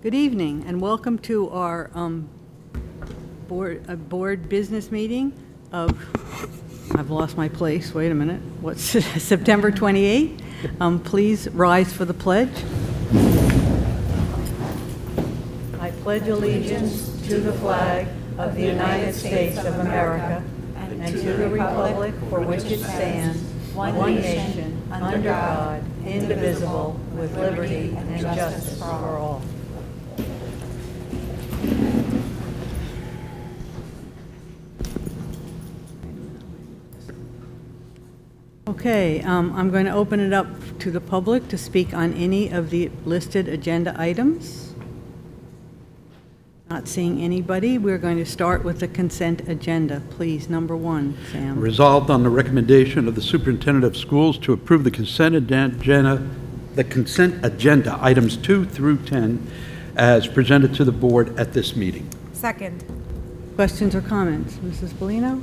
Good evening, and welcome to our board business meeting of, I've lost my place, wait a minute, what's September 28th? Please rise for the pledge. I pledge allegiance to the flag of the United States of America and to the republic for which it stands, one nation, under God, indivisible, with liberty and justice for all. Okay, I'm going to open it up to the public to speak on any of the listed agenda items. Not seeing anybody, we're going to start with the consent agenda. Please, number 1, Sam. Resolved on the recommendation of the superintendent of schools to approve the consent agenda, items 2 through 10, as presented to the board at this meeting. Second. Questions or comments? Mrs. Bellino?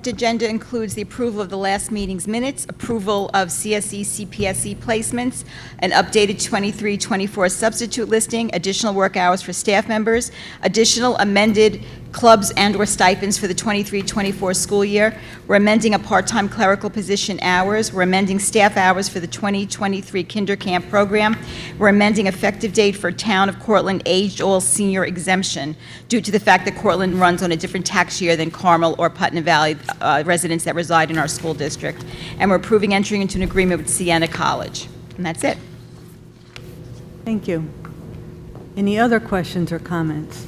Agenda includes the approval of the last meeting's minutes, approval of CSE CPSE placements, an updated 23-24 substitute listing, additional work hours for staff members, additional amended clubs and/or stipends for the 23-24 school year. We're amending a part-time clerical position hours. We're amending staff hours for the 2023 Kinder Camp program. We're amending effective date for Town of Cortland aged all senior exemption due to the fact that Cortland runs on a different tax year than Carmel or Putnam Valley residents that reside in our school district. And we're approving entering into an agreement with Siena College. And that's it. Thank you. Any other questions or comments?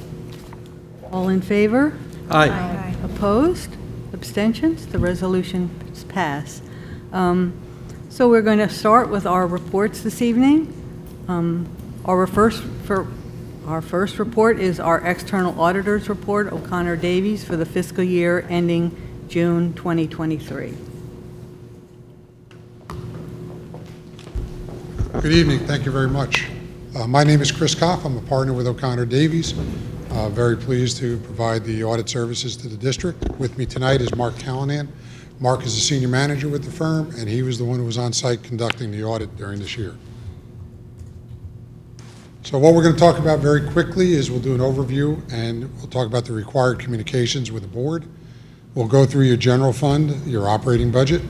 All in favor? Aye. Opposed? Abstentions? The resolution is passed. So we're going to start with our reports this evening. Our first report is our external auditor's report, O'Connor Davies, for the fiscal year ending June 2023. Good evening. Thank you very much. My name is Chris Koff. I'm a partner with O'Connor Davies. Very pleased to provide the audit services to the district. With me tonight is Mark Callanan. Mark is a senior manager with the firm, and he was the one who was on site conducting the audit during this year. So what we're going to talk about very quickly is we'll do an overview, and we'll talk about the required communications with the board. We'll go through your general fund, your operating budget.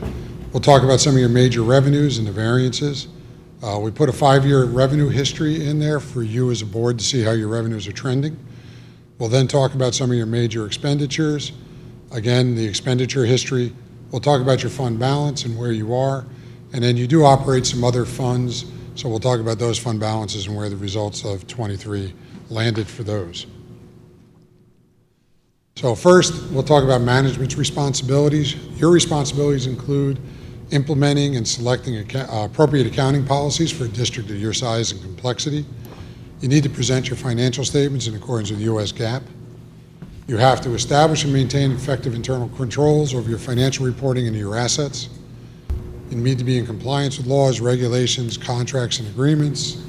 We'll talk about some of your major revenues and the variances. We put a 5-year revenue history in there for you as a board to see how your revenues are trending. We'll then talk about some of your major expenditures. Again, the expenditure history. We'll talk about your fund balance and where you are. And then you do operate some other funds, so we'll talk about those fund balances and where the results of 23 landed for those. So first, we'll talk about management's responsibilities. Your responsibilities include implementing and selecting appropriate accounting policies for a district of your size and complexity. You need to present your financial statements in accordance with U.S. GAAP. You have to establish and maintain effective internal controls over your financial reporting and your assets. You need to be in compliance with laws, regulations, contracts, and agreements.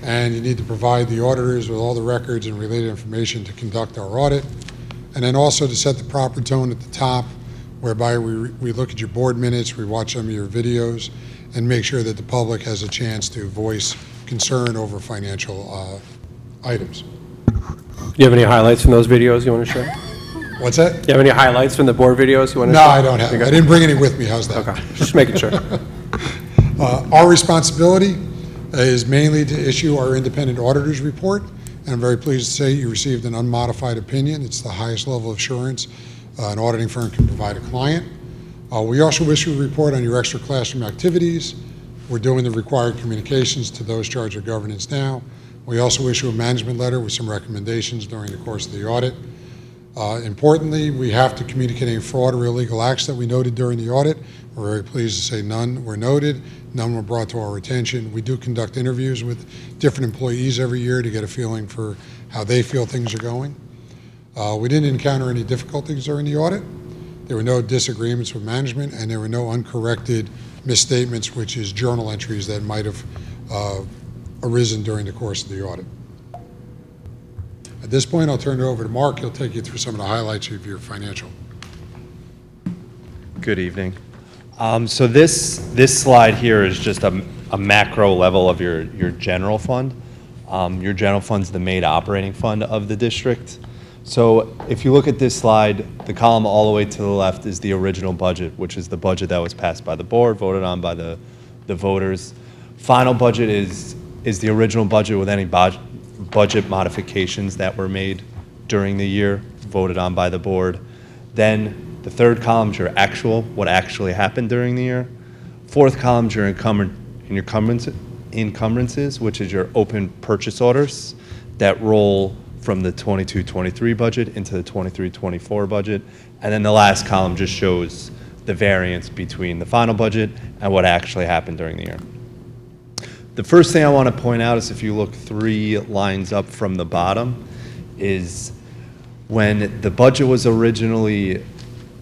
And you need to provide the auditors with all the records and related information to conduct our audit. And then also to set the proper tone at the top, whereby we look at your board minutes, we watch some of your videos, and make sure that the public has a chance to voice concern over financial items. Do you have any highlights from those videos you want to share? What's that? Do you have any highlights from the board videos you want to No, share? I don't have. I didn't bring any with me. How's that? Okay, just making sure. Our responsibility is mainly to issue our independent auditor's report, and I'm very pleased to say you received an unmodified opinion. It's the highest level of assurance an auditing firm can provide a client. We also issue a report on your extra classroom activities. We're doing the required communications to those charged with governance now. We also issue a management letter with some recommendations during the course of the audit. Importantly, we have to communicate any fraud or illegal acts that we noted during the audit. We're very pleased to say none were noted, none were brought to our attention. We do conduct interviews with different employees every year to get a feeling for how they feel things are going. We didn't encounter any difficulties during the audit. There were no disagreements with management, and there were no uncorrected misstatements, which is journal entries that might have arisen during the course of the audit. At this point, I'll turn it over to Mark. He'll take you through some of the highlights of your financial. Good evening. So this slide here is just a macro level of your general fund. Your general fund's the main operating fund of the district. So if you look at this slide, the column all the way to the left is the original budget, which is the budget that was passed by the board, voted on by the voters. Final budget is the original budget with any budget modifications that were made during the year, voted on by the board. Then the third column is your actual, what actually happened during the year. Fourth column is your encumbrances, which is your open purchase orders that roll from the 22-23 budget into the 23-24 budget. And then the last column just shows the variance between the final budget and what actually happened during the year. The first thing I want to point out is if you look 3 lines up from the bottom, is when the budget was originally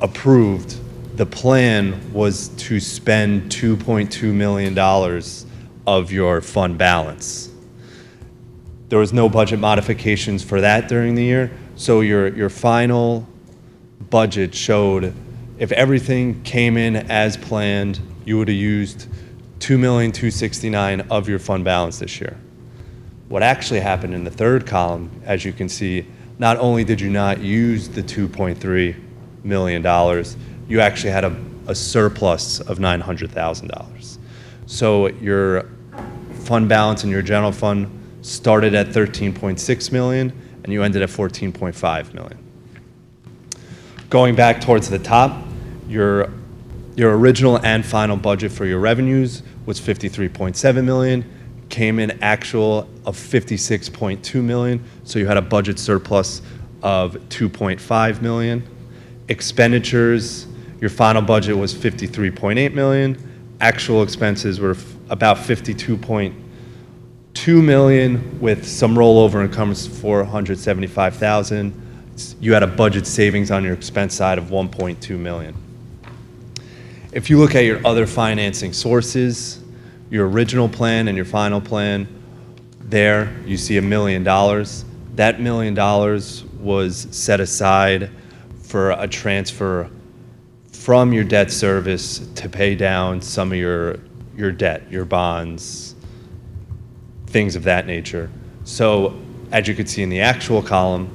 approved, the plan was to spend $2.2 million of your fund balance. There was no budget modifications for that during the year, so your final budget showed if everything came in as planned, you would have used $2,269,000 of your fund balance this year. What actually happened in the third column, as you can see, not only did you not use the $2.3 million, you actually had a surplus of $900,000. So your fund balance in your general fund started at $13.6 million and you ended at $14.5 million. Going back towards the top, your original and final budget for your revenues was $53.7 million, came in actual of $56.2 million, so you had a budget surplus of $2.5 million. Expenditures, your final budget was $53.8 million. Actual expenses were about $52.2 million with some rollover encumbrance for $475,000. You had a budget savings on your expense side of $1.2 million. If you look at your other financing sources, your original plan and your final plan, there you see $1 million. That $1 million was set aside for a transfer from your debt service to pay down some of your debt, your bonds, things of that nature. So as you could see in the actual column,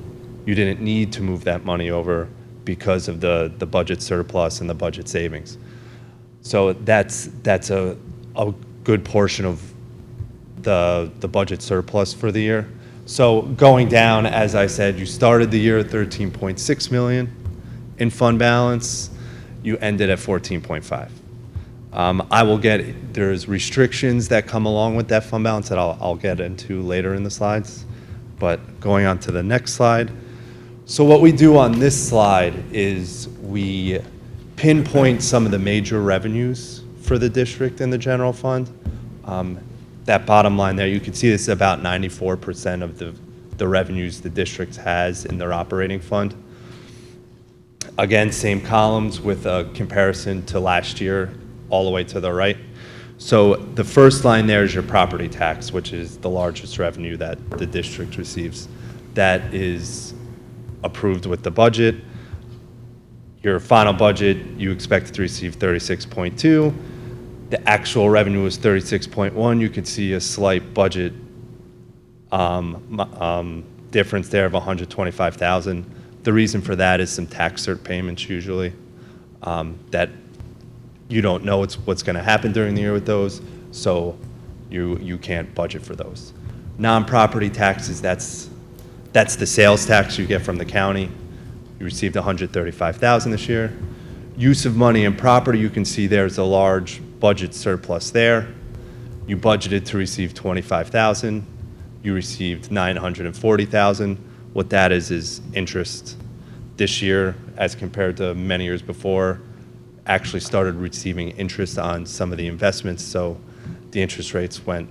you didn't need to move that money over because of the budget surplus and the budget savings. So that's a good portion of the budget surplus for the year. So going down, as I said, you started the year at $13.6 million in fund balance. You ended at $14.5. There's restrictions that come along with that fund balance that I'll get into later in the slides. But going on to the next slide. So what we do on this slide is we pinpoint some of the major revenues for the district and the general fund. That bottom line there, you can see this is about 94% of the revenues the district has in their operating fund. Again, same columns with a comparison to last year all the way to the right. So the first line there is your property tax, which is the largest revenue that the district receives. That is approved with the budget. Your final budget, you expect to receive 36.2. The actual revenue was 36.1. You can see a slight budget difference there of 125,000. The reason for that is some tax cert payments usually that you don't know what's going to happen during the year with those, so you can't budget for those. Non-property taxes, that's the sales tax you get from the county. You received $135,000 this year. Use of money and property, you can see there's a large budget surplus there. You budgeted to receive $25,000. You received $940,000. What that is interest this year as compared to many years before. Actually started receiving interest on some of the investments, so the interest rates went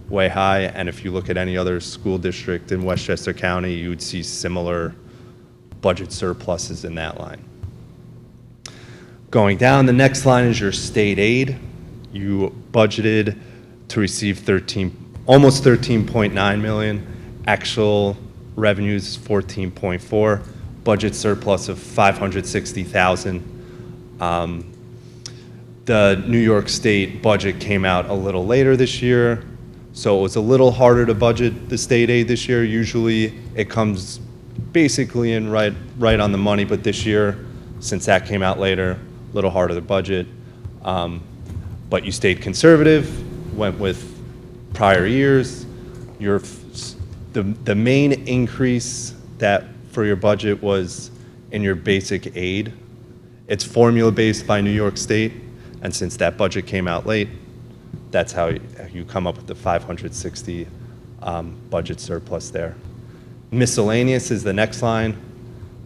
way high. And if you look at any other school district in Westchester County, you would see similar budget surpluses in that line. Going down, the next line is your state aid. You budgeted to receive almost $13.9 million. Actual revenues is 14.4. Budget surplus of $560,000. The New York State budget came out a little later this year, so it was a little harder to budget the state aid this year. Usually it comes basically in right on the money, but this year, since that came out later, a little harder to budget. But you stayed conservative, went with prior years. The main increase that for your budget was in your basic aid. It's formula-based by New York State, and since that budget came out late, that's how you come up with the 560 budget surplus there. Miscellaneous is the next line.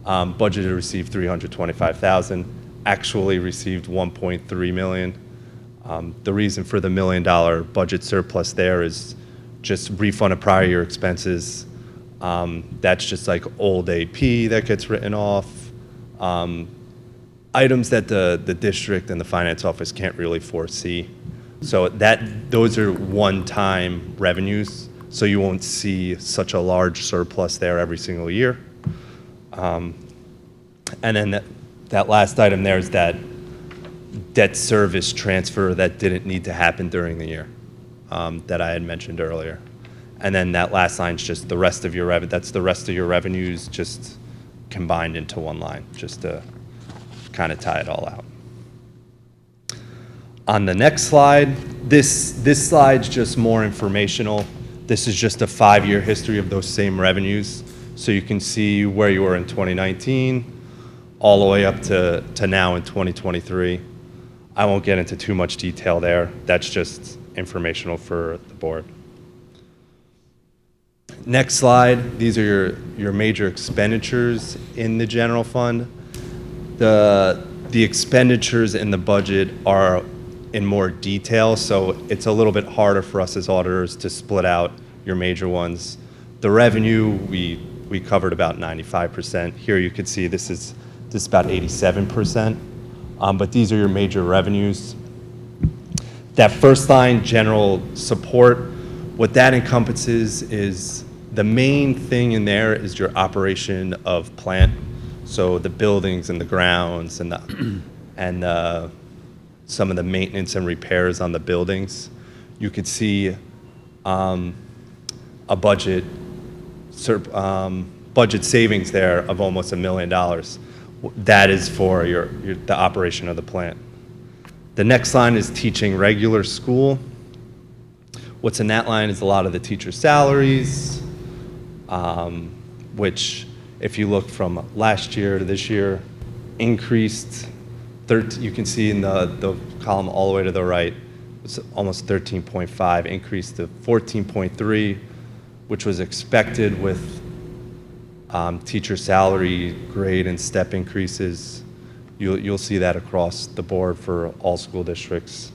Budgeted received 325,000, actually received 1.3 million. The reason for the $1 million budget surplus there is just refund of prior year expenses. That's just like old AP that gets written off. Items that the district and the finance office can't really foresee. So those are one-time revenues, so you won't see such a large surplus there every single year. And then that last item there is that debt service transfer that didn't need to happen during the year that I had mentioned earlier. And then that last line is just the rest of your that's the rest of your revenues just combined into one line, just to kind of tie it all out. On the next slide, this slide's just more informational. This is just a 5-year history of those same revenues. So you can see where you were in 2019, all the way up to now in 2023. I won't get into too much detail there. That's just informational for the board. Next slide, these are your major expenditures in the general fund. The expenditures in the budget are in more detail, so it's a little bit harder for us as auditors to split out your major ones. The revenue, we covered about 95%. Here you can see this is about 87%, but these are your major revenues. That first line, general support, what that encompasses is the main thing in there is your operation of plant. So the buildings and the grounds and some of the maintenance and repairs on the buildings. You could see a budget savings there of almost $1 million. That is for the operation of the plant. The next line is teaching regular school. What's in that line is a lot of the teacher salaries, which if you look from last year to this year, increased. You can see in the column all the way to the right, it's almost 13.5, increased to 14.3, which was expected with teacher salary grade and step increases. You'll see that across the board for all school districts.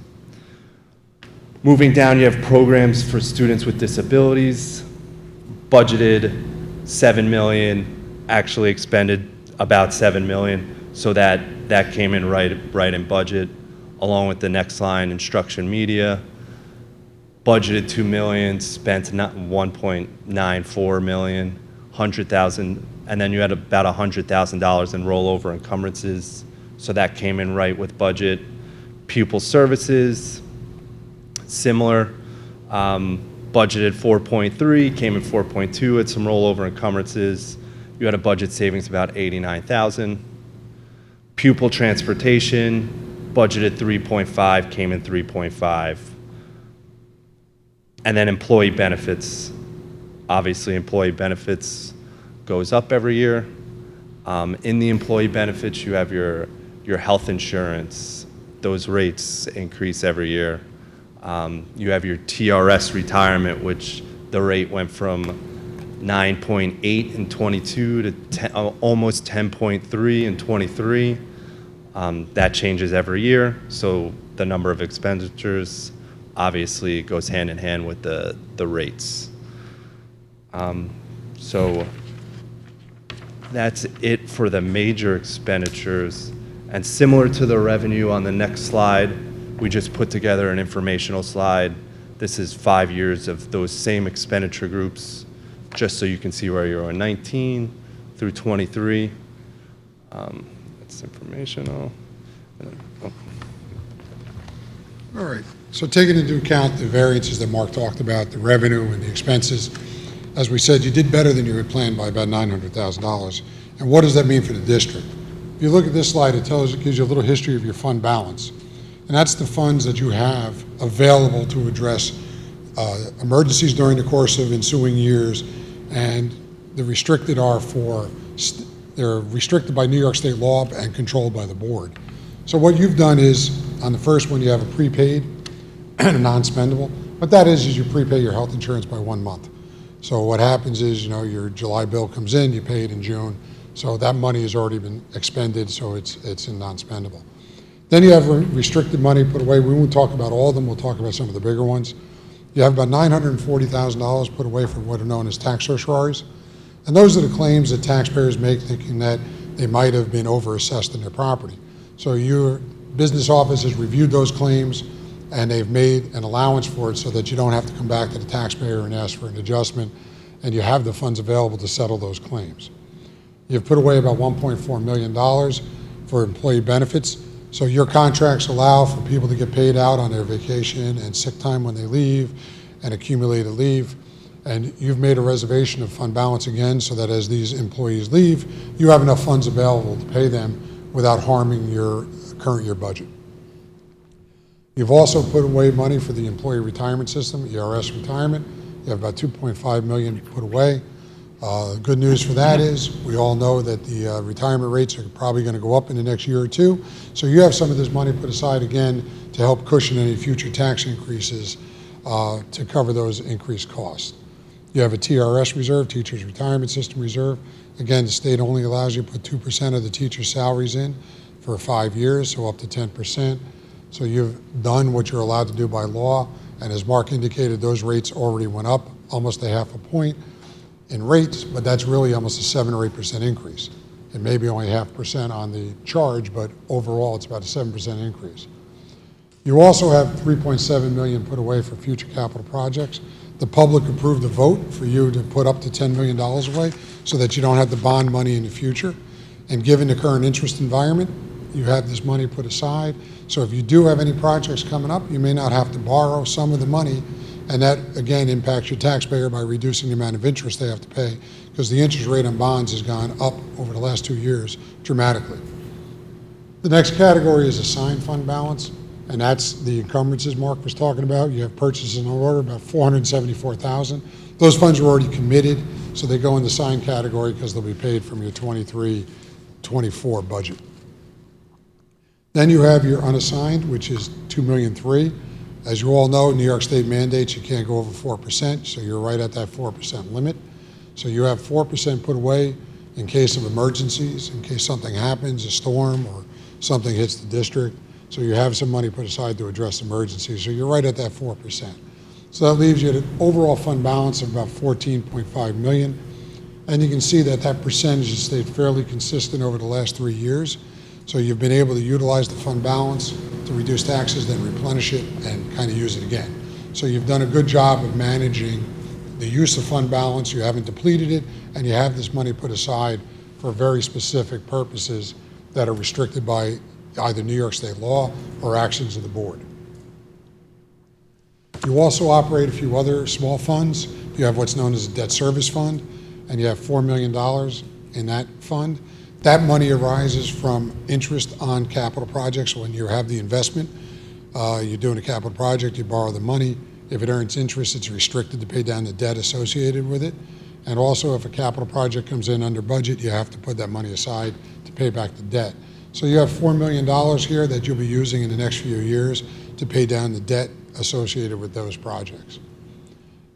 Moving down, you have programs for students with disabilities, budgeted $7 million, actually expended about $7 million, so that came in right in budget, along with the next line, instruction media, budgeted $2 million, spent $1.94 million, 100,000, and then you had about $100,000 in rollover encumbrances, so that came in right with budget. Pupil services, similar, budgeted 4.3, came in 4.2 at some rollover encumbrances. You had a budget savings about 89,000. Pupil transportation, budgeted 3.5, came in 3.5. And then employee benefits. Obviously, employee benefits goes up every year. In the employee benefits, you have your health insurance. Those rates increase every year. You have your TRS retirement, which the rate went from 9.8 in 22 to almost 10.3 in 23. That changes every year, so the number of expenditures obviously goes hand in hand with the rates. So that's it for the major expenditures. And similar to the revenue on the next slide, we just put together an informational slide. This is 5 years of those same expenditure groups, just so you can see where you're in 19 through 23. That's informational. All right, so taking into account the variances that Mark talked about, the revenue and the expenses, as we said, you did better than you had planned by about $900,000. And what does that mean for the district? If you look at this slide, it gives you a little history of your fund balance. And that's the funds that you have available to address emergencies during the course of ensuing years. And the restricted they're restricted by New York State law and controlled by the board. So what you've done is, on the first one, you have a prepaid and a non-spendable. What that is you prepay your health insurance by 1 month. So what happens is, your July bill comes in, you pay it in June. So that money has already been expended, so it's in non-spendable. Then you have restricted money put away. We won't talk about all of them. We'll talk about some of the bigger ones. You have about $940,000 put away for what are known as tax certiorari's. And those are the claims that taxpayers make thinking that they might have been overassessed in their property. So your business office has reviewed those claims, and they've made an allowance for it so that you don't have to come back to the taxpayer and ask for an adjustment, and you have the funds available to settle those claims. You've put away about $1.4 million for employee benefits. So your contracts allow for people to get paid out on their vacation and sick time when they leave and accumulated leave. And you've made a reservation of fund balance again so that as these employees leave, you have enough funds available to pay them without harming your current year budget. You've also put away money for the employee retirement system, ERS retirement. You have about $2.5 million put away. Good news for that is we all know that the retirement rates are probably going to go up in the next year or two. So you have some of this money put aside again to help cushion any future tax increases to cover those increased costs. You have a TRS reserve, Teachers Retirement System reserve. Again, the state only allows you to put 2% of the teacher's salaries in for 5 years, so up to 10%. So you've done what you're allowed to do by law. And as Mark indicated, those rates already went up almost a half a point in rates, but that's really almost a 7 or 8% increase. It may be only 0.5% on the charge, but overall it's about a 7% increase. You also have $3.7 million put away for future capital projects. The public approved a vote for you to put up to $10 million away so that you don't have to bond money in the future. And given the current interest environment, you have this money put aside. So if you do have any projects coming up, you may not have to borrow some of the money, and that again impacts your taxpayer by reducing the amount of interest they have to pay, because the interest rate on bonds has gone up over the last 2 years dramatically. The next category is assigned fund balance, and that's the encumbrances Mark was talking about. You have purchases in order, about $474,000. Those funds are already committed, so they go in the signed category because they'll be paid from your 23-24 budget. Then you have your unassigned, which is $2.3 million. As you all know, New York State mandates you can't go over 4%, so you're right at that 4% limit. So you have 4% put away in case of emergencies, in case something happens, a storm or something hits the district. So you have some money put aside to address emergencies. So you're right at that 4%. So that leaves you at an overall fund balance of about $14.5 million. And you can see that that percentage has stayed fairly consistent over the last 3 years. So you've been able to utilize the fund balance to reduce taxes, then replenish it, and kind of use it again. So you've done a good job of managing the use of fund balance. You haven't depleted it, and you have this money put aside for very specific purposes that are restricted by either New York State law or actions of the board. You also operate a few other small funds. You have what's known as a debt service fund, and you have $4 million in that fund. That money arises from interest on capital projects. So when you have the investment, you're doing a capital project, you borrow the money. If it earns interest, it's restricted to pay down the debt associated with it. And also, if a capital project comes in under budget, you have to put that money aside to pay back the debt. So you have $4 million here that you'll be using in the next few years to pay down the debt associated with those projects.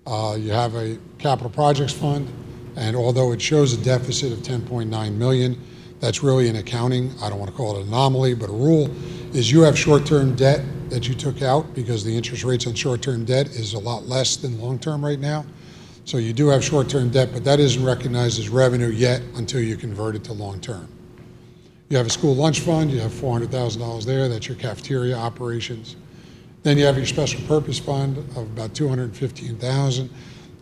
You have a capital projects fund, and although it shows a deficit of $10.9 million, that's really an accounting, I don't want to call it an anomaly, but a rule, is you have short-term debt that you took out because the interest rates on short-term debt is a lot less than long-term right now. So you do have short-term debt, but that isn't recognized as revenue yet until you convert it to long-term. You have a school lunch fund, you have $400,000 there, that's your cafeteria operations. Then you have your special purpose fund of about $215,000,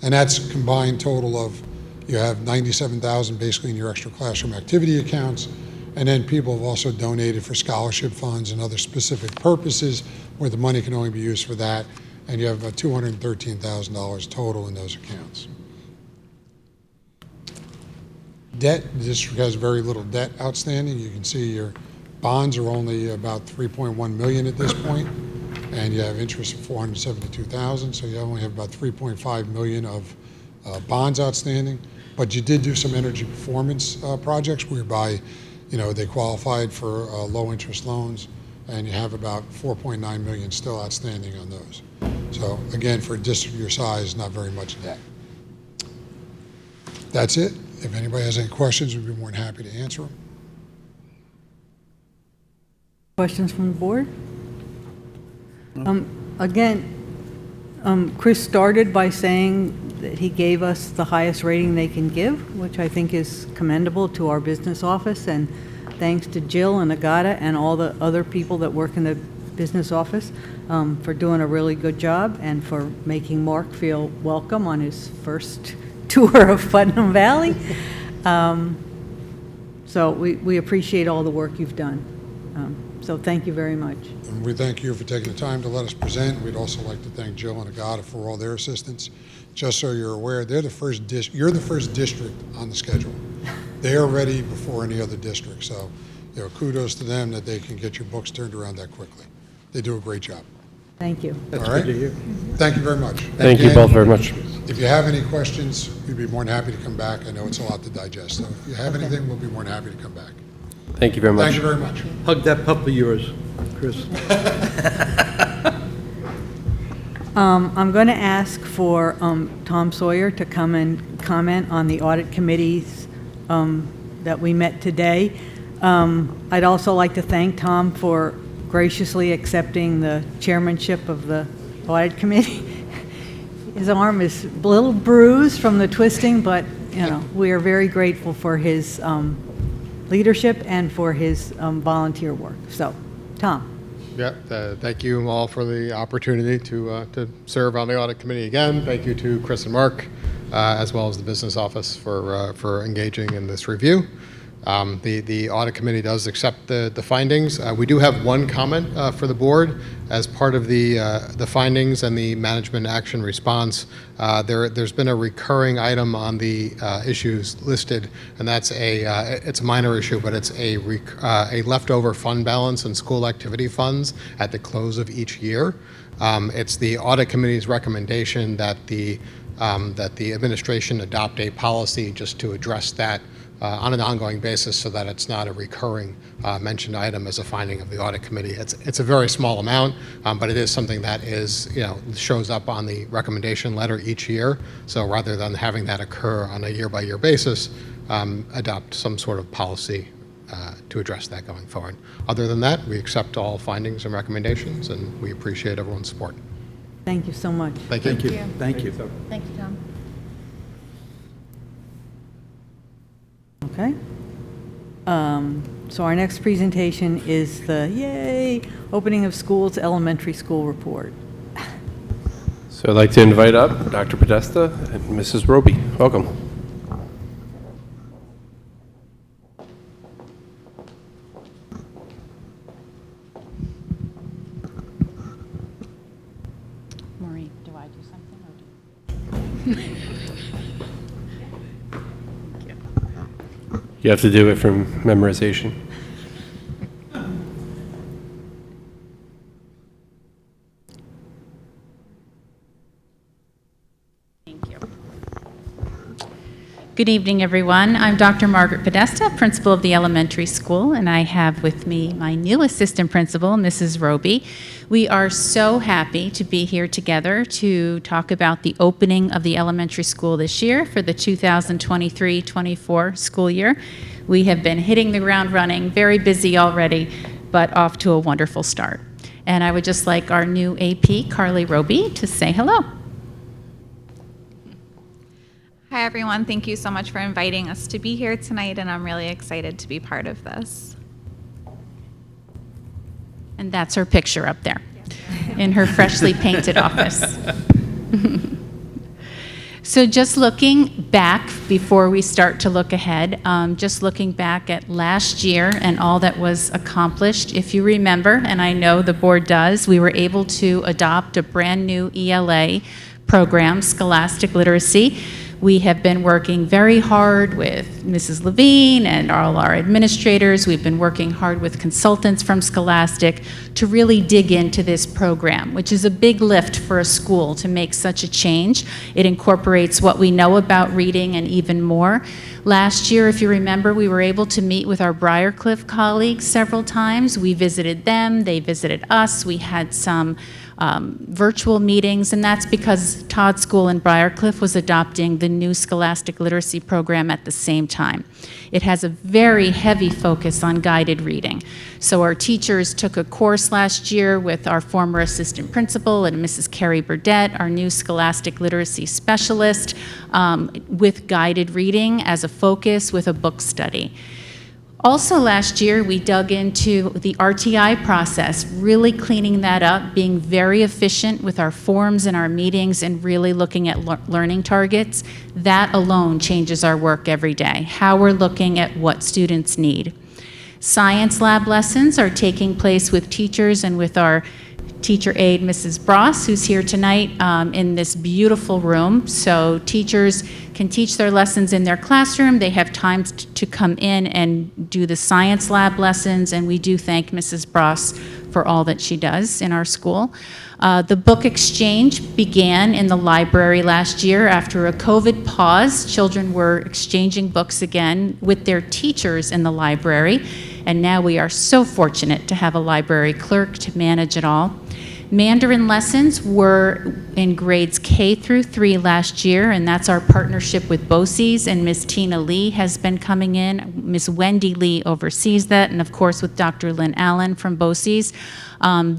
and that's a combined total of, you have $97,000 basically in your extra classroom activity accounts, And then people have also donated for scholarship funds and other specific purposes where the money can only be used for that. And you have about $213,000 total in those accounts. Debt, the district has very little debt outstanding. You can see your bonds are only about $3.1 million at this point, and you have interest of $472,000, so you only have about $3.5 million of bonds outstanding. But you did do some energy performance projects whereby, they qualified for low interest loans, and you have about $4.9 million still outstanding on those. So again, for a district your size, not very much debt. That's it. If anybody has any questions, we'd be more than happy to answer them. Questions from the board? Again, Chris started by saying that he gave us the highest rating they can give, which I think is commendable to our business office, and thanks to Jill and Agata and all the other people that work in the business office for doing a really good job and for making Mark feel welcome on his first tour of Putnam Valley. So we appreciate all the work you've done. So thank you very much. And we thank you for taking the time to let us present. We'd also like to thank Jill and Agata for all their assistance. Just so you're aware, you're the first district on the schedule. They are ready before any other district. So, kudos to them that they can get your books turned around that quickly. They do a great job. Thank you. That's All right. good to hear. Thank you very much. Thank you Again, both very much. If you have any questions, we'd be more than happy to come back. I know it's a lot to digest. So if you have anything, we'll be more than happy to come back. Thank you very much. Thank you very much. Hug that pup of yours, Chris. I'm going to ask for Tom Sawyer to come and comment on the audit committees that we met today. I'd also like to thank Tom for graciously accepting the chairmanship of the audit committee. His arm is a little bruised from the twisting, but we are very grateful for his leadership and for his volunteer work. So, Tom. Yeah, thank you all for the opportunity to serve on the audit committee again. Thank you to Chris and Mark, as well as the business office for engaging in this review. The audit committee does accept the findings. We do have one comment for the board as part of the findings and the management action response. There's been a recurring item on the issues listed, and that's it's a minor issue, but it's a leftover fund balance in school activity funds at the close of each year. It's the audit committee's recommendation that the administration adopt a policy just to address that on an ongoing basis so that it's not a recurring mentioned item as a finding of the audit committee. It's a very small amount, but it is something that shows up on the recommendation letter each year. So rather than having that occur on a year-by-year basis, adopt some sort of policy to address that going forward. Other than that, we accept all findings and recommendations, and we appreciate everyone's support. Thank you so much. Thank you. Thank you. Thank you. Thank you, Tom. Okay. So our next presentation is the opening of schools elementary school report. So I'd like to invite up Dr. Podesta and Mrs. Roby. Welcome. Maureen, do I do something or do You have to do it from memorization. Thank you. Good evening, everyone. I'm Dr. Margaret Podesta, principal of the elementary school, and I have with me my new assistant principal, Mrs. Roby. We are so happy to be here together to talk about the opening of the elementary school this year for the 2023-24 school year. We have been hitting the ground running, very busy already, but off to a wonderful start. And I would just like our new AP, Carly Roby, to say hello. Hi, everyone. Thank you so much for inviting us to be here tonight, and I'm really excited to be part of this. And that's her picture up there in her freshly painted office. So just looking back before we start to look ahead, just looking back at last year and all that was accomplished, if you remember, and I know the board does, we were able to adopt a brand new ELA program, Scholastic Literacy. We have been working very hard with Mrs. Levine and all our administrators. We've been working hard with consultants from Scholastic to really dig into this program, which is a big lift for a school to make such a change. It incorporates what we know about reading and even more. Last year, if you remember, we were able to meet with our Briarcliff colleagues several times. We visited them, they visited us. We had some virtual meetings, and that's because Todd School in Briarcliff was adopting the new Scholastic Literacy program at the same time. It has a very heavy focus on guided reading. So our teachers took a course last year with our former assistant principal and Mrs. Carrie Burdett, our new Scholastic Literacy specialist, with guided reading as a focus with a book study. Also last year, we dug into the RTI process, really cleaning that up, being very efficient with our forms and our meetings, and really looking at learning targets. That alone changes our work every day, how we're looking at what students need. Science lab lessons are taking place with teachers and with our teacher aide, Mrs. Bross, who's here tonight in this beautiful room. So teachers can teach their lessons in their classroom. They have time to come in and do the science lab lessons, and we do thank Mrs. Bross for all that she does in our school. The book exchange began in the library last year. After a COVID pause, children were exchanging books again with their teachers in the library, and now we are so fortunate to have a library clerk to manage it all. Mandarin lessons were in grades K through 3 last year, and that's our partnership with BOCES, and Ms. Tina Lee has been coming in. Ms. Wendy Lee oversees that, and of course with Dr. Lynn Allen from BOCES.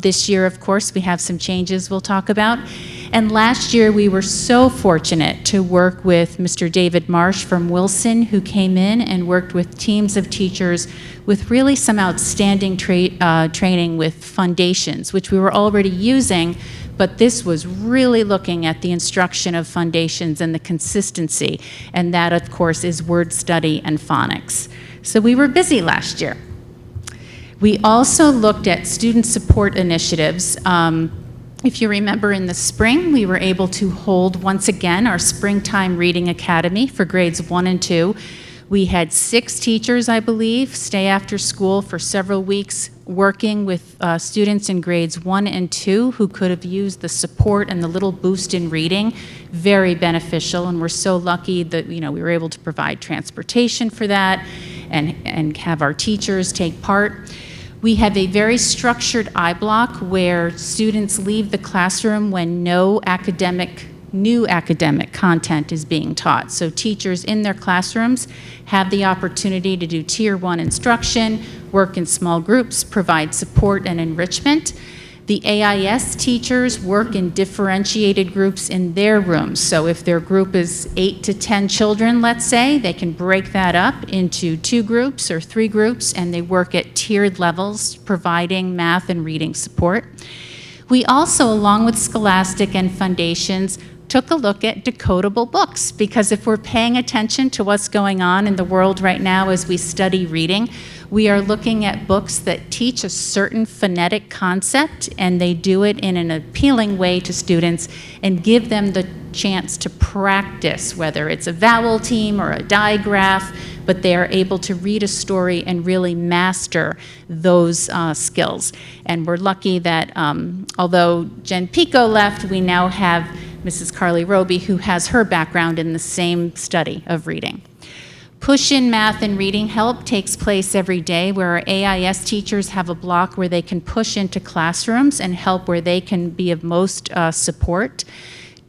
This year, of course, we have some changes we'll talk about. And last year, we were so fortunate to work with Mr. David Marsh from Wilson, who came in and worked with teams of teachers with really some outstanding training with foundations, which we were already using, but this was really looking at the instruction of foundations and the consistency, and that, of course, is word study and phonics. So we were busy last year. We also looked at student support initiatives. If you remember, in the spring, we were able to hold, once again, our Springtime Reading Academy for grades 1 and 2. We had 6 teachers, I believe, stay after school for several weeks working with students in grades 1 and 2 who could have used the support and the little boost in reading. Very beneficial, and we're so lucky that we were able to provide transportation for that and have our teachers take part. We have a very structured I-block where students leave the classroom when no new academic content is being taught. So teachers in their classrooms have the opportunity to do Tier 1 instruction, work in small groups, provide support and enrichment. The AIS teachers work in differentiated groups in their rooms. So if their group is 8 to 10 children, let's say, they can break that up into 2 groups or 3 groups, and they work at tiered levels, providing math and reading support. We also, along with Scholastic and Foundations, took a look at decodable books, because if we're paying attention to what's going on in the world right now as we study reading, we are looking at books that teach a certain phonetic concept, and they do it in an appealing way to students and give them the chance to practice, whether it's a vowel team or a digraph, but they are able to read a story and really master those skills. And we're lucky that although Jen Pico left, we now have Mrs. Carly Roby, who has her background in the same study of reading. Push-in math and reading help takes place every day, where our AIS teachers have a block where they can push into classrooms and help where they can be of most support.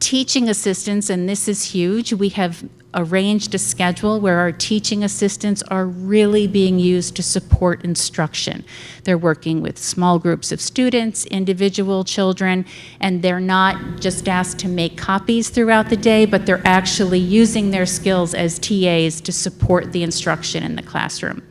Teaching assistants, and this is huge, we have arranged a schedule where our teaching assistants are really being used to support instruction. They're working with small groups of students, individual children, and they're not just asked to make copies throughout the day, but they're actually using their skills as TAs to support the instruction in the classroom.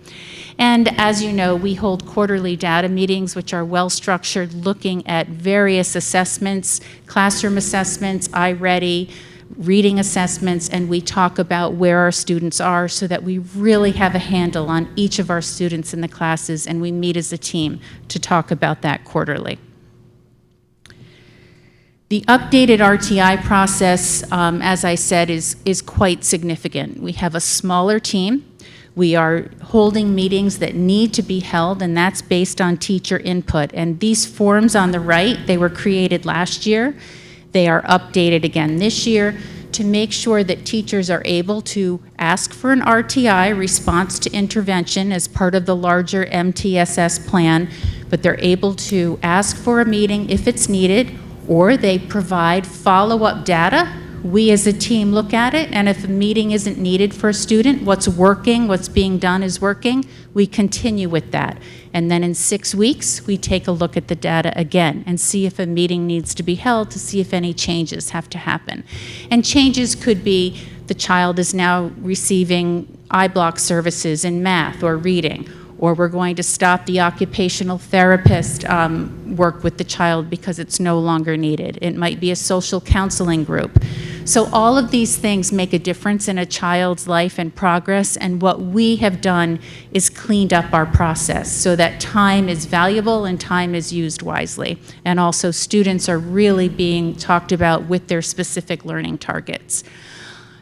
And as you know, we hold quarterly data meetings, which are well-structured, looking at various assessments, classroom assessments, iReady, reading assessments, and we talk about where our students are so that we really have a handle on each of our students in the classes, and we meet as a team to talk about that quarterly. The updated RTI process, as I said, is quite significant. We have a smaller team. We are holding meetings that need to be held, and that's based on teacher input. And these forms on the right, they were created last year. They are updated again this year to make sure that teachers are able to ask for an RTI, response to intervention, as part of the larger MTSS plan, but they're able to ask for a meeting if it's needed, or they provide follow-up data. We as a team look at it, and if a meeting isn't needed for a student, what's working, what's being done is working, we continue with that. And then in 6 weeks, we take a look at the data again and see if a meeting needs to be held to see if any changes have to happen. And changes could be the child is now receiving I-block services in math or reading, or we're going to stop the occupational therapist work with the child because it's no longer needed. It might be a social counseling group. So all of these things make a difference in a child's life and progress, and what we have done is cleaned up our process so that time is valuable and time is used wisely. And also students are really being talked about with their specific learning targets.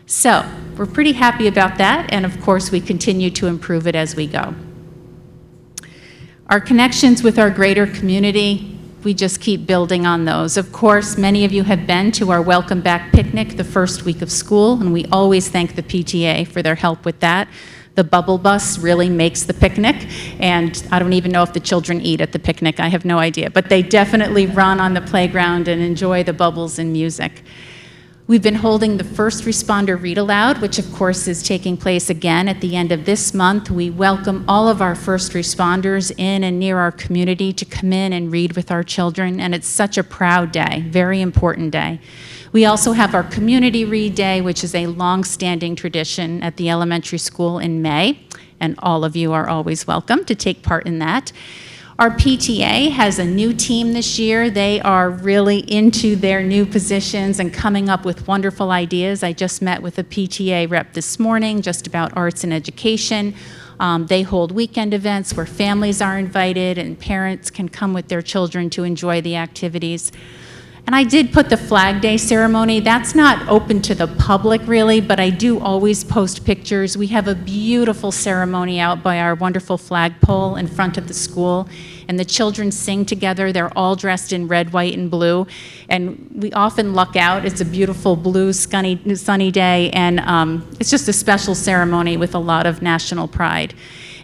So we're pretty happy about that, and of course we continue to improve it as we go. Our connections with our greater community, we just keep building on those. Of course, many of you have been to our Welcome Back picnic the first week of school, and we always thank the PTA for their help with that. The bubble bus really makes the picnic, and I don't even know if the children eat at the picnic, I have no idea, but they definitely run on the playground and enjoy the bubbles and music. We've been holding the First Responder Read Aloud, which of course is taking place again at the end of this month. We welcome all of our first responders in and near our community to come in and read with our children, and it's such a proud day, very important day. We also have our Community Read Day, which is a long-standing tradition at the elementary school in May, and all of you are always welcome to take part in that. Our PTA has a new team this year. They are really into their new positions and coming up with wonderful ideas. I just met with a PTA rep this morning just about arts and education. They hold weekend events where families are invited and parents can come with their children to enjoy the activities. And I did put the Flag Day ceremony. That's not open to the public really, but I do always post pictures. We have a beautiful ceremony out by our wonderful flagpole in front of the school, and the children sing together. They're all dressed in red, white, and blue, and we often luck out. It's a beautiful blue, sunny day, and it's just a special ceremony with a lot of national pride.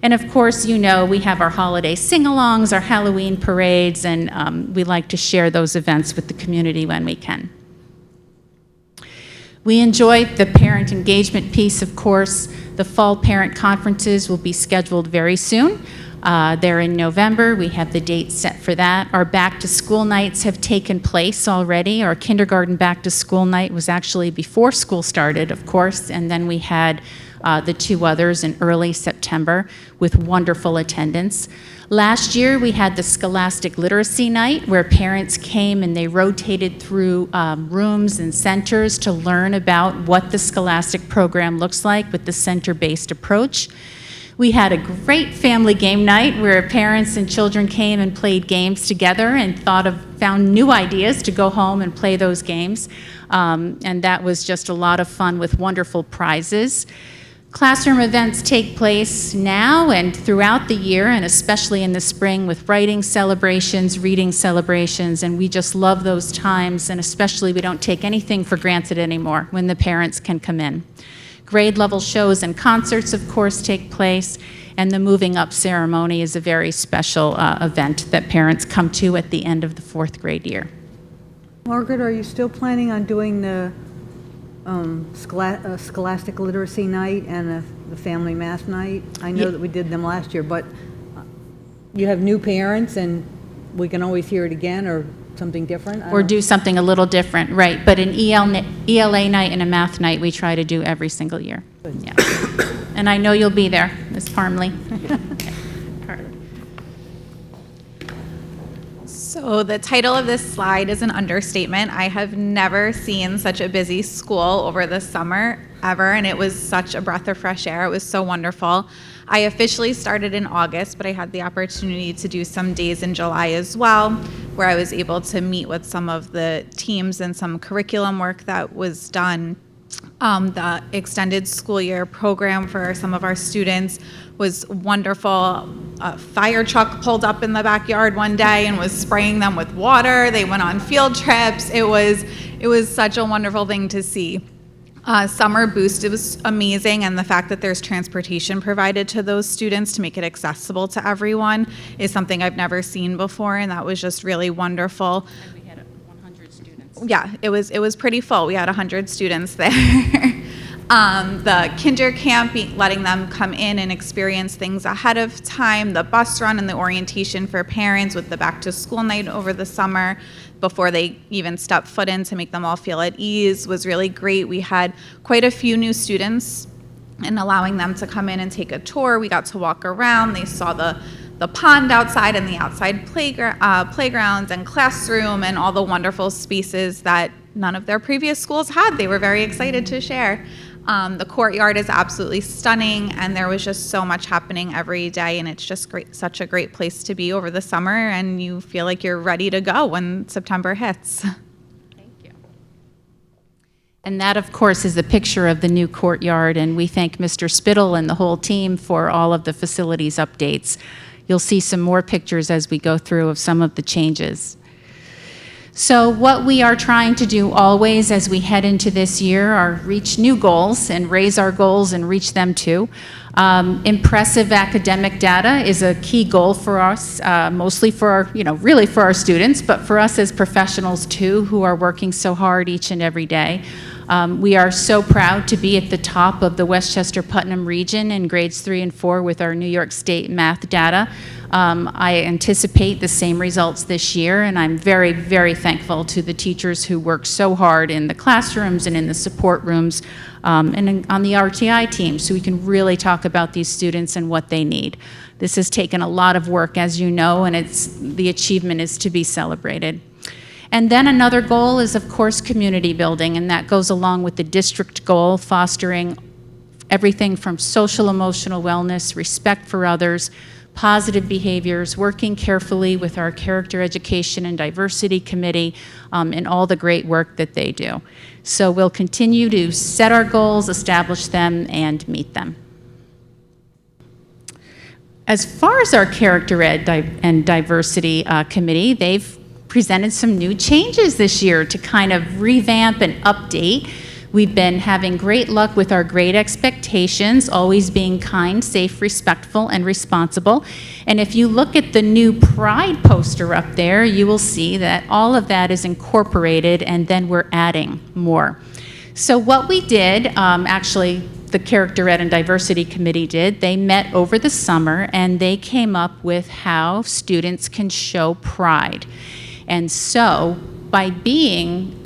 And of course, you know, we have our holiday sing-alongs, our Halloween parades, and we like to share those events with the community when we can. We enjoy the parent engagement piece, of course. The fall parent conferences will be scheduled very soon. They're in November. We have the date set for that. Our back-to-school nights have taken place already. Our kindergarten back-to-school night was actually before school started, of course, and then we had the two others in early September with wonderful attendance. Last year, we had the Scholastic Literacy Night where parents came and they rotated through rooms and centers to learn about what the Scholastic program looks like with the center-based approach. We had a great family game night where parents and children came and played games together and found new ideas to go home and play those games. And that was just a lot of fun with wonderful prizes. Classroom events take place now and throughout the year, and especially in the spring with writing celebrations, reading celebrations, and we just love those times, and especially we don't take anything for granted anymore when the parents can come in. Grade level shows and concerts, of course, take place, and the moving up ceremony is a very special event that parents come to at the end of the 4th grade year. Margaret, are you still planning on doing the Scholastic Literacy Night and the Family Math Night? I know that we did them last year, but you have new parents and we can always hear it again or something different? Or do something a little different, right. But an ELA night and a math night we try to do every single year. Yeah. And I know you'll be there, Ms. Parmley. So the title of this slide is an understatement. I have never seen such a busy school over the summer ever, and it was such a breath of fresh air. It was so wonderful. I officially started in August, but I had the opportunity to do some days in July as well, where I was able to meet with some of the teams and some curriculum work that was done. The extended school year program for some of our students was wonderful. A fire truck pulled up in the backyard one day and was spraying them with water. They went on field trips. It was such a wonderful thing to see. Summer Boost, it was amazing, and the fact that there's transportation provided to those students to make it accessible to everyone is something I've never seen before, and that was just really wonderful. And we had 100 students. Yeah, it was pretty full. We had 100 students there. The kinder camp, letting them come in and experience things ahead of time, the bus run and the orientation for parents with the back to school night over the summer before they even step foot in to make them all feel at ease was really great. We had quite a few new students, and allowing them to come in and take a tour. We got to walk around. They saw the pond outside and the outside playgrounds and classroom and all the wonderful spaces that none of their previous schools had. They were very excited to share. The courtyard is absolutely stunning, and there was just so much happening every day, and it's just great, such a great place to be over the summer, and you feel like you're ready to go when September hits. Thank you. And that, of course, is a picture of the new courtyard, and we thank Mr. Spittle and the whole team for all of the facilities updates. You'll see some more pictures as we go through of some of the changes. So what we are trying to do always as we head into this year are reach new goals and raise our goals and reach them too. Impressive academic data is a key goal for us, mostly for our, really for our students, but for us as professionals too, who are working so hard each and every day. We are so proud to be at the top of the Westchester Putnam region in grades 3 and 4 with our New York State math data. I anticipate the same results this year, and I'm very, very thankful to the teachers who work so hard in the classrooms and in the support rooms and on the RTI team, so we can really talk about these students and what they need. This has taken a lot of work, as you know, and the achievement is to be celebrated. And then another goal is, of course, community building, and that goes along with the district goal, fostering everything from social emotional wellness, respect for others, positive behaviors, working carefully with our Character Education and Diversity Committee, and all the great work that they do. So we'll continue to set our goals, establish them, and meet them. As far as our Character Ed and Diversity Committee, they've presented some new changes this year to kind of revamp and update. We've been having great luck with our grade expectations, always being kind, safe, respectful, and responsible. And if you look at the new Pride poster up there, you will see that all of that is incorporated, and then we're adding more. So what we did, actually, the Character Ed and Diversity Committee did, they met over the summer, and they came up with how students can show pride. And so, by being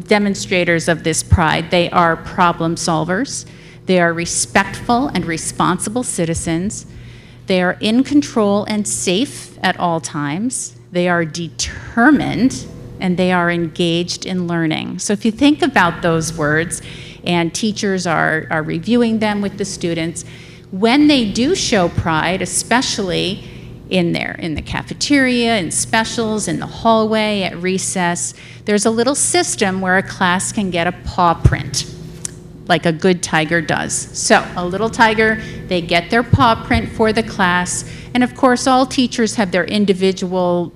demonstrators of this pride, they are problem solvers, they are respectful and responsible citizens, they are in control and safe at all times, they are determined, and they are engaged in learning. So if you think about those words, and teachers are reviewing them with the students, when they do show pride, especially in the cafeteria, in specials, in the hallway, at recess, there's a little system where a class can get a paw print, like a good tiger does. So a little tiger, they get their paw print for the class, and of course all teachers have their individual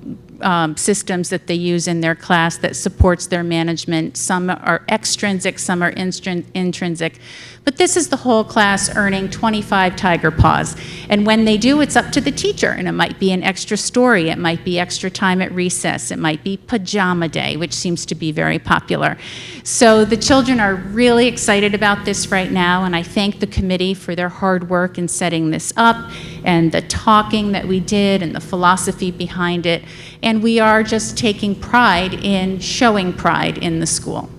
systems that they use in their class that supports their management. Some are extrinsic, some are intrinsic. But this is the whole class earning 25 tiger paws. And when they do, it's up to the teacher. And it might be an extra story. It might be extra time at recess. It might be pajama day, which seems to be very popular. So the children are really excited about this right now. And I thank the committee for their hard work in setting this up and the talking that we did and the philosophy behind it. And we are just taking pride in showing pride in the school.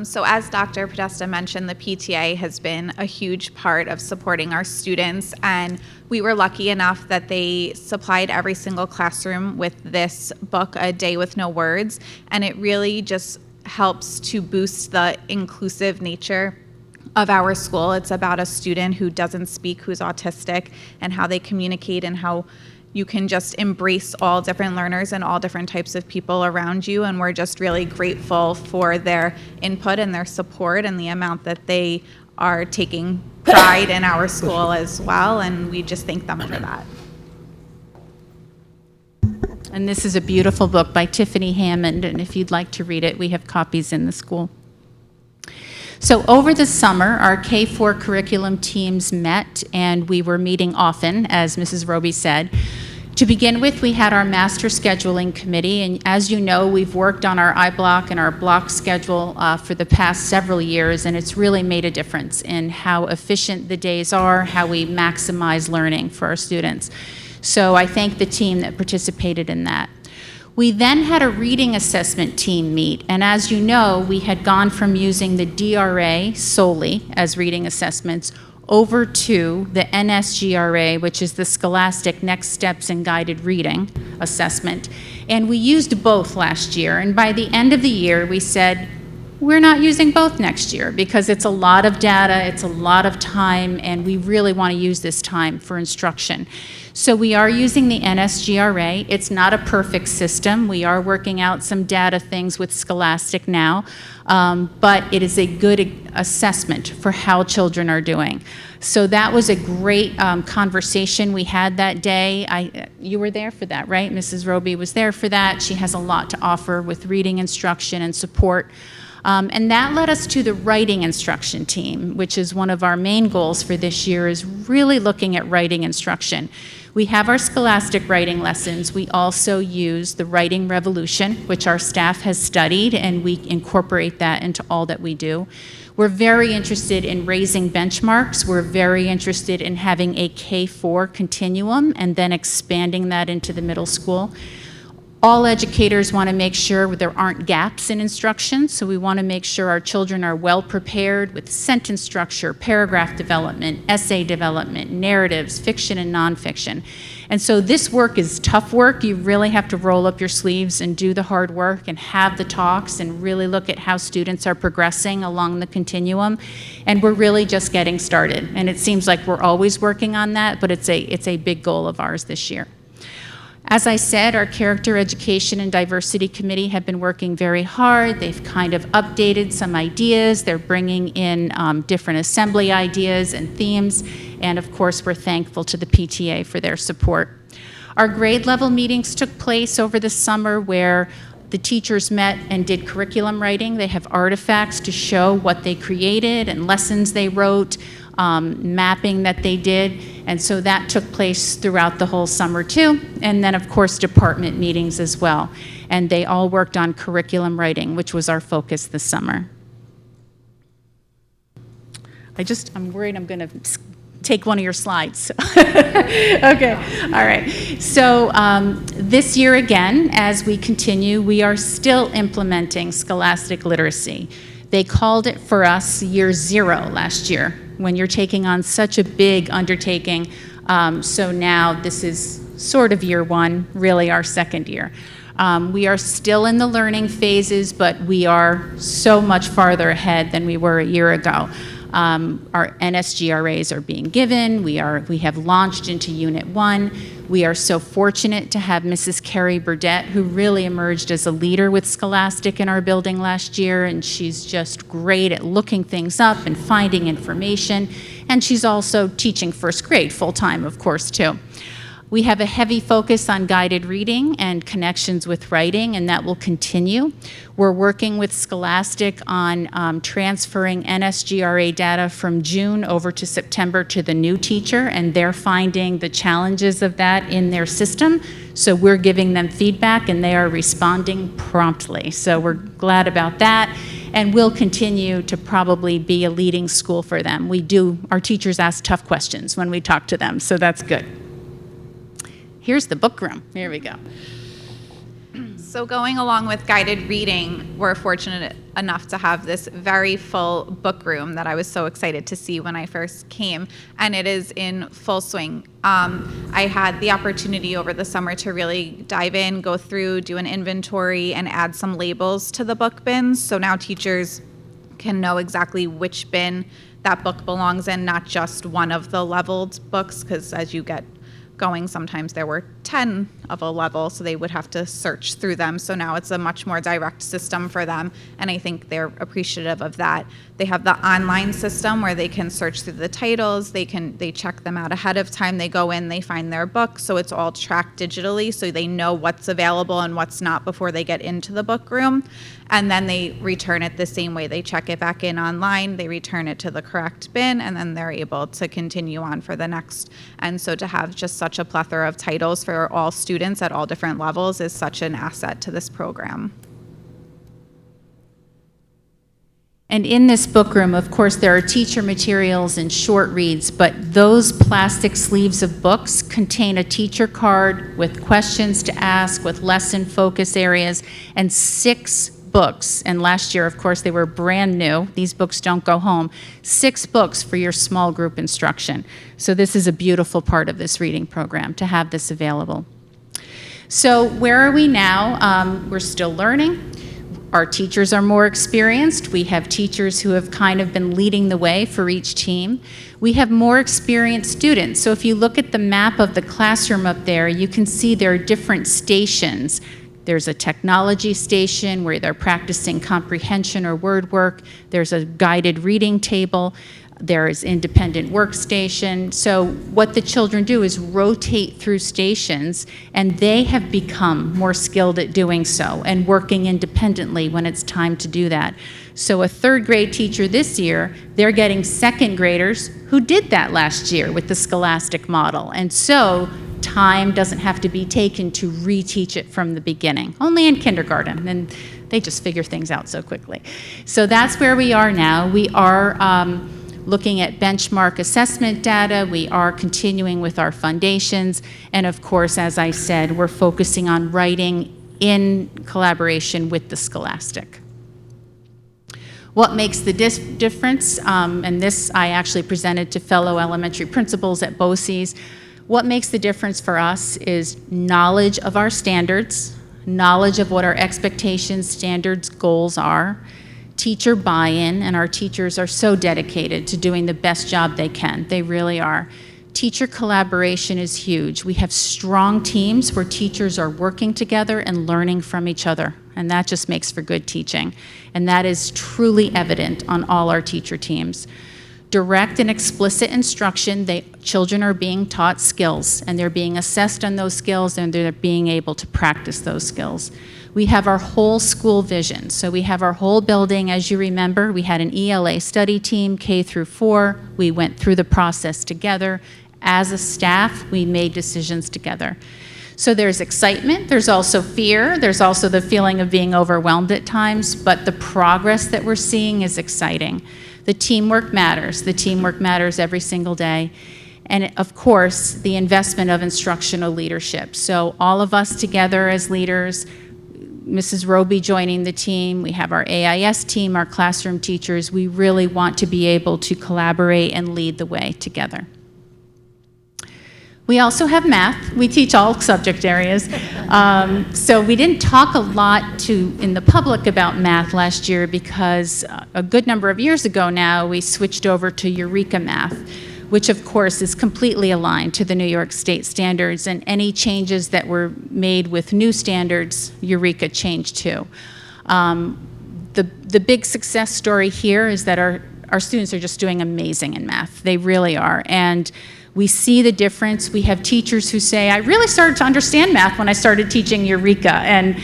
So as Dr. Podesta mentioned, the PTA has been a huge part of supporting our students, and we were lucky enough that they supplied every single classroom with this book, A Day with No Words, and it really just helps to boost the inclusive nature of our school. It's about a student who doesn't speak, who's autistic, and how they communicate and how you can just embrace all different learners and all different types of people around you. And we're just really grateful for their input and their support and the amount that they are taking pride in our school as well. And we just thank them for that. And this is a beautiful book by Tiffany Hammond, and if you'd like to read it, we have copies in the school. So over the summer, our K-4 curriculum teams met, and we were meeting often, as Mrs. Roby said. To begin with, we had our master scheduling committee, and as you know, we've worked on our iBlock and our block schedule for the past several years, and it's really made a difference in how efficient the days are, how we maximize learning for our students. So I thank the team that participated in that. We then had a reading assessment team meet, and as you know, we had gone from using the DRA solely as reading assessments over to the NSGRA, which is the Scholastic Next Steps in Guided Reading assessment. And we used both last year, and by the end of the year, we said, we're not using both next year because it's a lot of data, it's a lot of time, and we really want to use this time for instruction. So we are using the NSGRA. It's not a perfect system. We are working out some data things with Scholastic now, but it is a good assessment for how children are doing. So that was a great conversation we had that day. You were there for that, right? Mrs. Roby was there for that. She has a lot to offer with reading instruction and support. And that led us to the writing instruction team, which is one of our main goals for this year, is really looking at writing instruction. We have our Scholastic writing lessons. We also use the Writing Revolution, which our staff has studied, and we incorporate that into all that we do. We're very interested in raising benchmarks. We're very interested in having a K-4 continuum and then expanding that into the middle school. All educators want to make sure there aren't gaps in instruction, so we want to make sure our children are well prepared with sentence structure, paragraph development, essay development, narratives, fiction and nonfiction. And so this work is tough work. You really have to roll up your sleeves and do the hard work and have the talks and really look at how students are progressing along the continuum. And we're really just getting started. And it seems like we're always working on that, but it's a big goal of ours this year. As I said, our Character Education and Diversity Committee have been working very hard. They've kind of updated some ideas. They're bringing in different assembly ideas and themes. And of course, we're thankful to the PTA for their support. Our grade level meetings took place over the summer where the teachers met and did curriculum writing. They have artifacts to show what they created and lessons they wrote, mapping that they did, and so that took place throughout the whole summer too, and then of course department meetings as well, and they all worked on curriculum writing, which was our focus this summer. I'm worried I'm going to take one of your slides. Okay, all right. So this year again, as we continue, we are still implementing Scholastic Literacy. They called it for us year 0 last year, when you're taking on such a big undertaking. So now this is sort of year 1, really our second year. We are still in the learning phases, but we are so much farther ahead than we were a year ago. Our NSGRAs are being given. We have launched into Unit 1. We are so fortunate to have Mrs. Carrie Burdett, who really emerged as a leader with Scholastic in our building last year, and she's just great at looking things up and finding information. And she's also teaching first grade full-time, of course, too. We have a heavy focus on guided reading and connections with writing, and that will continue. We're working with Scholastic on transferring NSGRA data from June over to September to the new teacher, and they're finding the challenges of that in their system. So we're giving them feedback, and they are responding promptly. So we're glad about that, and we'll continue to probably be a leading school for them. Our teachers ask tough questions when we talk to them, so that's good. Here's the book room. Here we go. So going along with guided reading, we're fortunate enough to have this very full book room that I was so excited to see when I first came, and it is in full swing. I had the opportunity over the summer to really dive in, go through, do an inventory, and add some labels to the book bins, so now teachers can know exactly which bin that book belongs in, not just one of the leveled books, because as you get going, sometimes there were 10 of a level, so they would have to search through them. So now it's a much more direct system for them, and I think they're appreciative of that. They have the online system where they can search through the titles, they check them out ahead of time, they go in, they find their book, so it's all tracked digitally, so they know what's available and what's not before they get into the book room. And then they return it the same way. They check it back in online, they return it to the correct bin, and then they're able to continue on for the next. And so to have just such a plethora of titles for all students at all different levels is such an asset to this program. And in this book room, of course, there are teacher materials and short reads, but those plastic sleeves of books contain a teacher card with questions to ask, with lesson focus areas, and 6 books. And last year, of course, they were brand new. These books don't go home. 6 books for your small group instruction. So this is a beautiful part of this reading program, to have this available. So where are we now? We're still learning. Our teachers are more experienced. We have teachers who have kind of been leading the way for each team. We have more experienced students. So if you look at the map of the classroom up there, you can see there are different stations. There's a technology station where they're practicing comprehension or word work. There's a guided reading table. There is independent workstation. So what the children do is rotate through stations, and they have become more skilled at doing so and working independently when it's time to do that. So a 3rd grade teacher this year, they're getting 2nd graders who did that last year with the scholastic model. And so time doesn't have to be taken to reteach it from the beginning, only in kindergarten, and they just figure things out so quickly. So that's where we are now. We are looking at benchmark assessment data. We are continuing with our foundations. And of course, as I said, we're focusing on writing in collaboration with the Scholastic. What makes the difference, and this I actually presented to fellow elementary principals at BOCES, what makes the difference for us is knowledge of our standards, knowledge of what our expectations, standards, goals are, teacher buy-in, and our teachers are so dedicated to doing the best job they can. They really are. Teacher collaboration is huge. We have strong teams where teachers are working together and learning from each other, and that just makes for good teaching. And that is truly evident on all our teacher teams. Direct and explicit instruction, children are being taught skills, and they're being assessed on those skills, and they're being able to practice those skills. We have our whole school vision. So we have our whole building. As you remember, we had an ELA study team, K through 4. We went through the process together. As a staff, we made decisions together. So there's excitement, there's also fear, there's also the feeling of being overwhelmed at times, but the progress that we're seeing is exciting. The teamwork matters. The teamwork matters every single day. And of course, the investment of instructional leadership. So all of us together as leaders, Mrs. Roby joining the team, we have our AIS team, our classroom teachers. We really want to be able to collaborate and lead the way together. We also have math. We teach all subject areas. So we didn't talk a lot in the public about math last year because a good number of years ago now, we switched over to Eureka Math, which of course is completely aligned to the New York State standards, and any changes that were made with new standards, Eureka changed too. The big success story here is that our students are just doing amazing in math. They really are. And we see the difference. We have teachers who say, I really started to understand math when I started teaching Eureka. And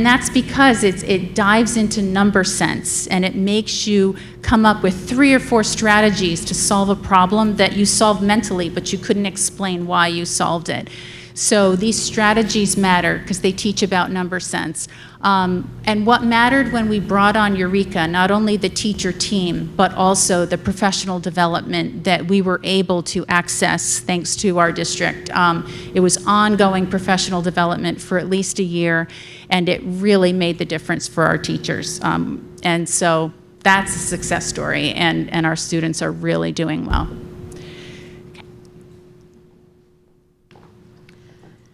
that's because it dives into number sense, and it makes you come up with 3 or 4 strategies to solve a problem that you solved mentally, but you couldn't explain why you solved it. So these strategies matter because they teach about number sense. And what mattered when we brought on Eureka, not only the teacher team, but also the professional development that we were able to access thanks to our district. It was ongoing professional development for at least a year, and it really made the difference for our teachers. And so that's a success story, and our students are really doing well.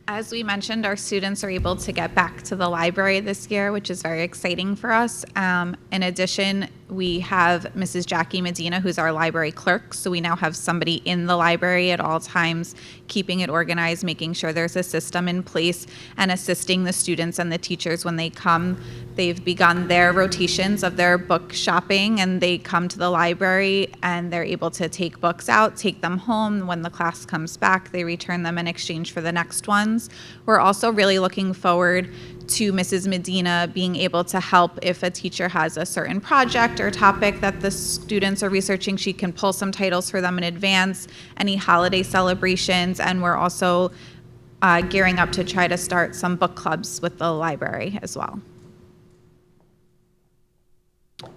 As we mentioned, our students are able to get back to the library this year, which is very exciting for us. In addition, we have Mrs. Jackie Medina, who's our library clerk. So we now have somebody in the library at all times, keeping it organized, making sure there's a system in place, and assisting the students and the teachers when they come. They've begun their rotations of their book shopping, and they come to the library and they're able to take books out, take them home. When the class comes back, they return them in exchange for the next ones. We're also really looking forward to Mrs. Medina being able to help if a teacher has a certain project or topic that the students are researching. She can pull some titles for them in advance, any holiday celebrations, and we're also gearing up to try to start some book clubs with the library as well.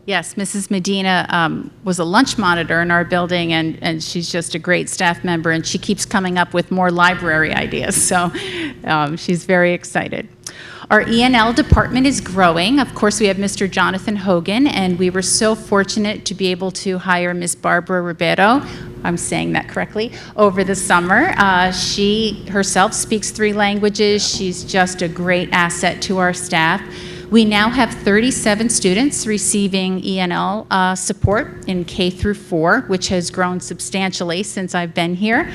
Yes, Mrs. Medina was a lunch monitor in our building, and she's just a great staff member, and she keeps coming up with more library ideas, so she's very excited. Our E&L department is growing. Of course, we have Mr. Jonathan Hogan, and we were so fortunate to be able to hire Ms. Barbara Ribeiro, I'm saying that correctly, over the summer. She herself speaks 3 languages. She's just a great asset to our staff. We now have 37 students receiving E&L support in K through 4, which has grown substantially since I've been here.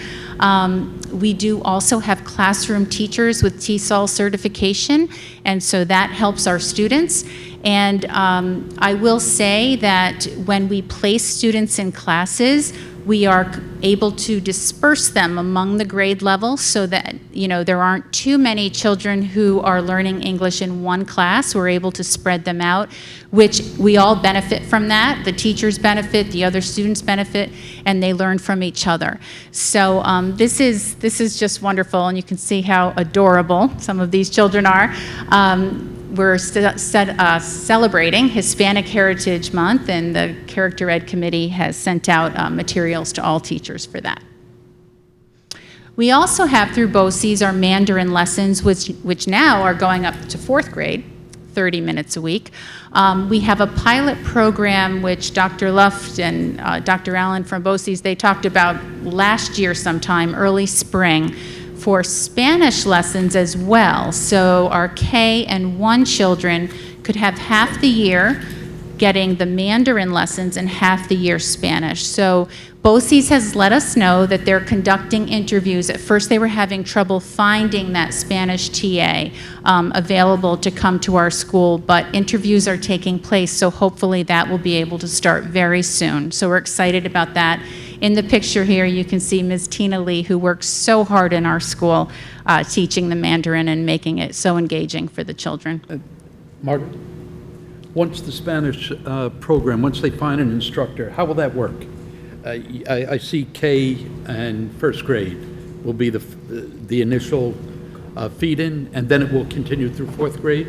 We do also have classroom teachers with TESOL certification, and so that helps our students. And I will say that when we place students in classes, we are able to disperse them among the grade levels so that, there aren't too many children who are learning English in one class. We're able to spread them out, which we all benefit from that. The teachers benefit, the other students benefit, and they learn from each other. So this is just wonderful, and you can see how adorable some of these children are. We're celebrating Hispanic Heritage Month, and the Character Ed Committee has sent out materials to all teachers for that. We also have through BOCES our Mandarin lessons, which now are going up to 4th grade, 30 minutes a week. We have a pilot program which Dr. Luft and Dr. Allen from BOCES, they talked about last year sometime, early spring, for Spanish lessons as well. So our K and 1 children could have half the year getting the Mandarin lessons and half the year Spanish. So BOCES has let us know that they're conducting interviews. At first they were having trouble finding that Spanish TA available to come to our school, but interviews are taking place, so hopefully that will be able to start very soon. So we're excited about that. In the picture here, you can see Ms. Tina Lee, who works so hard in our school teaching the Mandarin and making it so engaging for the children. Margaret, once the Spanish program, once they find an instructor, how will that work? I see K and 1st grade will be the initial feed-in, and then it will continue through 4th grade?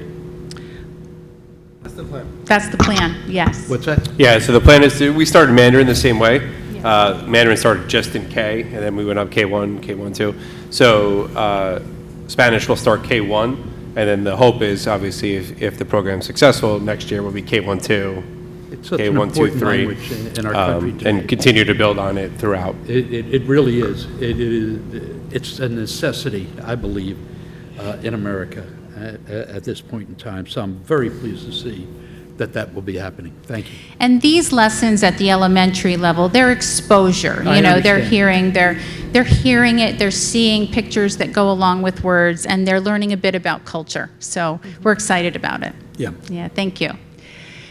That's the plan. That's the plan, yes. What's that? Yeah, so the plan is we started Mandarin the same way. Mandarin started just in K, and then we went up K1, K1, 2. So Spanish will start K1, and then the hope is, obviously, if the program's successful, next year will be K1, 2, It's such an K1, 2, important 3, language in our country today. and continue to build on it throughout. It really is. It's a necessity, I believe, in America at this point in time. So I'm very pleased to see that will be happening. Thank you. And these lessons at the elementary level, they're exposure. I They're understand. they're hearing it, they're seeing pictures that go along with words, and they're learning a bit about culture. So we're excited about it. Yeah. Yeah, thank you.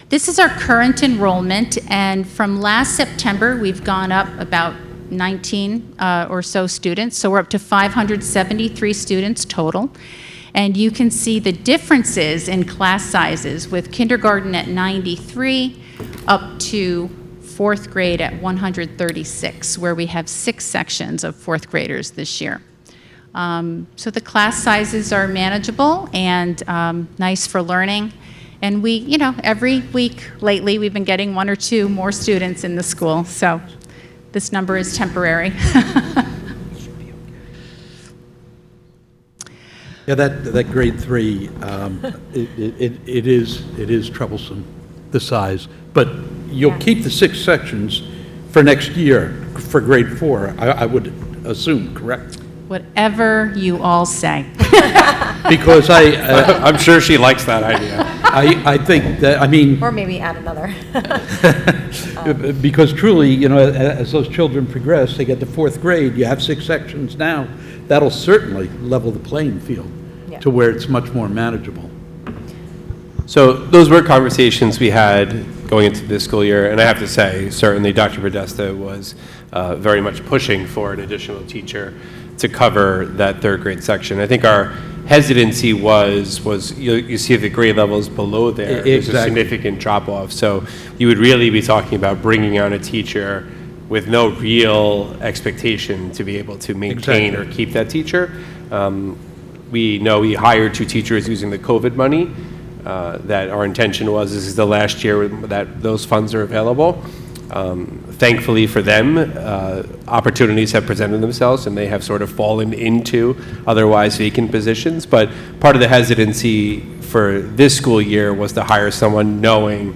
This is our current enrollment, and from last September, we've gone up about 19 or so students. So we're up to 573 students total. And you can see the differences in class sizes with kindergarten at 93 up to 4th grade at 136, where we have 6 sections of 4th graders this year. So the class sizes are manageable and nice for learning. And we, every week lately, we've been getting 1 or 2 more students in the school. So this number is temporary. Yeah, that grade 3, it is troublesome, the size. But you'll keep the 6 sections for next year for grade 4, I would assume, correct? Whatever you all say. Because I'm sure she likes that idea. I think that, Or maybe add another. because truly, as those children progress, they get to 4th grade, you have 6 sections now, that'll certainly level the playing field Yeah. to where it's much more manageable. So those were conversations we had going into this school year, and I have to say, certainly Dr. Podesta was very much pushing for an additional teacher to cover that 3rd grade section. I think our hesitancy was you see the grade levels below there. There's a Exactly. significant drop off. So you would really be talking about bringing on a teacher with no real expectation to be able to maintain or keep that teacher. We know we hired 2 teachers using the COVID money. That our intention was this is the last year that those funds are available. Thankfully for them, opportunities have presented themselves and they have sort of fallen into otherwise vacant positions. But part of the hesitancy for this school year was to hire someone knowing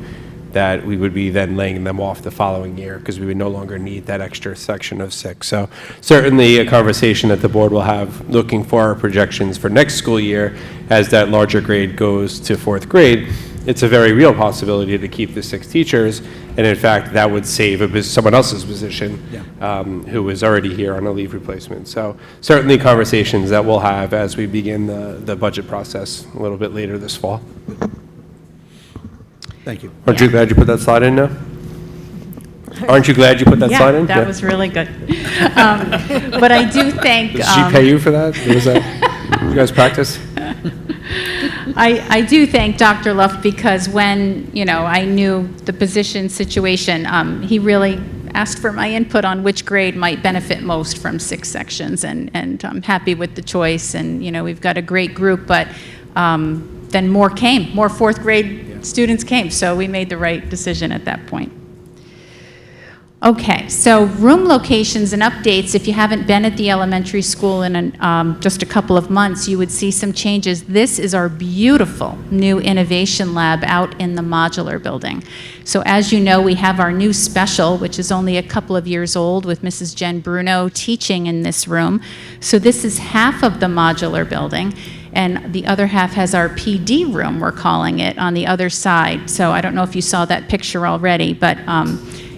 that we would be then laying them off the following year because we would no longer need that extra section of 6. So certainly a conversation that the board will have looking for our projections for next school year as that larger grade goes to 4th grade. It's a very real possibility to keep the 6 teachers, and in fact, that would save someone else's position who is already here on a leave replacement. So certainly conversations that we'll have as we begin the budget process a little bit later this fall. Thank you. Aren't you glad you put that slide in now? Aren't you glad you put that slide in? Yeah, that was really good. But I do think... Did she pay you for that? Was that you guys practice? I do thank Dr. Luft because when, I knew the position situation, he really asked for my input on which grade might benefit most from 6 sections, and I'm happy with the choice. And, we've got a great group, but then more 4th grade students came, so we made the right decision at that point. Okay, so room locations and updates. If you haven't been at the elementary school in just a couple of months, you would see some changes. This is our beautiful new innovation lab out in the modular building. So as you know, we have our new special, which is only a couple of years old, with Mrs. Jen Bruno teaching in this room. So this is half of the modular building, and the other half has our PD room, we're calling it, on the other side. So I don't know if you saw that picture already, but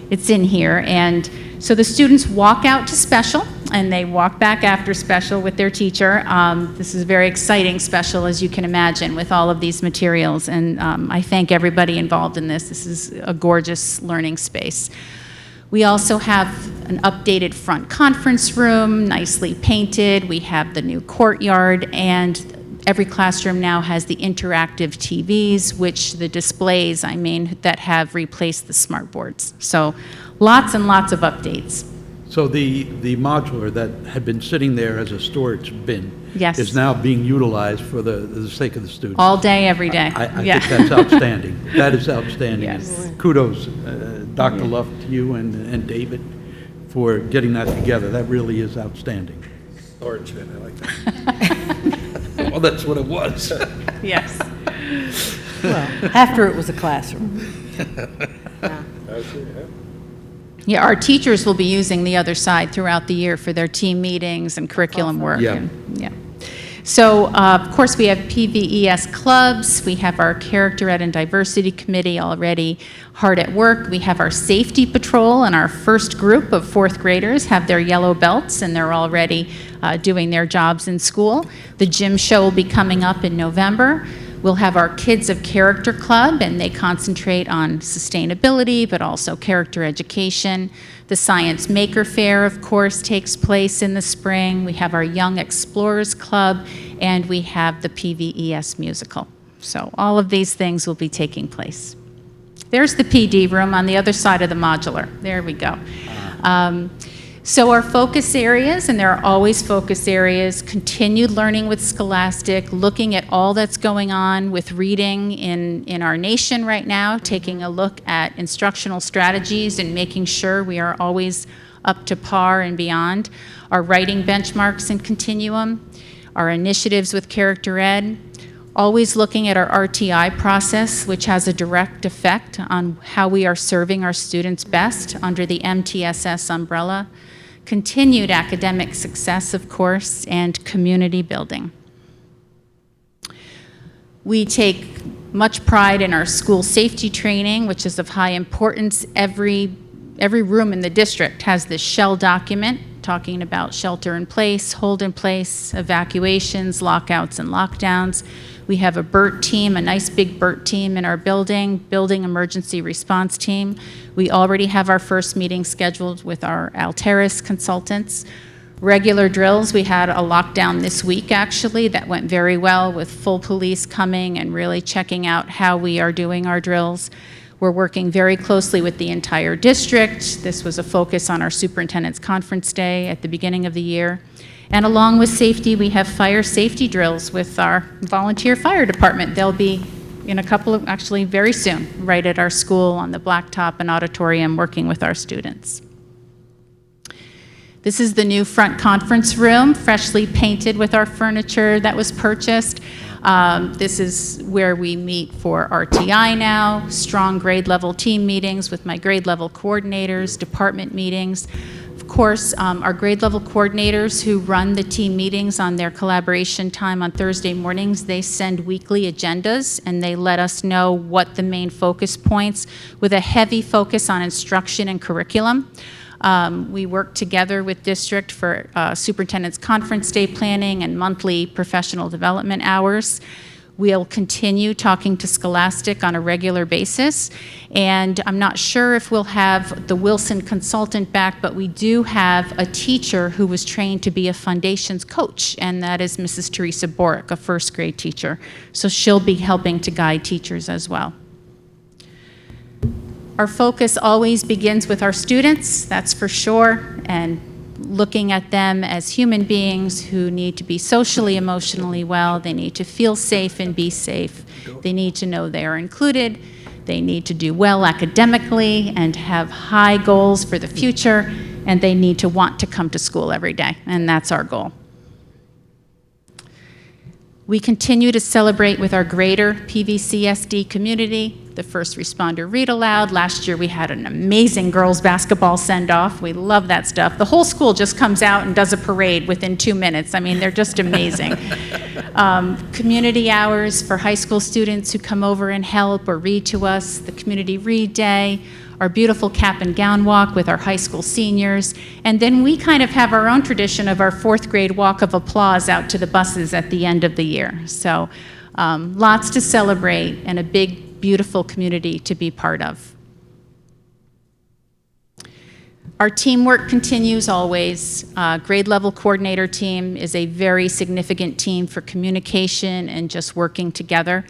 it's in here. And so the students walk out to special, and they walk back after special with their teacher. This is a very exciting special, as you can imagine, with all of these materials. And I thank everybody involved in this. This is a gorgeous learning space. We also have an updated front conference room, nicely painted. We have the new courtyard, and every classroom now has the interactive TVs, which the displays, that have replaced the smart boards. So lots and lots of updates. So the modular that had been sitting there as a storage bin Yes. is now being utilized for the sake of the students. All day, every day. I Yeah. think that's outstanding. That is outstanding. Yes. Kudos, Dr. Luft, to you and David for getting that together. That really is outstanding. Storage bin, I like that. Well, that's what it was. Yes. Well, after it was a classroom. Yeah, our teachers will be using the other side throughout the year for their team meetings and curriculum work. Yeah. Yeah. So, of course, we have PVES clubs. We have our Character Ed and Diversity Committee already hard at work. We have our Safety Patrol, and our first group of 4th graders have their yellow belts, and they're already doing their jobs in school. The gym show will be coming up in November. We'll have our Kids of Character Club, and they concentrate on sustainability, but also character education. The Science Maker Fair, of course, takes place in the spring. We have our Young Explorers Club, and we have the PVES musical. So all of these things will be taking place. There's the PD room on the other side of the modular. There we go. So our focus areas, and there are always focus areas, continued learning with Scholastic, looking at all that's going on with reading in our nation right now, taking a look at instructional strategies and making sure we are always up to par and beyond, our writing benchmarks and continuum, our initiatives with Character Ed, always looking at our RTI process, which has a direct effect on how we are serving our students best under the MTSS umbrella, continued academic success, of course, and community building. We take much pride in our school safety training, which is of high importance. Every room in the district has this shell document talking about shelter in place, hold in place, evacuations, lockouts, and lockdowns. We have a BERT team, a nice big BERT team in our building emergency response team. We already have our first meeting scheduled with our Alteris consultants. Regular drills, we had a lockdown this week actually that went very well with full police coming and really checking out how we are doing our drills. We're working very closely with the entire district. This was a focus on our superintendent's conference day at the beginning of the year. And along with safety, we have fire safety drills with our volunteer fire department. They'll be in a couple of, actually very soon, right at our school on the blacktop and auditorium working with our students. This is the new front conference room, freshly painted with our furniture that was purchased. This is where we meet for RTI now, strong grade level team meetings with my grade level coordinators, department meetings. Of course, our grade level coordinators who run the team meetings on their collaboration time on Thursday mornings, they send weekly agendas and they let us know what the main focus points with a heavy focus on instruction and curriculum. We work together with district for superintendent's conference day planning and monthly professional development hours. We'll continue talking to Scholastic on a regular basis, and I'm not sure if we'll have the Wilson consultant back, but we do have a teacher who was trained to be a foundations coach, and that is Mrs. Teresa Borick, a first grade teacher. So she'll be helping to guide teachers as well. Our focus always begins with our students, that's for sure, and looking at them as human beings who need to be socially, emotionally well. They need to feel safe and be safe. They need to know they are included. They need to do well academically and have high goals for the future, and they need to want to come to school every day, and that's our goal. We continue to celebrate with our greater PVCSD community, the first responder read aloud. Last year we had an amazing girls basketball send-off. We love that stuff. The whole school just comes out and does a parade within 2 minutes. I mean, they're just amazing. Community hours for high school students who come over and help or read to us, the community read day, our beautiful cap and gown walk with our high school seniors, and then we kind of have our own tradition of our 4th grade walk of applause out to the buses at the end of the year. So lots to celebrate and a big, beautiful community to be part of. Our teamwork continues always. Grade level coordinator team is a very significant team for communication and just working together.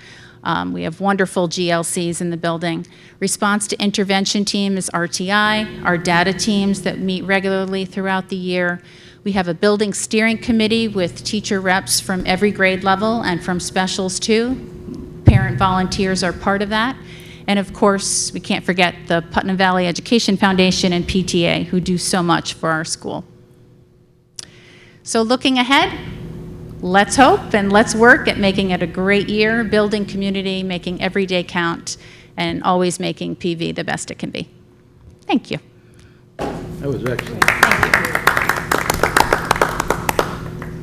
We have wonderful GLCs in the building. Response to intervention team is RTI, our data teams that meet regularly throughout the year. We have a building steering committee with teacher reps from every grade level and from specials too. Parent volunteers are part of that. And of course, we can't forget the Putnam Valley Education Foundation and PTA who do so much for our school. So looking ahead, let's hope and let's work at making it a great year, building community, making every day count, and always making PV the best it can be. Thank you. That was excellent.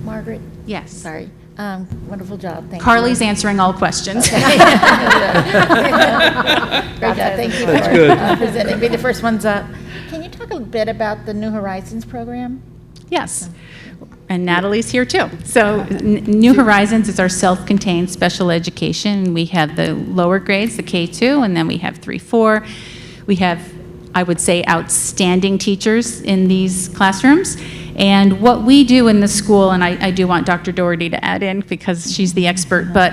Margaret? Yes. Sorry. Wonderful job. Thank Carly's you. answering all questions. Great job. Thank you for presenting. Be the first ones up. Can you talk a bit about the New Horizons program? Yes. And Natalie's here too. So New Horizons is our self-contained special education. We have the lower grades, the K2, and then we have 3-4. We have, I would say, outstanding teachers in these classrooms. And what we do in the school, and I do want Dr. Doherty to add in because she's the expert, but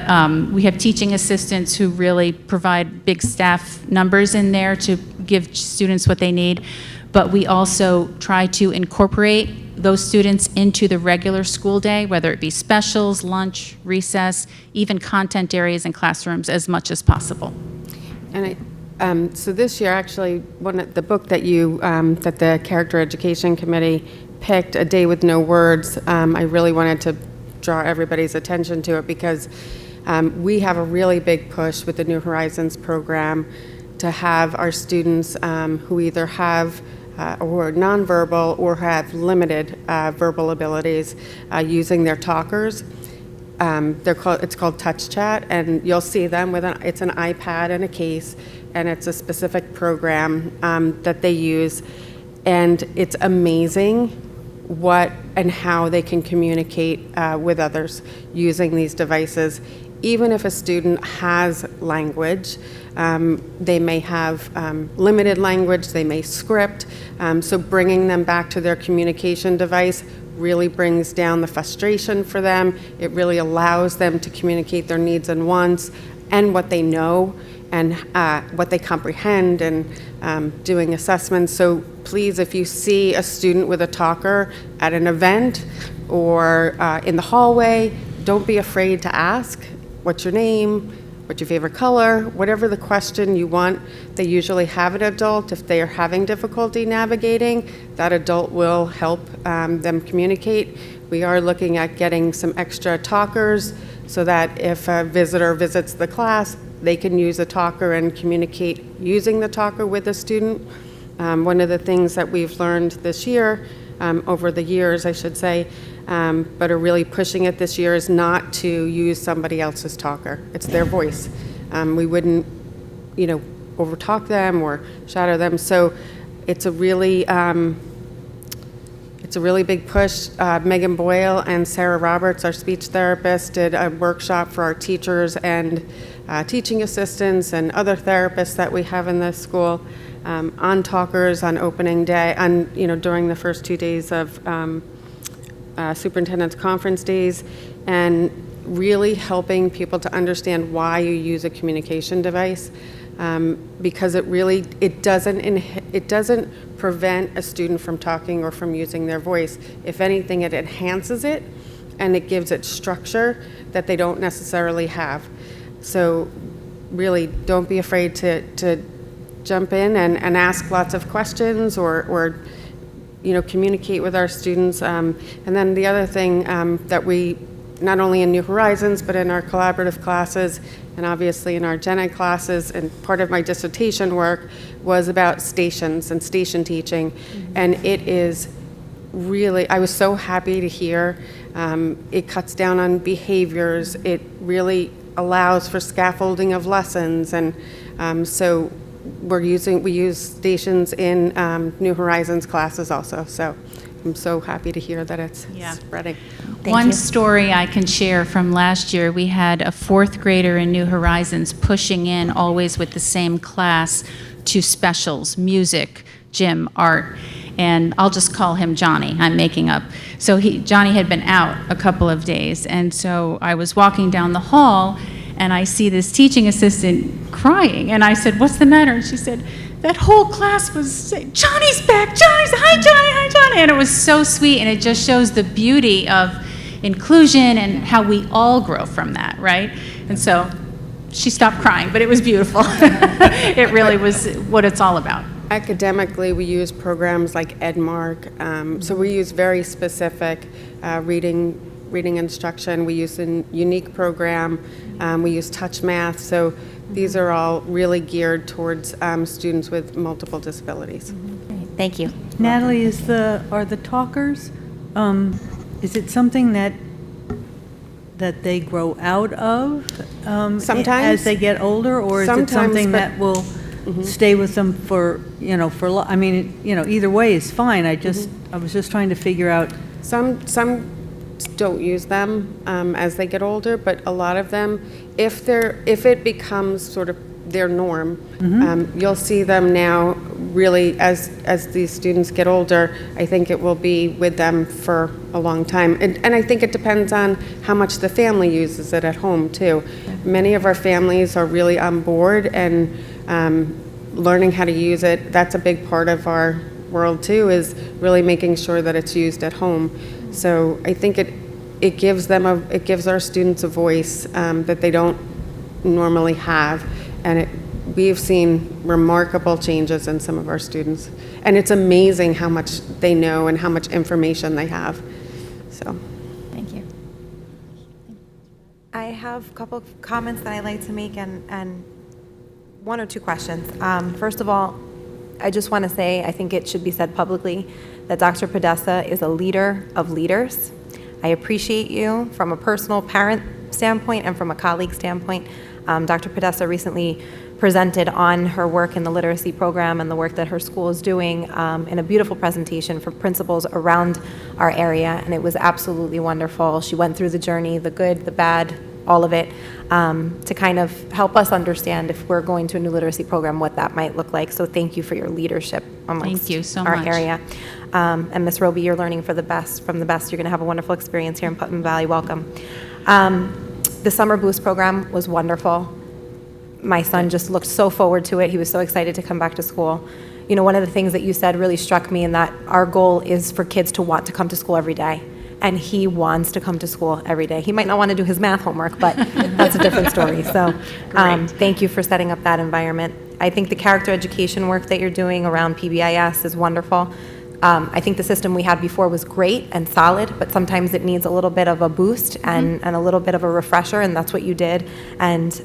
we have teaching assistants who really provide big staff numbers in there to give students what they need. but we also try to incorporate those students into the regular school day, whether it be specials, lunch, recess, even content areas in classrooms as much as possible. And so this year, actually, the book that that the Character Education Committee picked, A Day with No Words, I really wanted to draw everybody's attention to it because we have a really big push with the New Horizons program to have our students who either have or are nonverbal or have limited verbal abilities using their talkers. It's called Touch Chat, and you'll see them with it's an iPad and a case, and it's a specific program that they use, and it's amazing what and how they can communicate with others using these devices. Even if a student has language, they may have limited language, they may script, so bringing them back to their communication device really brings down the frustration for them. It really allows them to communicate their needs and wants and what they know and what they comprehend, and doing assessments. So please, if you see a student with a talker at an event or in the hallway, don't be afraid to ask, what's your name? What's your favorite color? Whatever the question you want. They usually have an adult. If they are having difficulty navigating, that adult will help them communicate. We are looking at getting some extra talkers so that if a visitor visits the class, they can use a talker and communicate using the talker with the student. One of the things that we've learned this year, over the years, I should say, but are really pushing it this year, is not to use somebody else's talker. It's their voice. We wouldn't, overtalk them or shadow them. So it's a really big push. Megan Boyle and Sarah Roberts, our speech therapist, did a workshop for our teachers and teaching assistants and other therapists that we have in the school on talkers on opening day, during the first 2 days of superintendent's conference days, and really helping people to understand why you use a communication device, because it doesn't prevent a student from talking or from using their voice. If anything, it enhances it and it gives it structure that they don't necessarily have. So really, don't be afraid to jump in and ask lots of questions or communicate with our students. And then the other thing that we, not only in New Horizons, but in our collaborative classes, and obviously in our gen ed classes, and part of my dissertation work was about stations and station teaching. Mm-hmm. And it is really, I was so happy to hear it cuts down on behaviors. It really allows for scaffolding of lessons. And so we use stations in New Horizons classes also. So I'm so happy to hear that it's spreading. One story I can share from last year, we had a fourth grader in New Horizons pushing in always with the same class to specials, music, gym, art, and I'll just call him Johnny. I'm making up. So Johnny had been out a couple of days, and so I was walking down the hall and I see this teaching assistant crying, and I said, "What's the matter?" And she said, "That whole class was saying, 'Johnny's back, Johnny's, hi Johnny, hi Johnny.'" And it was so sweet, and it just shows the beauty of inclusion and how we all grow from that, right? And so she stopped crying, but it was beautiful. It really was what it's all about. Academically, we use programs like EdMark, so we use very specific reading instruction. We use a unique program. We use Touch Math. So these are all really geared towards students with multiple disabilities. Thank you. Natalie, are the talkers, is it something that they grow out of Sometimes. as they get older, or is it Sometimes, something but- that will stay with them for I mean, either way is fine. I was just trying to figure out. Some don't use them as they get older, but a lot of them, if it becomes sort of their norm, you'll see them now really as these students get older. I think it will be with them for a long time. And I think it depends on how much the family uses it at home too. Many of our families are really on board and learning how to use it. That's a big part of our world too, is really making sure that it's used at home. So I think it gives our students a voice that they don't normally have, and we've seen remarkable changes in some of our students, and it's amazing how much they know and how much information they have. So, Thank you. I have a couple of comments that I'd like to make and one or two questions. First of all, I just want to say, I think it should be said publicly, that Dr. Podesta is a leader of leaders. I appreciate you from a personal parent standpoint and from a colleague standpoint. Dr. Podesta recently presented on her work in the literacy program and the work that her school is doing in a beautiful presentation for principals around our area, and it was absolutely wonderful. She went through the journey, the good, the bad, all of it, to kind of help us understand if we're going to a new literacy program, what that might look like. So thank you for your leadership amongst Thank you so our much. area. And Ms. Roby, you're learning from the best. You're going to have a wonderful experience here in Putnam Valley. Welcome. The Summer Boost program was wonderful. My son just looked so forward to it. He was so excited to come back to school. You know, one of the things that you said really struck me, in that our goal is for kids to want to come to school every day. And he wants to come to school every day. He might not want to do his math homework, but that's a different story. So thank you for setting up that environment. I think the character education work that you're doing around PBIS is wonderful. I think the system we had before was great and solid, but sometimes it needs a little bit of a boost and a little bit of a refresher, and that's what you did. And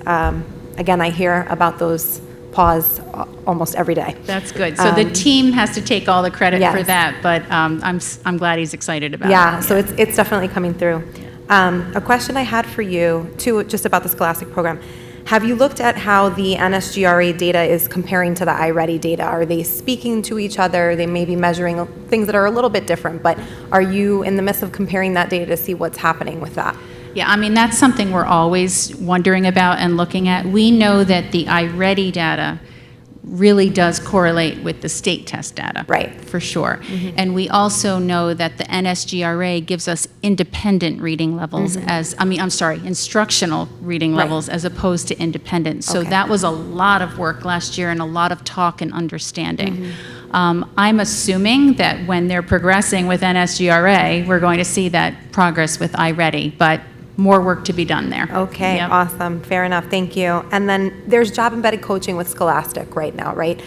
again, I hear about those pause almost every day. That's good. So the team has to take all the credit for Yes. that, but I'm glad he's excited about it. Yeah, so it's definitely coming through. A question I had for you, too, just about the Scholastic program. Have you looked at how the NSGRA data is comparing to the iReady data? Are they speaking to each other? They may be measuring things that are a little bit different, but are you in the midst of comparing that data to see what's happening with that? Yeah, I mean, that's something we're always wondering about and looking at. We know that the iReady data really does correlate with the state test data. Right. For sure. And we also know that the NSGRA gives us independent reading levels instructional reading levels as opposed to independent. So Okay. that was a lot of work last year and a lot of talk and understanding. I'm assuming that when they're progressing with NSGRA, we're going to see that progress with iReady, but more work to be done there. Okay, Yep. awesome, fair enough, thank you. And then there's job-embedded coaching with Scholastic right now, right?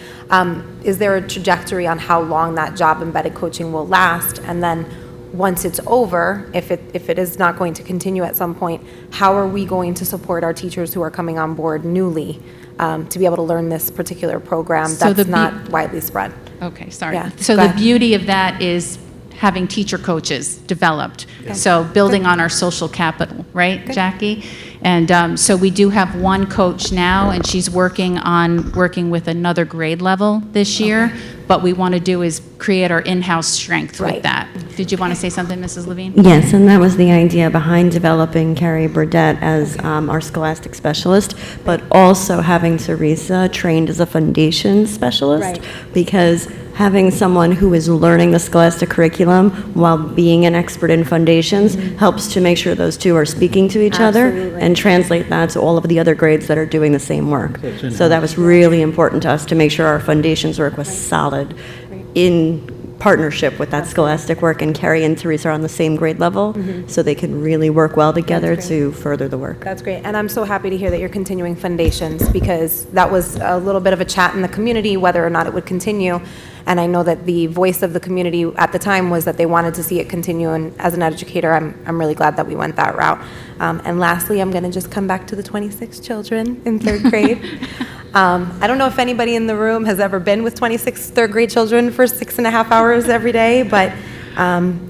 Is there a trajectory on how long that job-embedded coaching will last? And then once it's over, if it is not going to continue at some point, how are we going to support our teachers who are coming on board newly to be able to learn this particular program So that's not widely spread? Okay, sorry. Yeah, So go the ahead. beauty of that is having teacher coaches developed. So building on our social capital, right, Jackie? And so we do have one coach now, and she's working with another grade level this year. What we want to do is create our in-house strength with Right. that. Did you want to say something, Mrs. Levine? Yes, and that was the idea behind developing Carrie Burdette as our scholastic specialist, but also having Teresa trained as a foundation specialist, Right. because having someone who is learning the scholastic curriculum while being an expert in foundations helps to make sure those two are speaking to each other Absolutely. and translate that to all of the other grades that are doing the same work. So that was really important to us to make sure our foundations work was solid in partnership with that scholastic work, and Carrie and Teresa are on the same grade level, so they can really work well together That's to further the work. That's great, and I'm so happy to hear that you're continuing foundations, because that was a little bit of a chat in the community whether or not it would continue, and I know that the voice of the community at the time was that they wanted to see it continue, and as an educator, I'm really glad that we went that route. And lastly, I'm going to just come back to the 26 children in third grade. I don't know if anybody in the room has ever been with 26 third grade children for 6.5 hours every day, but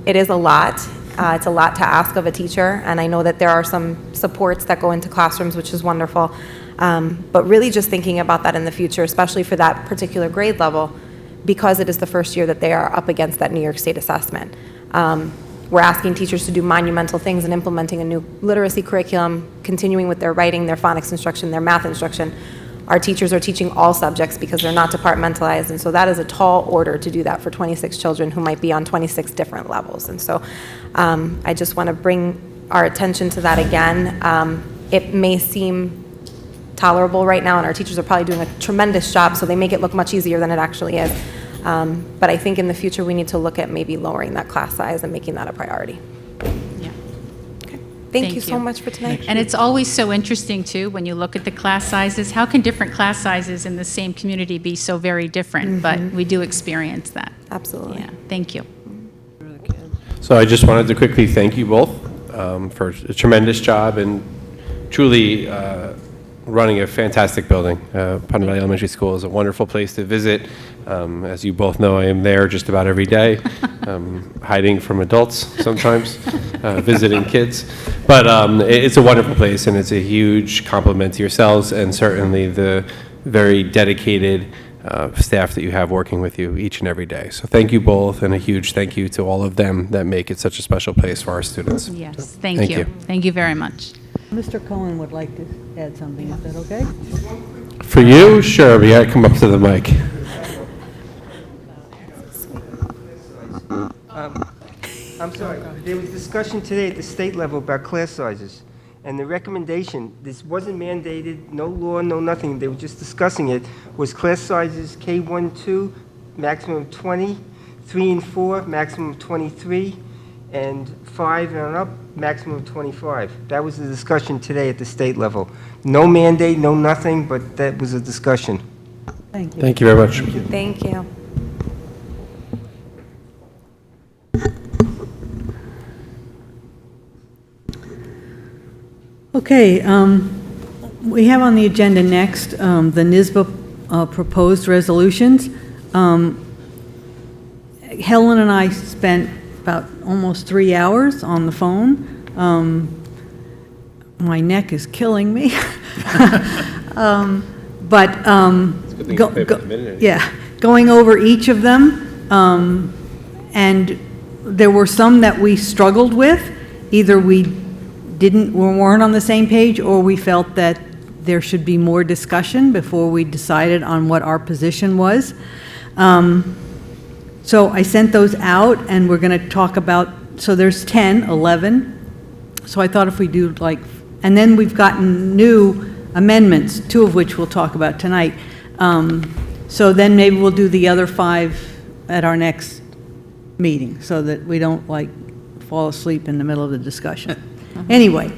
it is a lot. It's a lot to ask of a teacher, and I know that there are some supports that go into classrooms, which is wonderful. But really just thinking about that in the future, especially for that particular grade level, because it is the first year that they are up against that New York State assessment. We're asking teachers to do monumental things in implementing a new literacy curriculum, continuing with their writing, their phonics instruction, their math instruction. Our teachers are teaching all subjects because they're not departmentalized, and so that is a tall order to do that for 26 children who might be on 26 different levels. And so I just want to bring our attention to that again. It may seem tolerable right now, and our teachers are probably doing a tremendous job, so they make it look much easier than it actually is. But I think in the future, we need to look at maybe lowering that class size and making that a priority. Yeah. Thank you so much for tonight. And it's always so interesting, too, when you look at the class sizes. How can different class sizes in the same community be so very different? But we do experience that. Absolutely. Yeah, thank you. So I just wanted to quickly thank you both for a tremendous job and truly running a fantastic building. Putnam Valley Elementary School is a wonderful place to visit. As you both know, I am there just about every day, hiding from adults sometimes, visiting kids. But it's a wonderful place, and it's a huge compliment to yourselves and certainly the very dedicated staff that you have working with you each and every day. So thank you both, and a huge thank you to all of them that make it such a special place for our students. Yes, So, thank you. Thank you very much. Mr. Cohen would like to add something, is that okay? For you, sure, but you gotta come up to the mic. I'm sorry, there was discussion today at the state level about class sizes, and the recommendation, this wasn't mandated, no law, no nothing, they were just discussing it, was class sizes K1, 2, maximum of 20, 3 and 4, maximum of 23, and 5 and up, maximum of 25. That was the discussion today at the state level. No mandate, no nothing, but that was a discussion. Thank you. Thank you very much. Thank you. Okay, we have on the agenda next the NYSBA proposed resolutions. Helen and I spent about almost 3 hours on the phone. My neck is killing me. Going over each of them, and there were some that we struggled with. Either we weren't on the same page, or we felt that there should be more discussion before we decided on what our position was. So I sent those out, and we're going to talk about, so there's 11. So I thought if we do and then we've gotten new amendments, 2 of which we'll talk about tonight. So then maybe we'll do the other 5 at our next meeting, so that we don't fall asleep in the middle of the discussion. Anyway,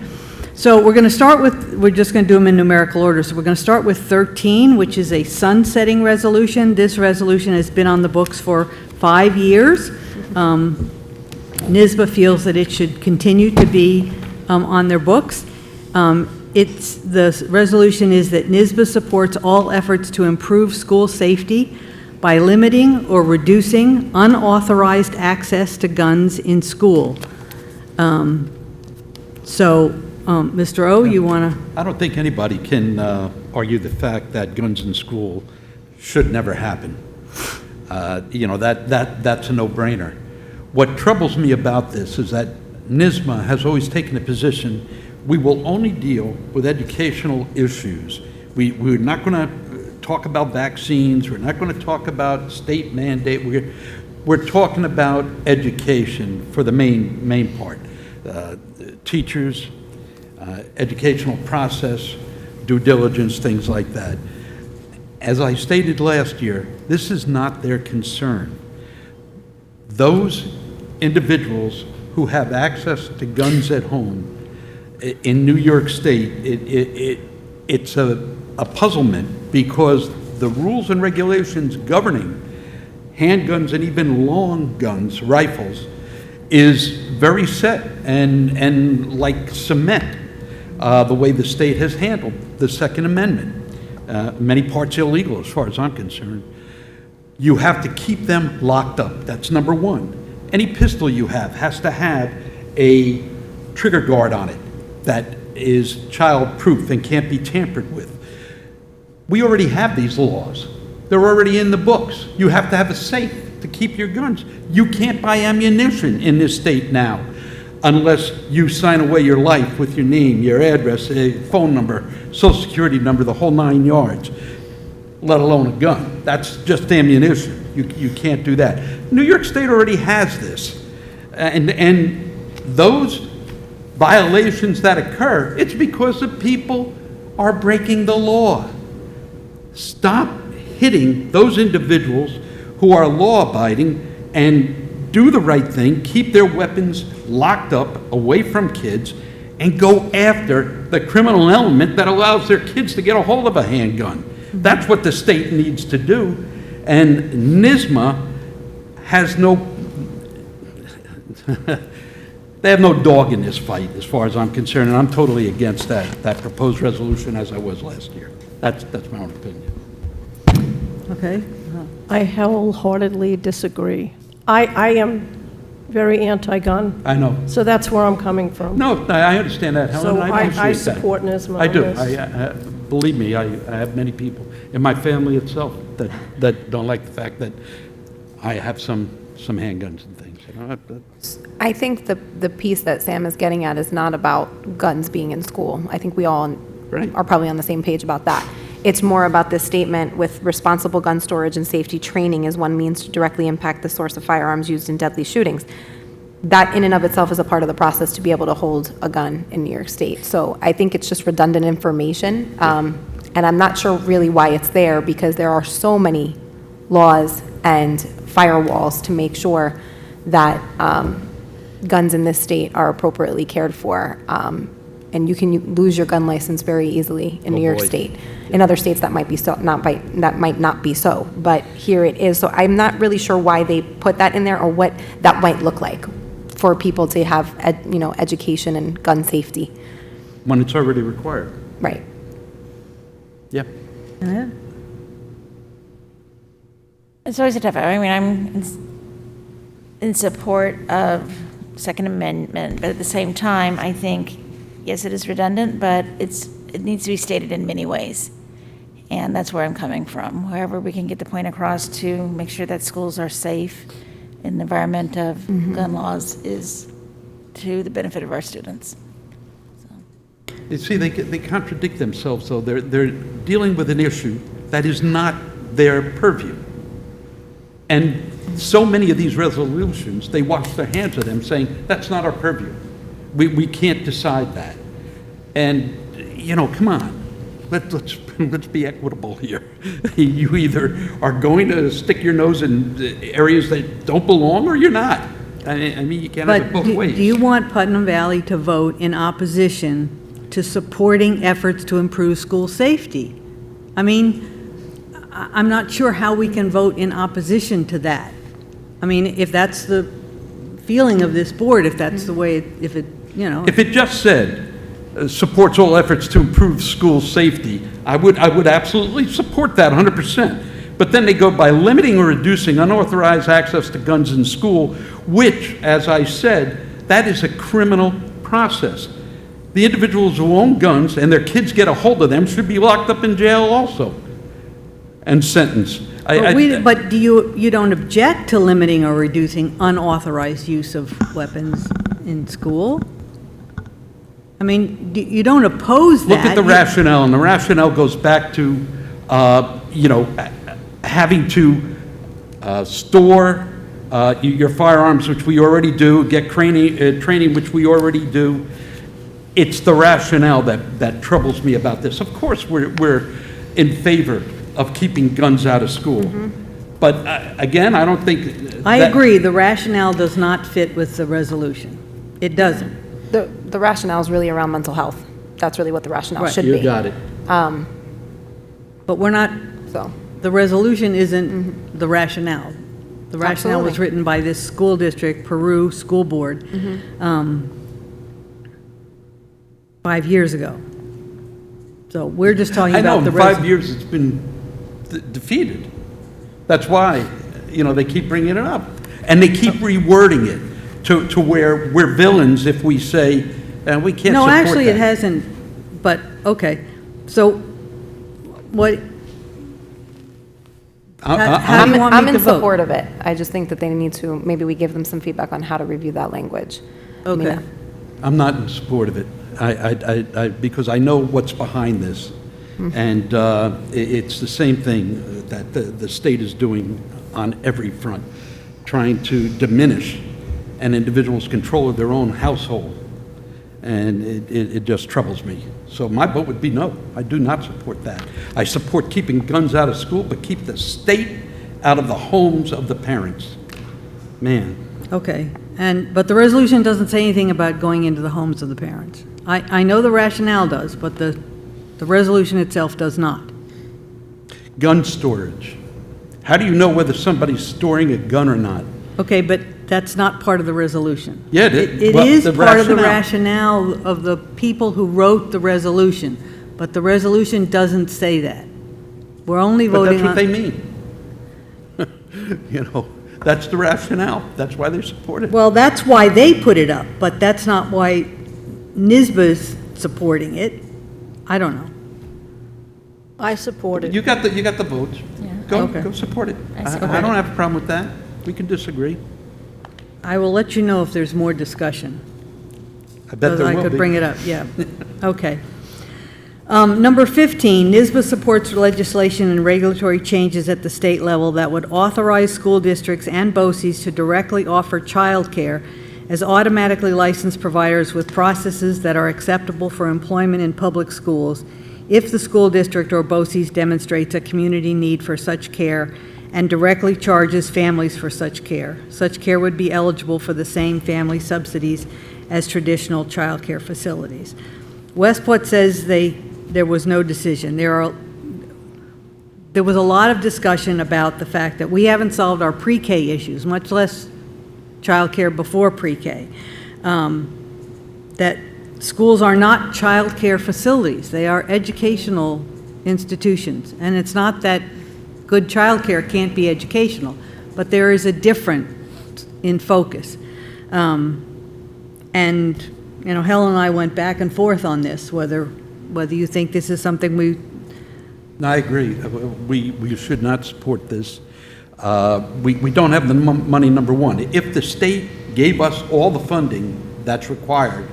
so we're going to start with, we're just going to do them in numerical order. So we're going to start with 13, which is a sunsetting resolution. This resolution has been on the books for 5 years. NYSBA feels that it should continue to be on their books. The resolution is that NYSBA supports all efforts to improve school safety by limiting or reducing unauthorized access to guns in school. Mr. O, you want to? I don't think anybody can argue the fact that guns in school should never happen. That's a no-brainer. What troubles me about this is that NYSBA has always taken a position, we will only deal with educational issues. We're not going to talk about vaccines, we're not going to talk about state mandate, we're talking about education for the main part. Teachers, educational process, due diligence, things like that. As I stated last year, this is not their concern. Those individuals who have access to guns at home in New York State, it's a puzzlement, because the rules and regulations governing handguns and even long guns, rifles, is very set and like cement, the way the state has handled the Second Amendment. Many parts illegal as far as I'm concerned. You have to keep them locked up. That's number one. Any pistol you have has to have a trigger guard on it that is child-proof and can't be tampered with. We already have these laws. They're already in the books. You have to have a safe to keep your guns. You can't buy ammunition in this state now unless you sign away your life with your name, your address, a phone number, social security number, the whole 9 yards, let alone a gun. That's just ammunition. You can't do that. New York State already has this. And those violations that occur, it's because the people are breaking the law. Stop hitting those individuals who are law-abiding and do the right thing, keep their weapons locked up away from kids, and go after the criminal element that allows their kids to get a hold of a handgun. That's what the state needs to do. And NISMA has no, they have no dog in this fight as far as I'm concerned, and I'm totally against that proposed resolution as I was last year. That's my own opinion. Okay. I wholeheartedly disagree. I am very anti-gun. I know. So that's where I'm coming from. No, I understand that, Helen. So I appreciate I that. support NISMA I on do. this. Believe me, I have many people in my family itself that don't like the fact that I have some handguns and things. You know, I think the piece that Sam is getting at is not about guns being in school. I think we all Right. are probably on the same page about that. It's more about this statement with responsible gun storage and safety training as one means to directly impact the source of firearms used in deadly shootings. That in and of itself is a part of the process to be able to hold a gun in New York State. So I think it's just redundant information. And I'm not sure really why it's there, because there are so many laws and firewalls to make sure that guns in this state are appropriately cared for. And you can lose your gun license very easily in New York boy. State. In other states, that might be so, that might not be so, but here it is. So I'm not really sure why they put that in there or what that might look like for people to have, education and gun safety. when it's already required. Right. Yeah. Yeah. It's always a tough, I mean, I'm in support of Second Amendment, but at the same time, I think, yes, it is redundant, but it needs to be stated in many ways. And that's where I'm coming from. Wherever we can get the point across to make sure that schools are safe and the environment of gun laws is to the benefit of our students. You see, they contradict themselves, though. They're dealing with an issue that is not their purview. And so many of these resolutions, they wash their hands of them, saying, that's not our purview. We can't decide that. And, come on. Let's be equitable here. You either are going to stick your nose in areas that don't belong, or you're not. I mean, you can't have it both ways. Do you want Putnam Valley to vote in opposition to supporting efforts to improve school safety? I mean, I'm not sure how we can vote in opposition to that. I mean, if that's the feeling of this board, if that's the way, if it just said, supports all efforts to improve school safety, I would absolutely support that 100%. But then they go by limiting or reducing unauthorized access to guns in school, which, as I said, that is a criminal process. The individuals who own guns and their kids get a hold of them should be locked up in jail also and sentenced. But do you don't object to limiting or reducing unauthorized use of weapons in school? I mean, you don't oppose that. Look at the rationale, and the rationale goes back to, having to store your firearms, which we already do, get training, which we already do. It's the rationale that troubles me about this. Of course, we're in favor of keeping guns out of school. But again, I don't think I agree, the rationale does not fit with the resolution. It doesn't. The rationale is really around mental health. That's really what the rationale should be. You got it. But we're not, So, the resolution isn't the rationale. The rationale was Absolutely. written by this school district, Peru School Board, 5 years ago. So we're just talking I know, about the in 5 years it's been defeated. That's why, they keep bringing it up. And they keep rewording it to where we're villains if we say, we can't No, support actually, it that." hasn't, but, okay. So what, how do you want I'm me in to vote? support of it. I just think that they need to, maybe we give them some feedback on how to review that language. I mean, Okay. I'm not in support of it, because I know what's behind this. And it's the same thing that the state is doing on every front, trying to diminish an individual's control of their own household. And it just troubles me. So my vote would be no. I do not support that. I support keeping guns out of school, but keep the state out of the homes of the parents. Man, Okay, but the resolution doesn't say anything about going into the homes of the parents. I know the rationale does, but the resolution itself does not. gun storage. How do you know whether somebody's storing a gun or not? Okay, but that's not part of the resolution. Yeah, It well, is the part of the rationale. rationale of the people who wrote the resolution, but the resolution doesn't say that. We're only But voting that's what on... they mean. You know, that's the rationale. That's why they support it. Well, that's why they put it up, but that's not why NYSBA's supporting it. I don't know. I support it. You got the votes. Okay. Go support it. I support I don't it. have a problem with that. We can disagree. I will let you know if there's more discussion. I bet there I will could be. bring it up, yeah. Okay. Number 15, NYSBA supports legislation and regulatory changes at the state level that would authorize school districts and BOCES to directly offer childcare as automatically licensed providers with processes that are acceptable for employment in public schools if the school district or BOCES demonstrates a community need for such care and directly charges families for such care. Such care would be eligible for the same family subsidies as traditional child care facilities. Westport says there was no decision. There was a lot of discussion about the fact that we haven't solved our pre-K issues, much less child care before pre-K. That schools are not child care facilities. They are educational institutions. And it's not that good child care can't be educational, but there is a difference in focus. And, you know, Helen and I went back and forth on this, whether you think this is something we... No, I agree. We should not support this. We don't have the money, number one. If the state gave us all the funding that's required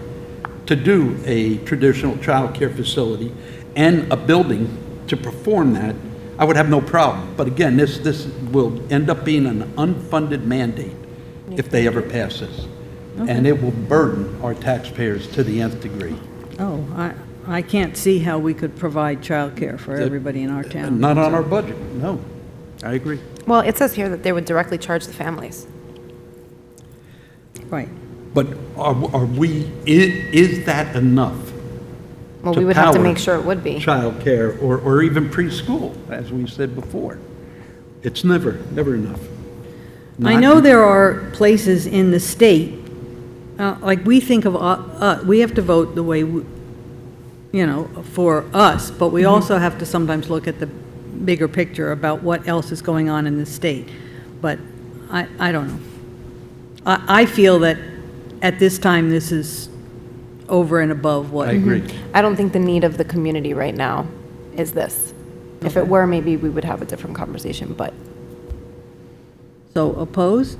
to do a traditional child care facility and a building to perform that, I would have no problem. But again, this will end up being an unfunded mandate if they ever pass this. Okay. And it will burden our taxpayers to the nth degree. Oh, I can't see how we could provide childcare for everybody in our town. Not on our budget, no. I agree. Well, it says here that they would directly charge the families. Right. But are we, is that enough? Well, we would have to power make sure it would be. childcare or even preschool, as we said before? It's never enough. I know there are places in the state, like we think of, we have to vote the way, for us, but we also have to sometimes look at the bigger picture about what else is going on in the state. But I don't know. I feel that at this time, this is over and above what. I agree. I don't think the need of the community right now is this. If it were, maybe we would have a different conversation, but. So opposed?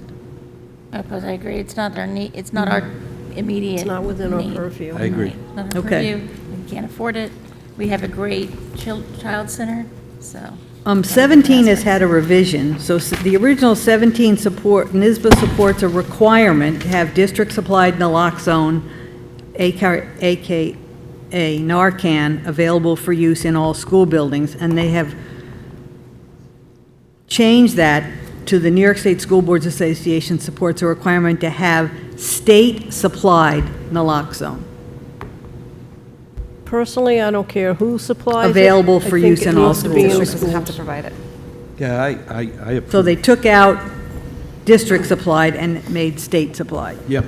I suppose I agree. It's not our need, it's not our immediate It's not within our need. purview. I agree. Right. Not our Okay. purview. We can't afford it. We have a great child center, so. 17 has had a revision, so the original 17 NYSBA supports a requirement to have district-supplied naloxone, aka Narcan, available for use in all school buildings, and they have changed that to the New York State School Boards Association supports a requirement to have state-supplied naloxone. Personally, I don't care who supplies it. Available for I think use it in all needs to be in schools. Doesn't have to schools. provide it. Yeah, I approve. So they took out district-supplied and made state-supplied. Yep.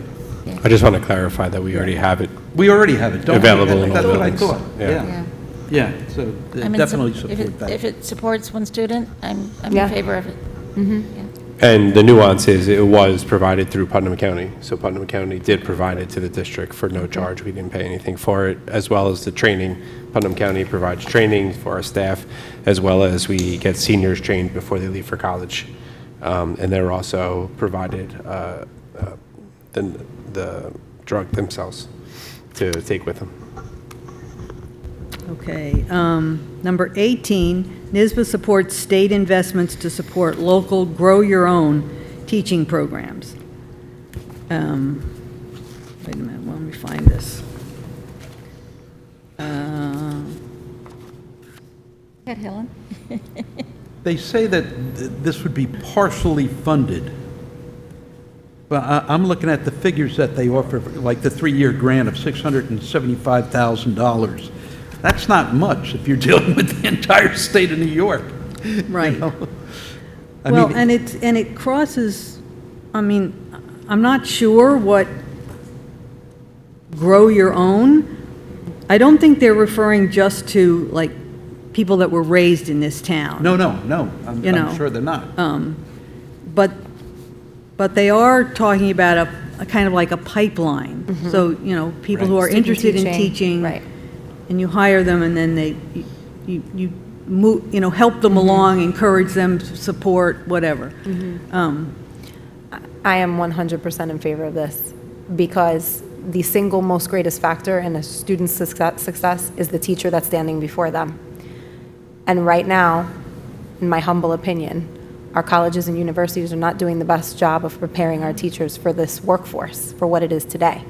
I just want to clarify that we already have it. We already have it, don't we? Available in all That's what I buildings. thought, Yeah. yeah. Yeah, so I mean, definitely if support it, that. if it supports one student, I'm Yeah. in favor of it. And the nuance is it was provided through Putnam County. So Putnam County did provide it to the district for no charge. We didn't pay anything for it, as well as the training. Putnam County provides training for our staff, as well as we get seniors trained before they leave for college. And they're also provided the drug themselves to take with them. Okay, number 18, NYSBA supports state investments to support local grow-your-own teaching programs. Wait a minute, let me find this. Go ahead, Helen. They say that this would be partially funded. But I'm looking at the figures that they offer, like the 3-year grant of $675,000. That's not much if you're dealing with the entire state of New York. Right. You know? Well, and it crosses, I mean, I'm not sure what grow your own. I don't think they're referring just to, like, people that were raised in this town. No. I'm know, sure they're not. But they are talking about a kind of like a pipeline. So, people who are Student interested in teaching, teaching, right. and you hire them, and then you move, help them along, encourage them, support, whatever. I am 100% in favor of this because the single most greatest factor in a student's success is the teacher that's standing before them. And right now, in my humble opinion, our colleges and universities are not doing the best job of preparing our teachers for this workforce, for what it is today.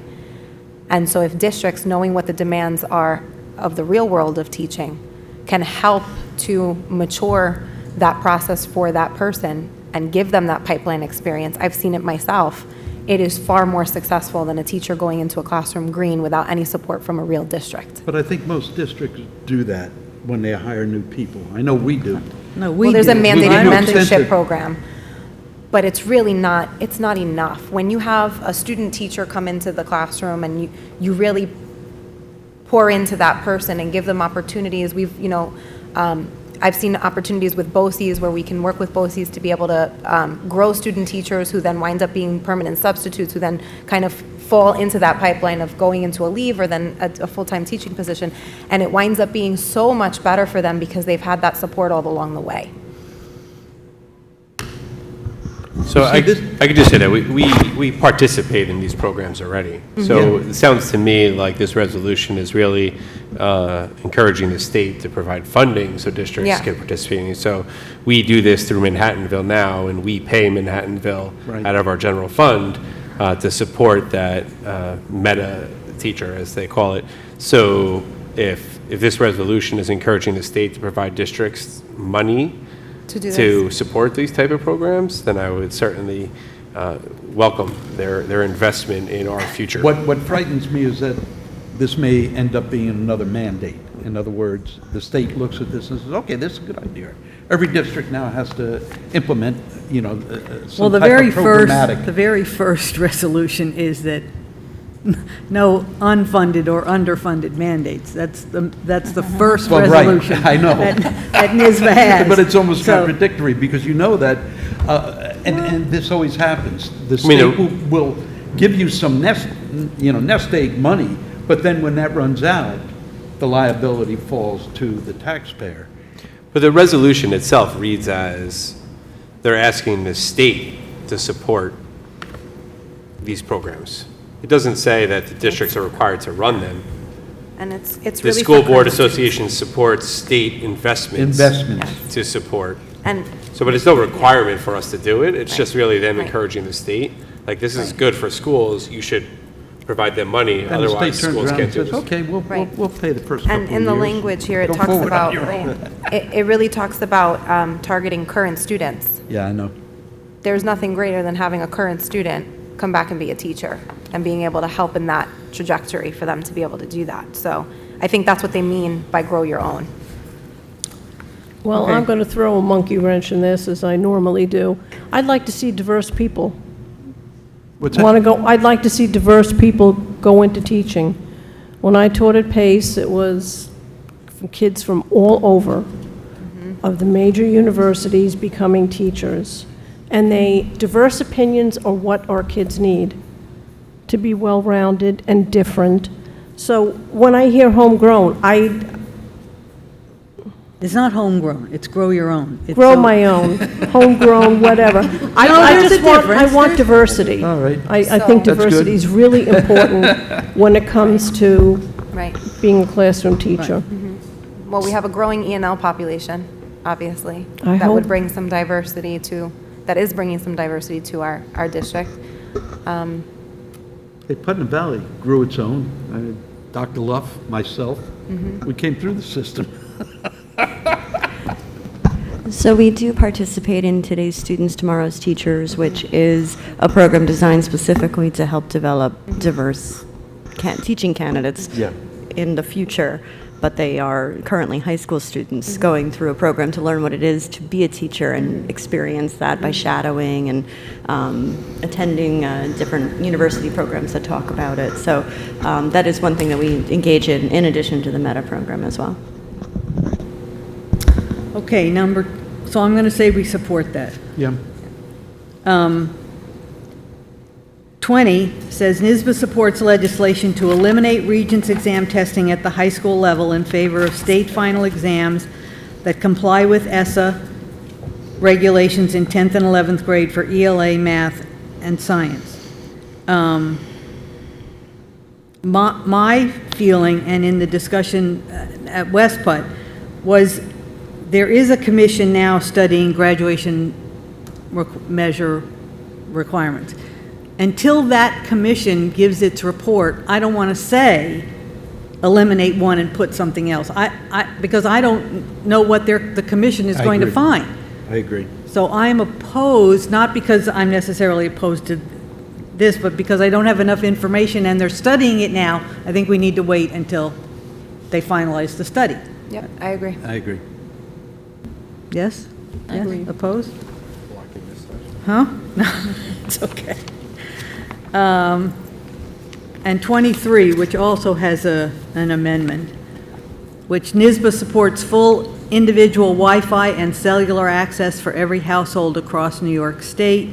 And so if districts, knowing what the demands are of the real world of teaching, can help to mature that process for that person and give them that pipeline experience, I've seen it myself, it is far more successful than a teacher going into a classroom green without any support from a real district. But I think most districts do that when they hire new people. I know we do. No, Well, there's a do. mandated do. mentorship Extensive. program, but it's really not, it's not enough. When you have a student teacher come into the classroom and you really pour into that person and give them opportunities, I've seen opportunities with BOCES where we can work with BOCES to be able to grow student teachers who then wind up being permanent substitutes, who then kind of fall into that pipeline of going into a leave or then a full-time teaching position. And it winds up being so much better for them because they've had that support all along the way. So I could just say that we participate in these programs already. So it sounds to me like this resolution is really encouraging the state to provide funding so districts Yeah. can participate in it. So we do this through Manhattanville now, and we pay Manhattanville Right. out of our general fund to support that meta teacher, as they call it. So if this resolution is encouraging the state to provide districts money to support these type of programs, then I would certainly welcome their investment in our future. What frightens me is that this may end up being another mandate. In other words, the state looks at this and says, okay, this is a good idea. Every district now has to implement, Well, some the type very of programmatic. the very first resolution is that no unfunded or underfunded mandates. That's the first Well, right, resolution. I know. That NISBA has. But it's almost So- contradictory, because you know that, and this always happens. The mean, state will give you some nest egg money, but then when that runs out, the liability falls to the taxpayer. But the resolution itself reads as they're asking the state to support these programs. It doesn't say that the districts are required to run them. And it's The really School for Board current Association supports state investments to support. And So, but it's no requirement for us to do it. It's just really them encouraging the state. Like, this is good for schools. You should provide them money. And the state Otherwise, turns schools around can't and do says, this. okay, we'll pay the first couple of And years. in the language here, it Go talks forward on about, your own. it really talks about targeting current students. Yeah, I know. There's nothing greater than having a current student come back and be a teacher and being able to help in that trajectory for them to be able to do that. So I think that's what they mean by grow your own. Well, I'm going to throw a monkey wrench in this, as I normally do. I'd like to see diverse people. What's that? I'd like to see diverse people go into teaching. When I taught at Pace, it was kids from all over of the major universities becoming teachers. And diverse opinions are what our kids need to be well-rounded and different. So when I hear homegrown, It's not homegrown, it's grow your own. It's grow so- my own, homegrown, whatever. I there's just a want, difference. want diversity. All right. I think So- That's good. diversity is really important when it comes to Right. being a classroom teacher. Well, we have a growing E&L population, obviously. I That would hope- bring some diversity that is bringing some diversity to our district. Hey, Putnam Valley grew its own. Dr. Luff, myself, we came through the system. So we do participate in Today's Students, Tomorrow's Teachers, which is a program designed specifically to help develop diverse teaching candidates Yeah. in the future. But they are currently high school students going through a program to learn what it is to be a teacher and experience that by shadowing and attending different university programs that talk about it. So that is one thing that we engage in addition to the META program as well. Okay, so I'm going to say we support that. Yeah. 20 says NYSBA supports legislation to eliminate Regents exam testing at the high school level in favor of state final exams that comply with ESSA regulations in 10th and 11th grade for ELA, math, and science. My feeling, and in the discussion at West Putt, was there is a commission now studying graduation measure requirements. Until that commission gives its report, I don't want to say eliminate one and put something else. Because I don't know what the commission is going to find. I agree. So I'm opposed, not because I'm necessarily opposed to this, but because I don't have enough information and they're studying it now. I think we need to wait until they finalize the study. Yep, I agree. I agree. Yes? I Yes? agree. Opposed? Huh? No, it's okay. And 23, which also has an amendment, which NYSBA supports full individual Wi-Fi and cellular access for every household across New York State.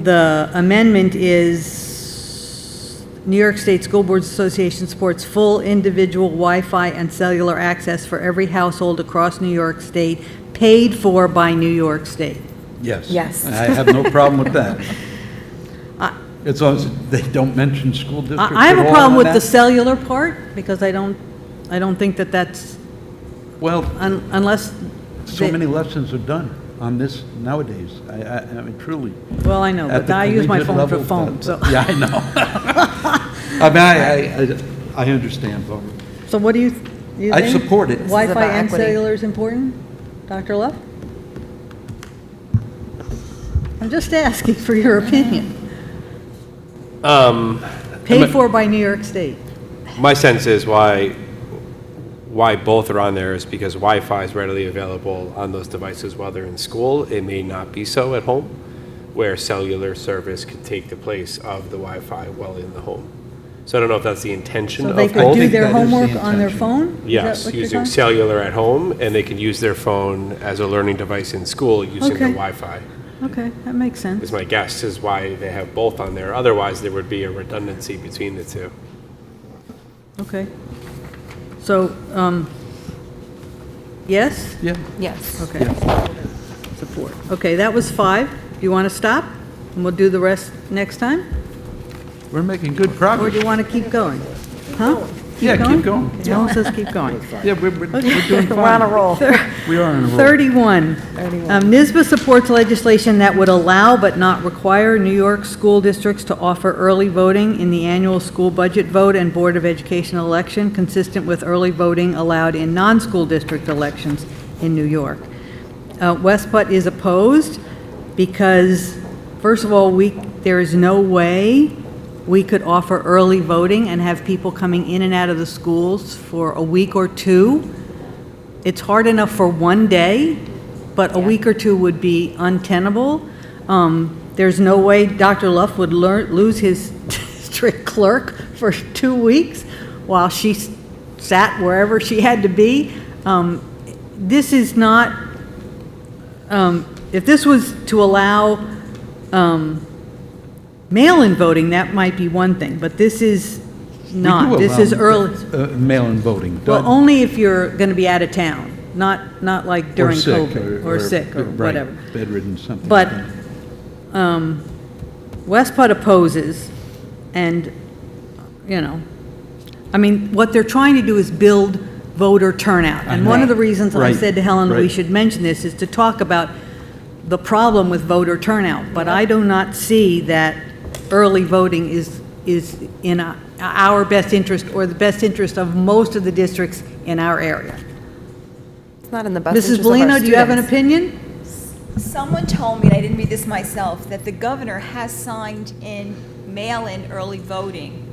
The amendment is New York State School Boards Association supports full individual Wi-Fi and cellular access for every household across New York State, paid for by New York State. Yes. Yes. I have no problem with that. As long as they don't mention school districts I have at a all problem in with that. the cellular part, because I don't think that that's, Well, unless. so they- many lessons are done on this nowadays. I mean, truly. Well, I know, At but the I use my collegiate phone for level, phone, so. Yeah, I know. I mean, I understand, Barbara. So what do you think? I support it. This is Wi-Fi about and equity. cellular is important? Dr. Love? I'm just asking for your opinion. Paid for by New York State. My sense is why both are on there is because Wi-Fi is readily available on those devices while they're in school. It may not be so at home, where cellular service could take the place of the Wi-Fi while in the home. So I don't know if that's the intention So of they both. could do think their that is the homework on their intention. phone? Is that Yes, what you're using talking- cellular at home, and they can use their phone as a learning device in school using the Okay. Wi-Fi. Okay, that makes sense. Is my guess is why they have both on there. Otherwise, there would be a redundancy between the two. Okay. So, yes? Yeah. Yes. Okay. Support. Okay, that was 5. Do you want to stop? And we'll do the rest next time? We're making good Or progress. do you want to keep going? Huh? Yeah, keep going. Okay, Ellen says keep going. Yeah, we're doing fine. We're on a roll. We are on a roll. 31. NYSBA supports legislation that would allow but not require New York school districts to offer early voting in the annual school budget vote and Board of Education election, consistent with early voting allowed in non-school district elections in New York. West Putt is opposed because, first of all, there is no way we could offer early voting and have people coming in and out of the schools for a week or two. It's hard enough for one day, but a week or two would be untenable. There's no way Dr. Luff would lose his district clerk for 2 weeks while she sat wherever she had to be. This is not, if this was to allow mail-in voting, that might be one thing, but this is not. We do This is allow, early. mail-in voting. Well, only if you're going to be out of town, not like during Or sick, COVID, or sick, or right, whatever. bedridden, something. But like that. West Putt opposes, and, I mean, what they're trying to do is build voter turnout. And one of the reasons I Right, said to Helen we right. should mention this is to talk about the problem with voter turnout. But I do not see that early voting is in our best interest or the best interest of most of the districts in our area. It's not in the best Mrs. interest of our Bellino, do you have an students. opinion? Someone told me, and I didn't read this myself, that the governor has signed in mail-in early voting,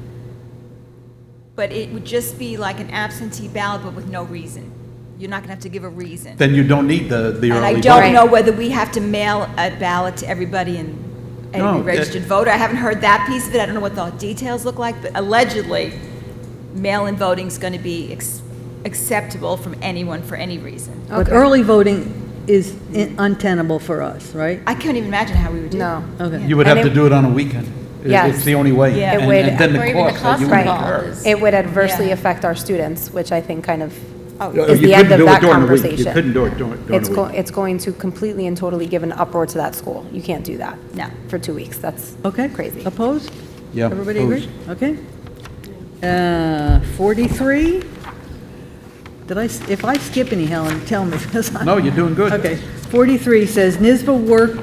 but it would just be like an absentee ballot, but with no reason. You're not going to have to give a reason. Then you don't need the early And I voting. don't know whether we have to mail a ballot to everybody and No, every registered voter. I haven't heard that piece of it. I don't know what the details look like, but allegedly, mail-in voting is going to be acceptable from anyone for any reason. But early voting is untenable for us, right? I can't even imagine how we would do No. it. Okay. You would And have to it- do it on a weekend. Yes. It's the only way. Yeah. It And- would- And then Or the even the cost that cost you would involved incur. is- It would adversely Yeah. affect our students, which I think kind of Oh, is You the end couldn't of do it that during the week. conversation. You couldn't do it during It's the week. it's going to completely and totally give an uproar to that school. You can't do that. No. For 2 weeks. That's Okay. crazy. Opposed? Yeah, Everybody agree? opposed. Okay. 43. If I skip any, Helen, tell me. 'cause I- No, you're doing good. Okay. 43 says NYSBA worked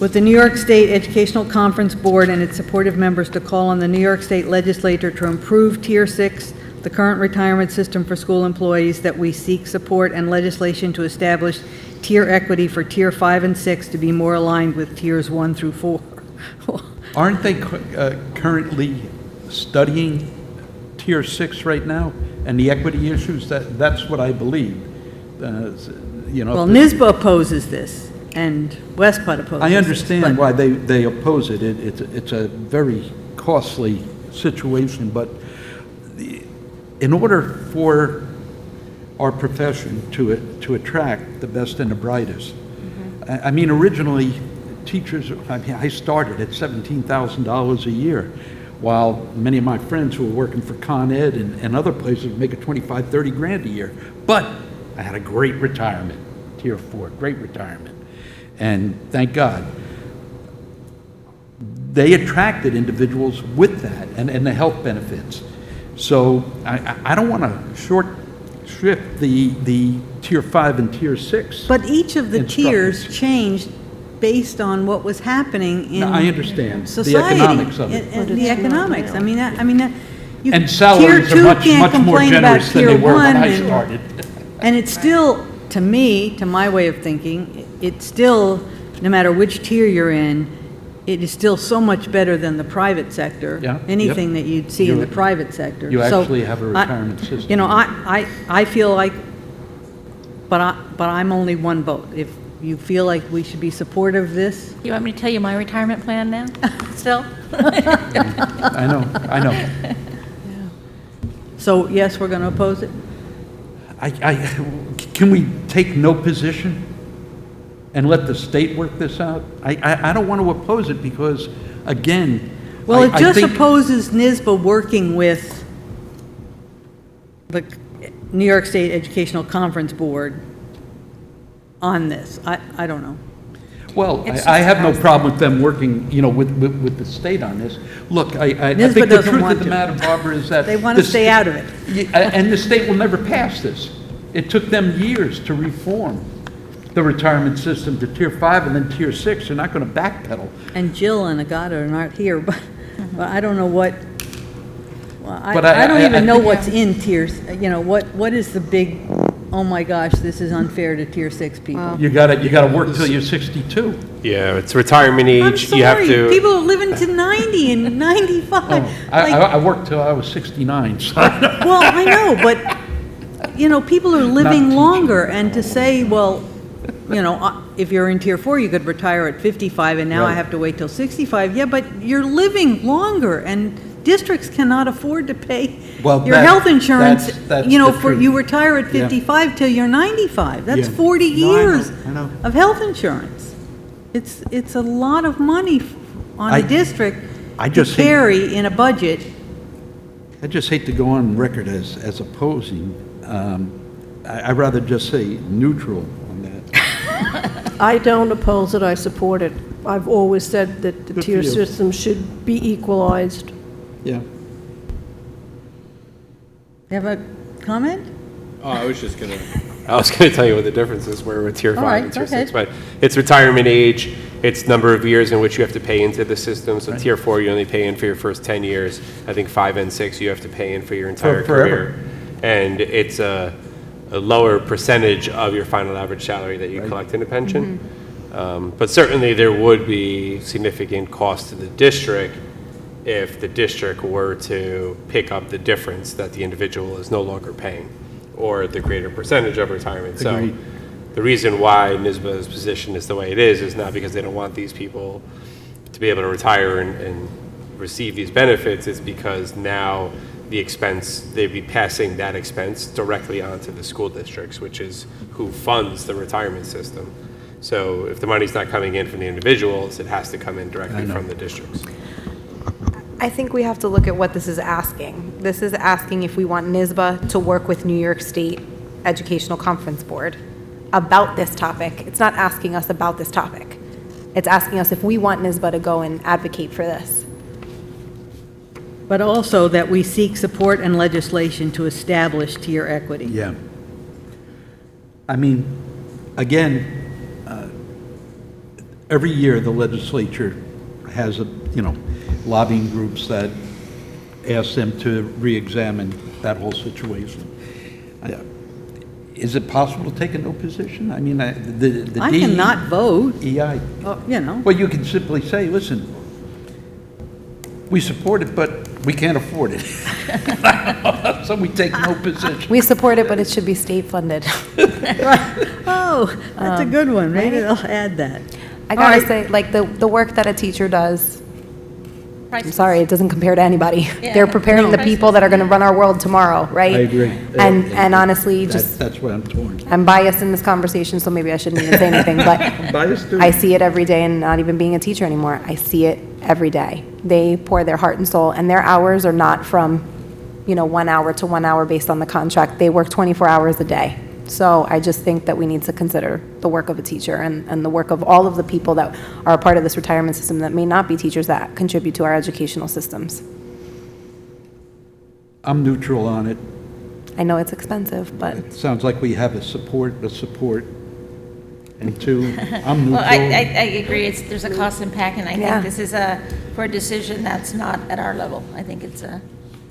with the New York State Educational Conference Board and its supportive members to call on the New York State Legislature to improve Tier 6, the current retirement system for school employees, that we seek support and legislation to establish tier equity for Tier 5 and 6 to be more aligned with Tiers 1 through 4. Aren't they currently studying Tier 6 right now and the equity issues? That's what I believe. You know. Well, NYSBA opposes this, and Westput opposes I this, understand but- why they oppose it. It's a very costly situation, but in order for our profession to attract the best and the brightest, I mean, originally, teachers, I started at $17,000 a year, while many of my friends who were working for Con Ed and other places were making 25, 30 grand a year. But I had a great retirement, Tier 4, great retirement. And thank God. They attracted individuals with that and the health benefits. So I don't want to short shrift the Tier 5 and Tier 6. But each of the instructors. tiers changed based on what was happening in No, I understand the society. economics of it. And the economics. I mean, you- And salaries Tier are 2 can't much more complain about generous than Tier they were when 1, I and- started. And it's still, to me, to my way of thinking, it's still, no matter which tier you're in, it is still so much better than the private sector. Yeah, Anything yep. that you'd see in You- the private sector. you So actually have a I- retirement system. You know, I feel like, but I'm only one vote. If you feel like we should be supportive of this, You want me to tell you my retirement plan now? Still? I know. so yes, we're going to oppose it? Can we take no position and let the state work this out? I don't want to oppose it because, again, Well, it I just think- opposes NYSBA working with the New York State Educational Conference Board on this. I don't know. Well, It's I just have no passed. problem with them working, you know, with the state on this. Look, I NYSBA think the doesn't truth want of the to. matter, Barbara, is that... They want to the stay sta- out of it. Yeah, and the state will never pass this. It took them years to reform the retirement system to Tier 5 and then Tier 6. They're not going to backpedal. And Jill and Agata are not here, but I don't know what, well, But I don't I even know think- what's in tiers, you know, what is the big, oh my gosh, this is unfair to Tier 6 people? You gotta work till you're 62. Yeah, it's retirement I'm age. You have sorry, to. people are living to 90 and 95. Like, I worked till I was 69, so... well, I know, but, you know, people are living teaching. longer, and to say, well, you know, if you're in Tier 4, you could retire at 55, and now I Right. have to wait till 65. Yeah, but you're living longer, and districts cannot afford to pay Well, your that- health insurance, that's you know, the for, truth. you retire at Yeah. 55 till you're 95. That's Yeah. 40 No, I know, years I know. of health insurance. It's a lot of money on I- a district I to just hate- carry in a budget. I just hate to go on record as opposing. I'd rather just say neutral on that. I don't oppose it, I support it. I've always said that the Good for tier you. system should be equalized. Yeah. You have a comment? Oh, I was going to tell you what the differences were with Tier 5 All right, and Tier go ahead. 6. But it's retirement age, it's number of years in which you have to pay into the system. So Tier 4, you only pay in for your first 10 years. I think 5 and 6, you have to pay in for your entire forever. career. And it's a lower percentage of your final average salary that you collect in a pension. But certainly there would be significant cost to the district if the district were to pick up the difference that the individual is no longer paying, or the greater percentage of retirement. Agreed. So the reason why NYSBA's position is the way it is not because they don't want these people to be able to retire and receive these benefits. It's because now the expense, they'd be passing that expense directly onto the school districts, which is who funds the retirement system. So if the money's not coming in from the individuals, it has to come in directly from the districts. I think we have to look at what this is asking. This is asking if we want NYSBA to work with New York State Educational Conference Board about this topic. It's not asking us about this topic. It's asking us if we want NYSBA to go and advocate for this. But also that we seek support and legislation to establish tier equity. Yeah. I mean, again, every year the legislature has lobbying groups that ask them to re-examine that whole situation. Is it possible to take a no position? I mean, the I cannot vote. EI. Well, Well, you can simply say, listen, we support it, but we can't afford it. So we take no position. We support it, but it should be state funded. Oh, that's a good one. Maybe I'll add that. I gotta say, like, the work that a teacher does, I'm sorry, it doesn't compare to anybody. They're preparing the people that are gonna run our world tomorrow, right? I agree. And honestly, just, That's where I'm torn. I'm biased in this conversation, so maybe I shouldn't even say anything, but Biased too. I see it every day, and not even being a teacher anymore, I see it every day. They pour their heart and soul, and their hours are not from, 1 hour to 1 hour based on the contract. They work 24 hours a day. So I just think that we need to consider the work of a teacher and the work of all of the people that are a part of this retirement system that may not be teachers that contribute to our educational systems. I'm neutral on it. I know it's expensive, but It sounds like we have a support. And two, I'm neutral. Well, I agree, there's a cost impact, and I Yeah. think this is for a decision that's not at our level. I think it's a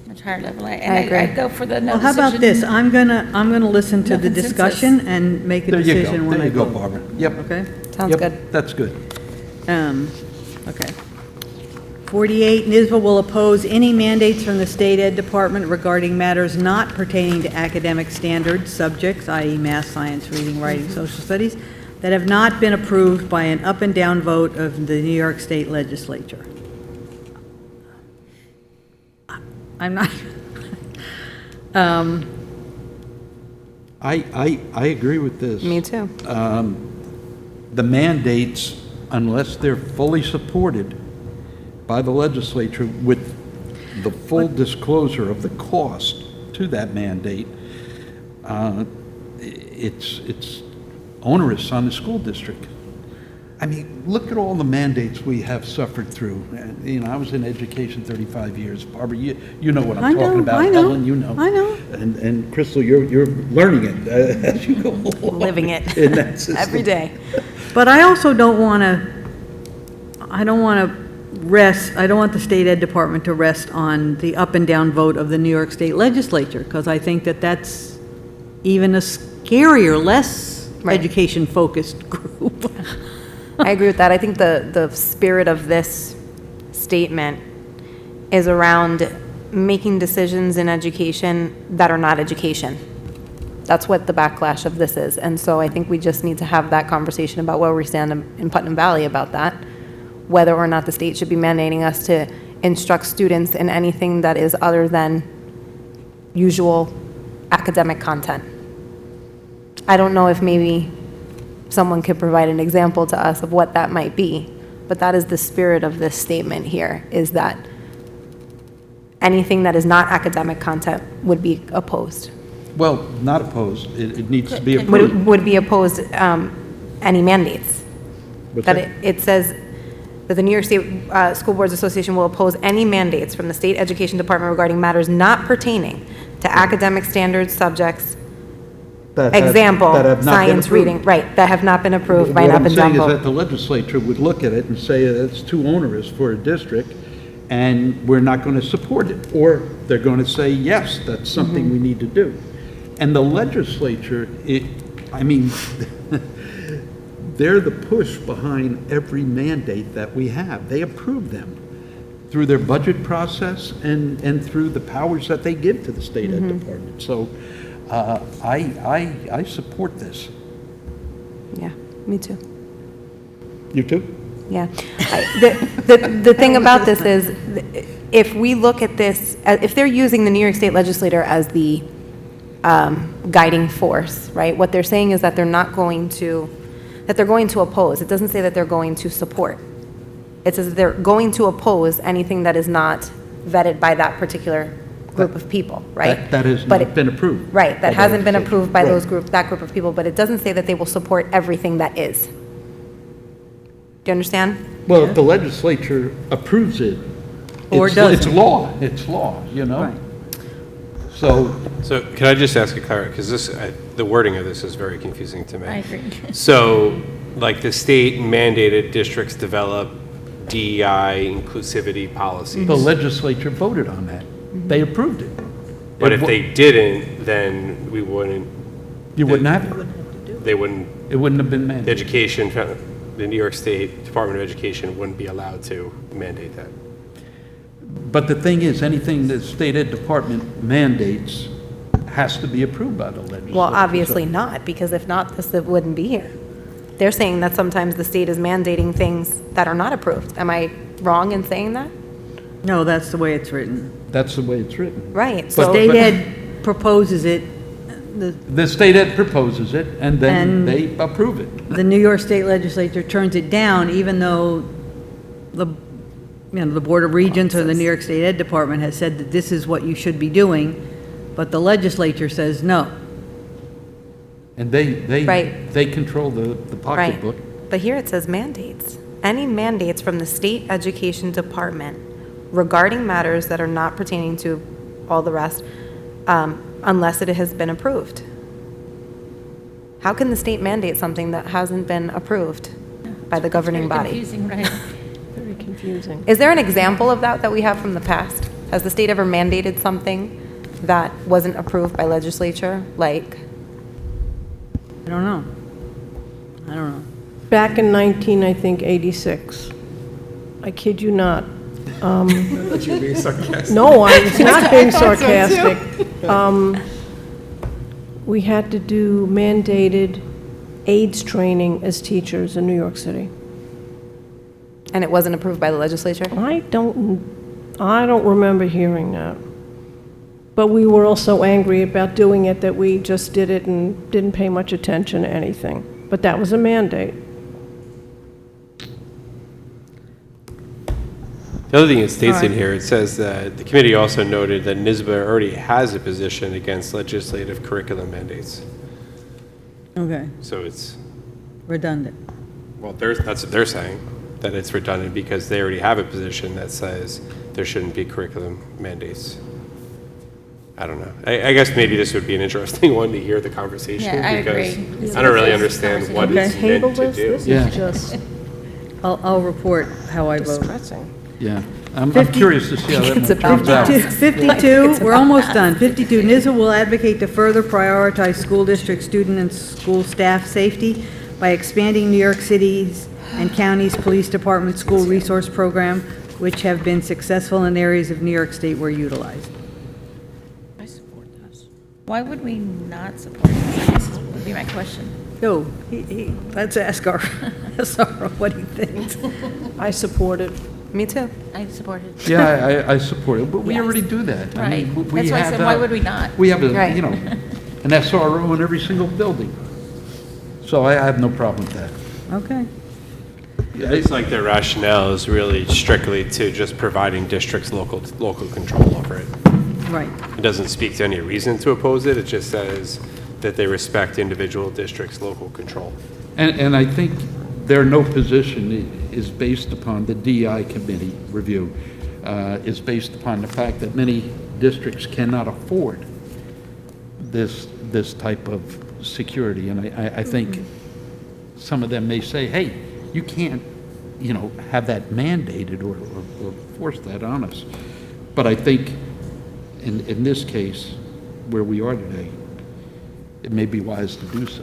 much higher level. I agree. I'd go for the no Well, how about decision. this? I'm gonna listen to No the consensus. discussion and make a There you go. decision when There I you go, vote. Barbara. Yep. Okay? sounds Yep, good. That's good. Okay. 48, NYSBA will oppose any mandates from the State Ed Department regarding matters not pertaining to academic standards, subjects, i.e. math, science, reading, writing, social studies, that have not been approved by an up and down vote of the New York State Legislature. I'm not, I agree with this. Me too. The mandates, unless they're fully supported by the legislature with the full disclosure of the cost to that mandate, it's onerous on the school district. I mean, look at all the mandates we have suffered through. I was in education 35 years. Barbara, you know what I I'm know, talking about. I know, Helen, you know. I know. And Crystal, you're learning it as you go along. Living it in that system. every day. but I also don't want to rest, I don't want the State Ed Department to rest on the up and down vote of the New York State Legislature, because I think that that's even a scarier, less Right. education-focused group. I agree with that. I think the spirit of this statement is around making decisions in education that are not education. That's what the backlash of this is. And so I think we just need to have that conversation about where we stand in Putnam Valley about that, whether or not the state should be mandating us to instruct students in anything that is other than usual academic content. I don't know if maybe someone could provide an example to us of what that might be, but that is the spirit of this statement here, is that anything that is not academic content would be opposed. Well, not opposed. It needs to be approved. Would be opposed any mandates. What's That that? it says that the New York State School Boards Association will oppose any mandates from the State Education Department regarding matters not pertaining to academic standards, subjects, That have example, not been science, approved. reading, right, that have not been approved by an up and down What I'm saying is vote. that the legislature would look at it and say it's too onerous for a district, and we're not going to support it. Or they're going to say, yes, that's something we need to do. And the legislature, I mean, they're the push behind every mandate that we have. They approve them through their budget process and through the powers that they give to the state ed department. So I support this. Yeah, me too. You too? Yeah. The thing about this is, if we look at this, if they're using the New York State Legislature as the guiding force, right? What they're saying is that they're not going to, that they're going to oppose. It doesn't say that they're going to support. It says that they're going to oppose anything that is not vetted by that particular group of people, right? That has not been approved. Right, by that the hasn't been legislature. approved by Right. that group of people, but it doesn't say that they will support everything that is. Do you understand? Well, if the legislature approves it, Or it's doesn't. it's law, you know? Right. So can I just ask a clarity, because the wording of this is very confusing to me. I agree. So, like, the state mandated districts develop DEI inclusivity policies. The legislature voted on that. They approved it. But if they didn't, then we wouldn't, You wouldn't have it. they wouldn't, It wouldn't have been mandated. education, the New York State Department of Education wouldn't be allowed to mandate that. But the thing is, anything the state ed department mandates has to be approved by the legislature. Well, obviously not, because if not, this wouldn't be here. They're saying that sometimes the state is mandating things that are not approved. Am I wrong in saying that? No, that's the way it's written. That's the way it's written. Right, so. State ed proposes it, The state ed proposes it, and then And- they approve it. the New York State Legislature turns it down, even though the Board of Regents or the New York State Ed Department has said that this is what you should be doing, but the legislature says no. And they Right. control the Right. pocketbook. But here it says mandates. Any mandates from the state education department regarding matters that are not pertaining to all the rest, unless it has been approved. How can the state mandate something that hasn't been approved by the governing body? Confusing, right? Very confusing. Is there an example of that we have from the past? Has the state ever mandated something that wasn't approved by legislature, like? I don't know. I don't know. Back in 86. I kid you not. That you're being sarcastic. No, I was not being sarcastic. We had to do mandated AIDS training as teachers in New York City. And it wasn't approved by the legislature? I don't remember hearing that. But we were all so angry about doing it that we just did it and didn't pay much attention to anything. But that was a mandate. The other thing it states in here, it says that the committee also noted that NYSBA already has a position against legislative curriculum mandates. Okay, So it's, redundant. well, that's what they're saying, that it's redundant because they already have a position that says there shouldn't be curriculum mandates. I don't know. I guess maybe this would be an interesting one to hear the conversation. Yeah, I because agree. I don't really understand what Okay. it's Table meant to this, do. this Yeah. is just I'll report how I vote. distressing. Yeah. I'm curious to see how that It's one about turns out. 52, we're almost done. 52, NYSBA will advocate to further prioritize school district student and school staff safety by expanding New York City's and counties' police department school resource program, which have been successful in areas of New York State where utilized. Why would we not support this? I guess would be my question. Go, let's ask our SRO what he thinks. I support it. Me too. I support it. Yeah, I support it, but we Yes. already do that. I mean, Right. we That's why I have, said, why would we not? We have, Right. an SRO in every single building. So I have no problem with that. Okay. It's like their rationale is really strictly to just providing districts local control over it. Right. It doesn't speak to any reason to oppose it, it just says that they respect individual districts' local control. And I think their no position is based upon the DEI committee review, is based upon the fact that many districts cannot afford this type of security. And I think some of them may say, hey, you can't, have that mandated or force that on us. But I think in this case, where we are today, it may be wise to do so.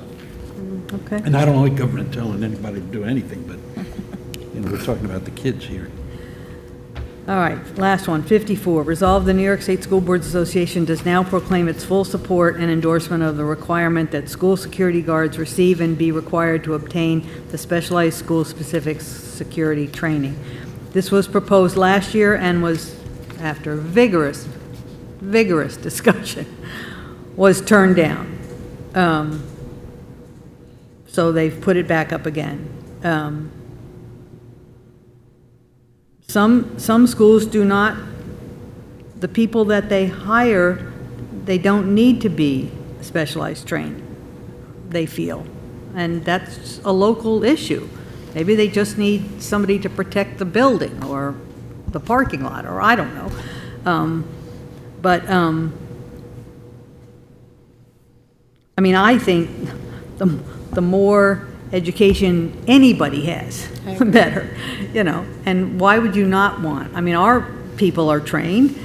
Okay. And I don't like government telling anybody to do anything, but, we're talking about the kids here. All right, last one, 54. Resolve the New York State School Boards Association does now proclaim its full support and endorsement of the requirement that school security guards receive and be required to obtain the specialized school-specific security training. This was proposed last year and was, after vigorous discussion, was turned down. So they've put it back up again. Some schools do not, the people that they hire, they don't need to be specialized trained, they feel. And that's a local issue. Maybe they just need somebody to protect the building or the parking lot, or I don't know. I mean, I think the more education anybody has, the better, and why would you not want? I mean, our people are trained,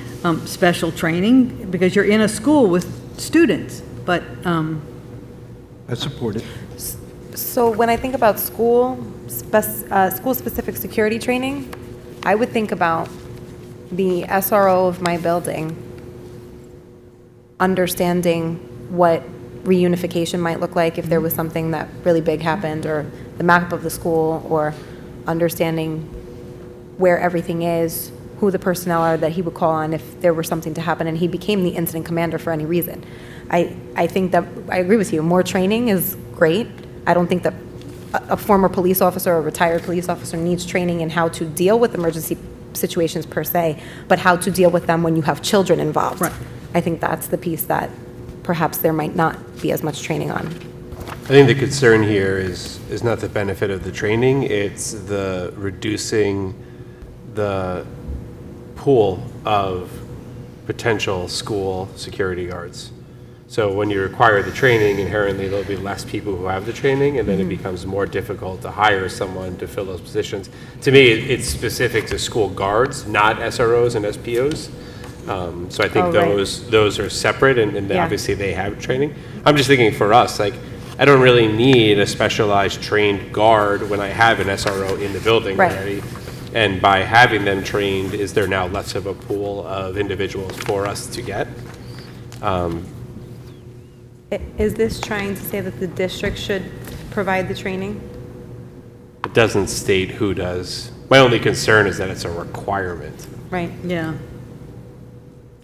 special training, because you're in a school with students, but... I support it. So when I think about school-specific security training, I would think about the SRO of my building understanding what reunification might look like if there was something that really big happened, or the map of the school, or understanding where everything is, who the personnel are that he would call on if there were something to happen and he became the incident commander for any reason. I think that, I agree with you, more training is great. I don't think that a former police officer or a retired police officer needs training in how to deal with emergency situations per se, but how to deal with them when you have children involved. Right. I think that's the piece that perhaps there might not be as much training on. I think the concern here is not the benefit of the training, it's the reducing the pool of potential school security guards. So when you require the training, inherently there'll be less people who have the training, and then it becomes more difficult to hire someone to fill those positions. To me, it's specific to school guards, not SROs and SPOs. So I think those are separate, and obviously they have training. I'm just thinking for us, like, I don't really need a specialized trained guard when I have an SRO in the building already. And by having them trained, is there now less of a pool of individuals for us to get? Is this trying to say that the district should provide the training? It doesn't state who does. My only concern is that it's a requirement. Right. Yeah.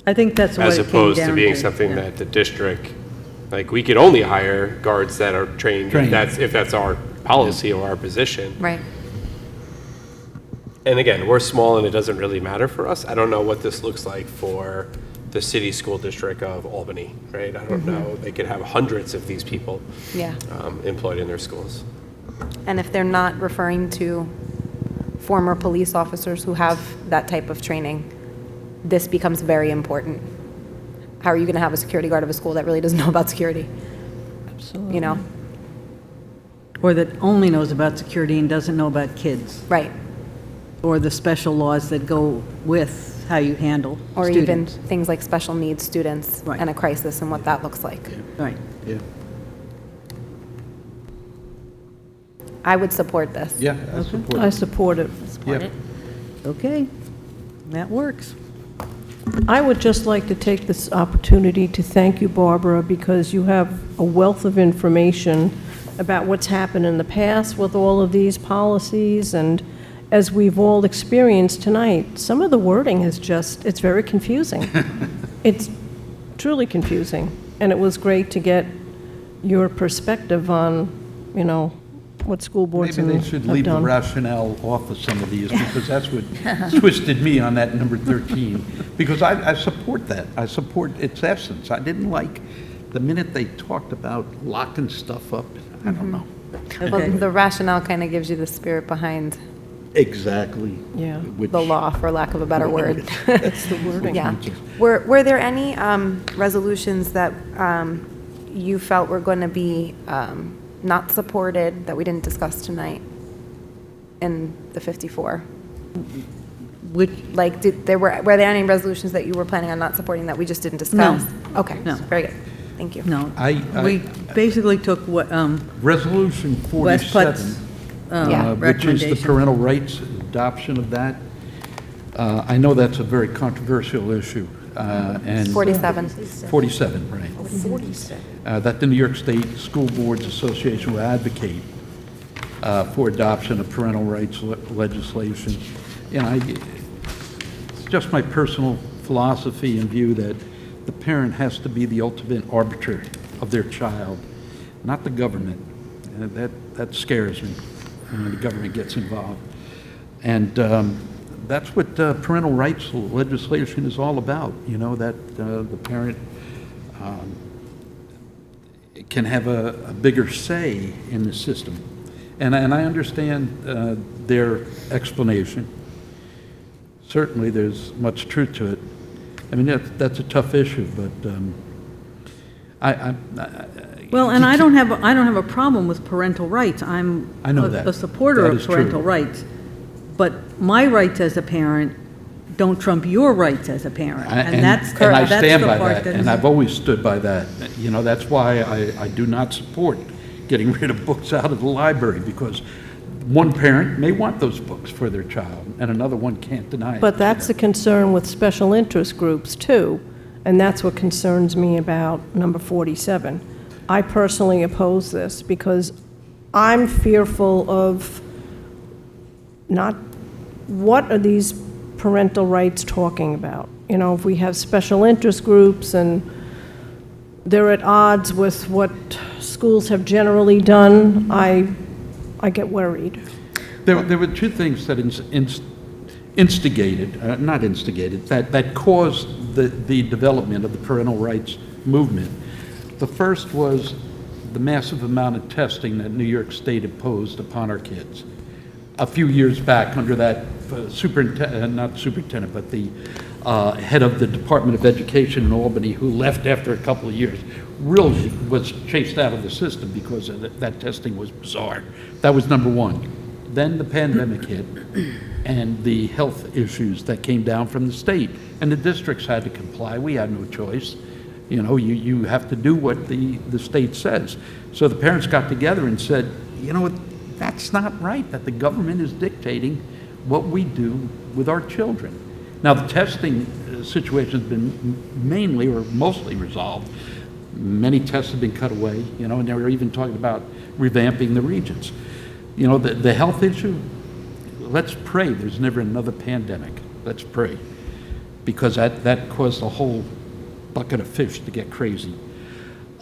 I think that's what As it came opposed to down being something that the district, like, we could only hire guards that are trained. If that's our policy or our position. Right. And again, we're small and it doesn't really matter for us. I don't know what this looks like for the city school district of Albany, right? I don't know. They could have hundreds of these people employed in their schools. And if they're not referring to former police officers who have that type of training, this becomes very important. How are you going to have a security guard of a school that really doesn't know about security? Absolutely. You know? Or that only knows about security and doesn't know about kids. Right. Or the special laws that go with how you handle Or students. even things like special needs students and a crisis and what that looks like. Right. Yeah. I would support this. Yeah, I support I it. support it. Yep. Okay, that works. I would just like to take this opportunity to thank you, Barbara, because you have a wealth of information about what's happened in the past with all of these policies, and as we've all experienced tonight, some of the wording is just, it's very confusing. It's truly confusing, and it was great to get your perspective on, what school boards have Maybe done. they should leave the rationale off of some of these, because that's what twisted me on that number 13. Because I support that. I support its essence. I didn't like the minute they talked about locking stuff up. I don't know. Well, the rationale kind of gives you the spirit behind Exactly. Yeah. the law, for lack of a better word. That's the wording. Yeah. Were there any resolutions that you felt were going to be not supported that we didn't discuss tonight in the 54? Which, Like, were there any resolutions that you were planning on not supporting that we just didn't discuss? No. Okay. No. Very good. Thank you. No. I- We basically took what, Resolution West 47, Putt's, which is the recommendation. parental rights adoption of that. I know that's a very controversial issue, and... 47. 47, right. 47. That the New York State School Boards Association will advocate for adoption of parental rights legislation. You know, it's just my personal philosophy and view that the parent has to be the ultimate arbiter of their child, not the government. That scares me when the government gets involved. And that's what parental rights legislation is all about, you know, that the parent can have a bigger say in the system. And I understand their explanation. Certainly, there's much truth to it. I mean, that's a tough issue, but well, and I don't have a problem with parental rights. I'm I know that. a supporter That of is true. parental rights. But my rights as a parent don't trump your rights as a parent. And that's And I that's stand the by part that, and I've always stood by that. You know, that's why I do not support getting rid of books out of the library, because one parent may want those books for their child, and another one can't deny it. But that's a concern with special interest groups, too, and that's what concerns me about number 47. I personally oppose this because I'm fearful of not, what are these parental rights talking about? You know, if we have special interest groups and they're at odds with what schools have generally done, I get worried. There were two things that instigated, not instigated, that caused the development of the parental rights movement. The first was the massive amount of testing that New York State imposed upon our kids. A few years back, under that not superintendent, but the head of the Department of Education in Albany, who left after a couple of years, really was chased out of the system because that testing was bizarre. That was number one. Then the pandemic hit, and the health issues that came down from the state, and the districts had to comply. We had no choice. You know, you have to do what the state says. So the parents got together and said, you know, that's not right, that the government is dictating what we do with our children. Now, the testing situation has been mainly or mostly resolved. Many tests have been cut away, you know, and they were even talking about revamping the regions. You know, the health issue, let's pray there's never another pandemic. Let's pray. Because that caused a whole bucket of fish to get crazy.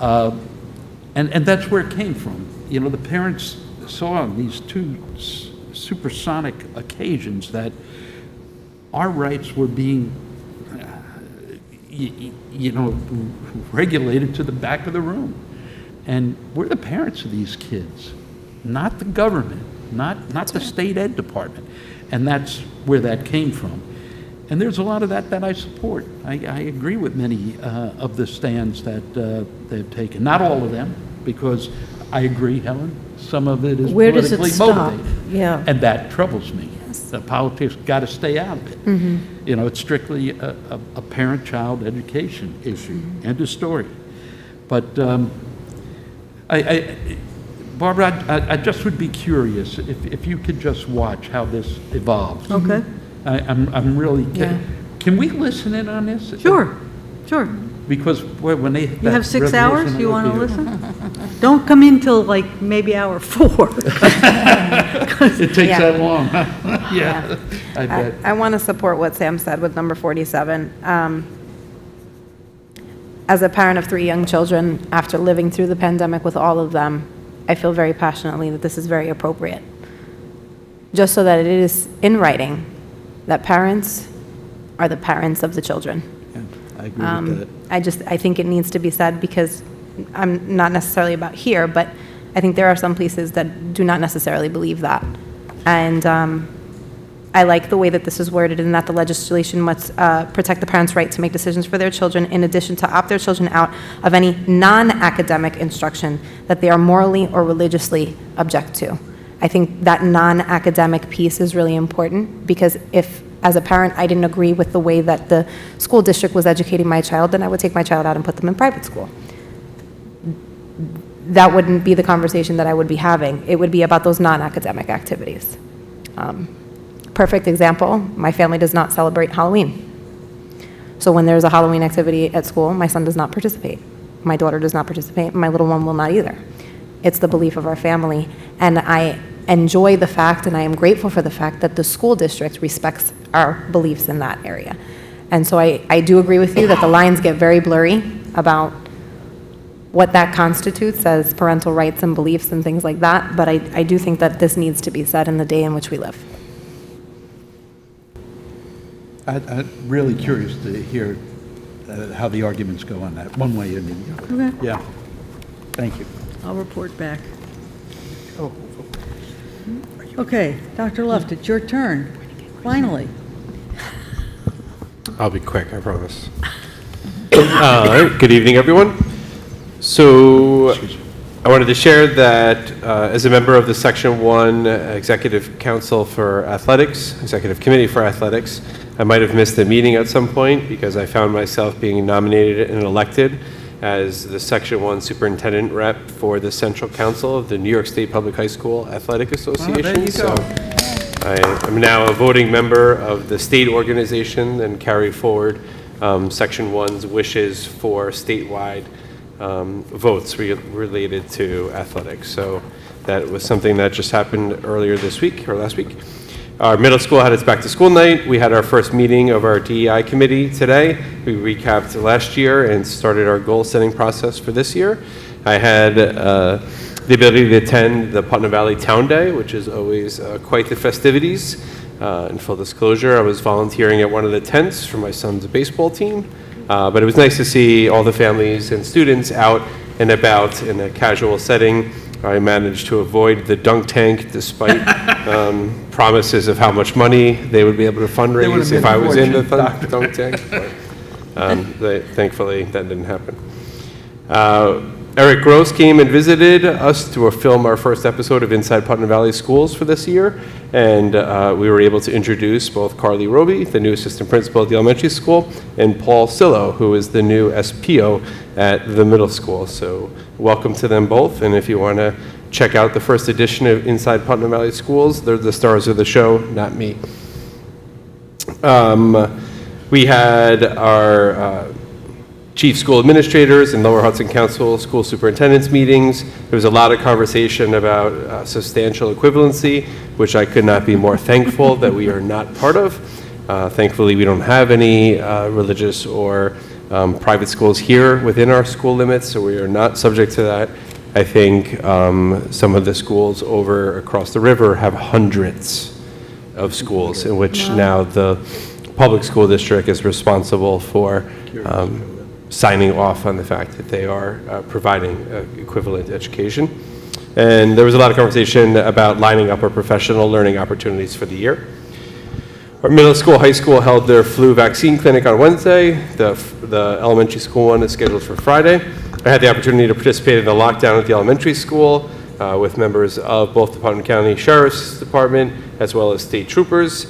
And that's where it came from. You know, the parents saw on these two supersonic occasions that our rights were being, you know, regulated to the back of the room. And we're the parents of these kids, not the government, not the state ed department. And that's where that came from. And there's a lot of that I support. I agree with many of the stands that they've taken. Not all of them, because I agree, Helen, some of it is Where does it politically stop? motivated. Yeah. And that troubles me. The politics got to stay out of it. Mm-hmm. You know, it's strictly a parent-child education issue, end of story. But Barbara, I just would be curious if you could just watch how this evolves. Okay. I'm really, Yeah. can we listen in on this? Sure, sure. Because when they. You have 6 hours, you want to listen? Don't come in till like maybe hour 4. It takes Yeah. that long, huh? Yeah, I bet. I want to support what Sam said with number 47. As a parent of 3 young children, after living through the pandemic with all of them, I feel very passionately that this is very appropriate. Just so that it is in writing that parents are the parents of the children. Yeah, I agree with that. I think it needs to be said because I'm not necessarily about here, but I think there are some places that do not necessarily believe that. And I like the way that this is worded and that the legislation must protect the parents' right to make decisions for their children in addition to opt their children out of any non-academic instruction that they are morally or religiously object to. I think that non-academic piece is really important because if, as a parent, I didn't agree with the way that the school district was educating my child, then I would take my child out and put them in private school. that wouldn't be the conversation that I would be having. It would be about those non-academic activities. Perfect example, my family does not celebrate Halloween. So when there's a Halloween activity at school, my son does not participate. My daughter does not participate, my little one will not either. It's the belief of our family, and I enjoy the fact, and I am grateful for the fact that the school district respects our beliefs in that area. And so I do agree with you that the lines get very blurry about what that constitutes as parental rights and beliefs and things like that, but I do think that this needs to be said in the day in which we live. I'm really curious to hear how the arguments go on that, one way or the other. Okay. Yeah. Thank you. I'll report back. Okay, Dr. Luft, it's your turn, finally. I'll be quick, I promise. Good evening, everyone. So I wanted to share that as a member of the Section 1 Executive Council for Athletics, Executive Committee for Athletics, I might have missed a meeting at some point because I found myself being nominated and elected as the Section 1 Superintendent Rep for the Central Council of the New York State Public High School Athletic Association. there you go. So I am now a voting member of the state organization and carry forward Section 1's wishes for statewide votes related to athletics. So that was something that just happened earlier this week or last week. Our middle school had its back to school night. We had our first meeting of our DEI committee today. We recapped last year and started our goal setting process for this year. I had the ability to attend the Putnam Valley Town Day, which is always quite the festivities. In full disclosure, I was volunteering at one of the tents for my son's baseball team. But it was nice to see all the families and students out and about in a casual setting. I managed to avoid the dunk tank despite promises of how much money they would be able to fundraise if I was in the dunk tank. But, thankfully, that didn't happen. Eric Gross came and visited us to film our first episode of Inside Putnam Valley Schools for this year, and we were able to introduce both Carly Roby, the new assistant principal at the elementary school, and Paul Sillo, who is the new SPO at the middle school. So welcome to them both, and if you want to check out the first edition of Inside Putnam Valley Schools, they're the stars of the show, not me. We had our chief school administrators and Lower Hudson Council school superintendents meetings. There was a lot of conversation about substantial equivalency, which I could not be more thankful that we are not part of. Thankfully, we don't have any religious or private schools here within our school limits, so we are not subject to that. I think some of the schools over across the river have hundreds of schools in which now the public school district is responsible for signing off on the fact that they are providing equivalent education. And there was a lot of conversation about lining up our professional learning opportunities for the year. Our middle school, high school held their flu vaccine clinic on Wednesday. The elementary school one is scheduled for Friday. I had the opportunity to participate in the lockdown at the elementary school with members of both the Putnam County Sheriff's Department as well as state troopers.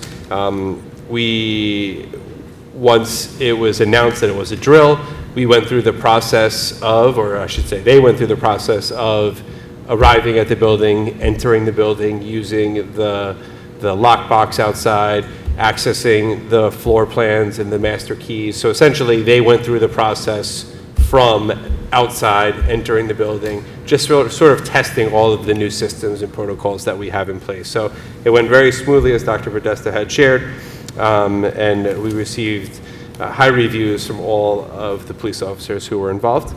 Once it was announced that it was a drill, we went through the process of, or I should say they went through the process of arriving at the building, entering the building, using the lockbox outside, accessing the floor plans and the master keys. So essentially they went through the process from outside, entering the building, just sort of testing all of the new systems and protocols that we have in place. So it went very smoothly, as Dr. Podesta had shared, and we received high reviews from all of the police officers who were involved.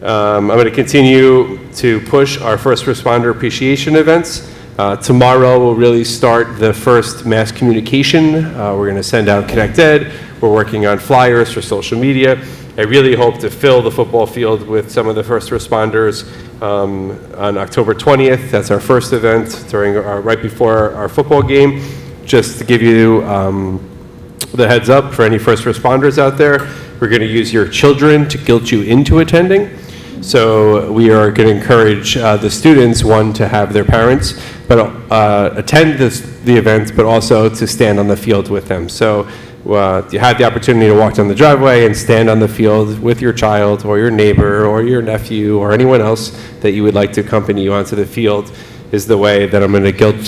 I'm going to continue to push our first responder appreciation events. Tomorrow we'll really start the first mass communication. We're going to send out Connect Ed. We're working on flyers for social media. I really hope to fill the football field with some of the first responders on October 20th. That's our first event right before our football game. Just to give you the heads up for any first responders out there, we're going to use your children to guilt you into attending. So we are going to encourage the students, one, to have their parents but attend the event, but also to stand on the field with them. So you have the opportunity to walk down the driveway and stand on the field with your child or your neighbor or your nephew or anyone else that you would like to accompany you onto the field is the way that I'm going to guilt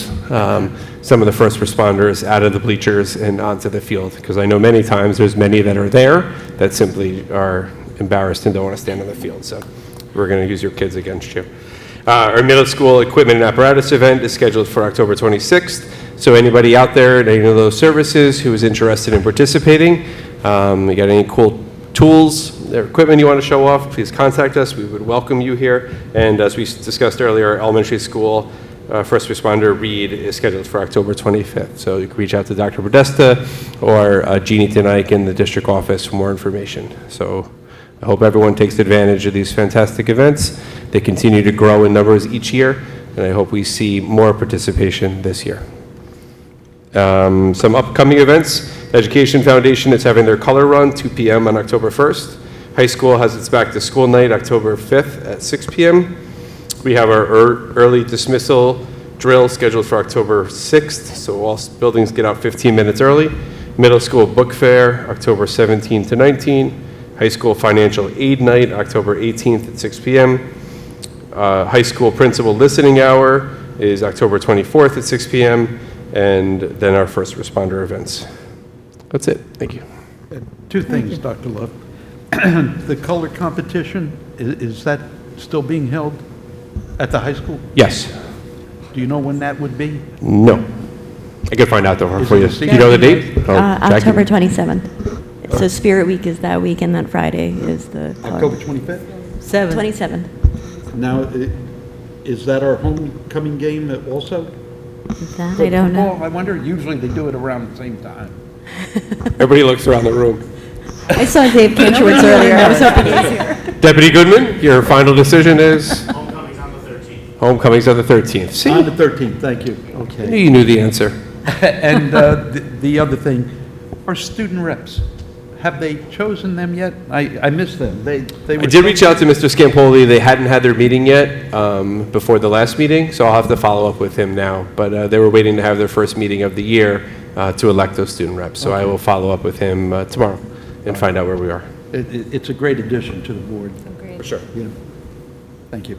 some of the first responders out of the bleachers and onto the field, because I know many times there's many that are there that simply are embarrassed and don't want to stand on the field. So we're going to use your kids against you. Our middle school equipment and apparatus event is scheduled for October 26th. So anybody out there at any of those services who is interested in participating, you got any cool tools or equipment you want to show off, please contact us. We would welcome you here. And as we discussed earlier, elementary school first responder read is scheduled for October 25th. So you can reach out to Dr. Podesta or Jeannie Tenike in the district office for more information. So I hope everyone takes advantage of these fantastic events. They continue to grow in numbers each year, and I hope we see more participation this year. Some upcoming events. Education Foundation is having their color run, 2 p.m. on October 1st. High school has its back to school night, October 5th at 6 p.m. We have our early dismissal drill scheduled for October 6th, so all buildings get out 15 minutes early. Middle school book fair, October 17 to 19. High school financial aid night, October 18th at 6 p.m. High school principal listening hour is October 24th at 6 p.m. And then our first responder events. That's it. Thank you. Two things, Dr. Love. The color competition, is that still being held at the high school? Yes. Do you know when that would be? No. I can find out though for you. Is it You know the date? October 27th. So Spirit Week is that week, and that Friday is the October 25th? 27th. Now, is that our homecoming game also? That I don't know. I wonder, usually they do it around the same time. Everybody looks around the room. I saw Dave Kinchowitz earlier. I was hoping he was here. Deputy Goodman, your final decision is? Homecoming's on the 13th. Homecoming's on the 13th. See? On the 13th, thank you. Okay. You knew the answer. And the other thing, our student reps, have they chosen them yet? I missed them. They were I did reach out to Mr. Scampoli. They hadn't had their meeting yet before the last meeting, so I'll have to follow up with him now. But they were waiting to have their first meeting of the year to elect those student reps. So I will follow up with him tomorrow and find out where we are. It's a great addition to the board. For sure. Yeah. Thank you.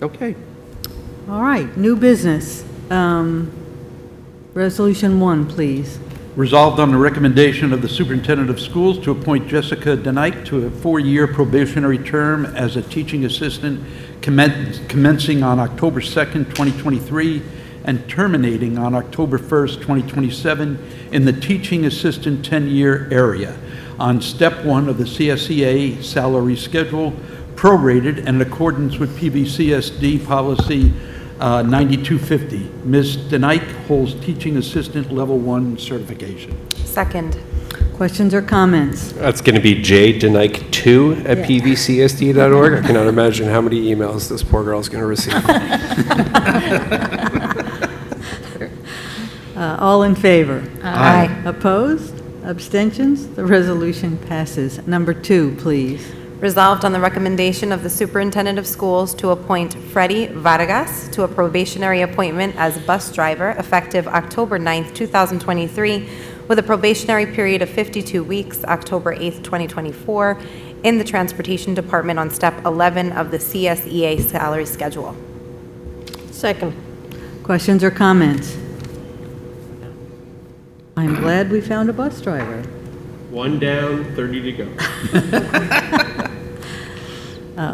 Okay. All right, new business. Resolution 1, please. Resolved on the recommendation of the superintendent of schools to appoint Jessica Denike to a 4-year probationary term as a teaching assistant commencing on October 2nd, 2023, and terminating on October 1st, 2027 in the teaching assistant 10-year area on step 1 of the CSEA salary schedule, prorated and in accordance with PBCSD policy 9250. Ms. Denike holds teaching assistant level 1 certification. Second. Questions or comments? That's going to be jdenike2 at pbcsd.org. I cannot imagine how many emails this poor girl's going to receive. All in favor? Aye. Opposed? Abstentions? The resolution passes. Number 2, please. Resolved on the recommendation of the superintendent of schools to appoint Freddie Vargas to a probationary appointment as bus driver effective October 9th, 2023, with a probationary period of 52 weeks, October 8th, 2024, in the Transportation Department on step 11 of the CSEA salary schedule. Second. Questions or comments? I'm glad we found a bus driver. 1 down, 30 to go.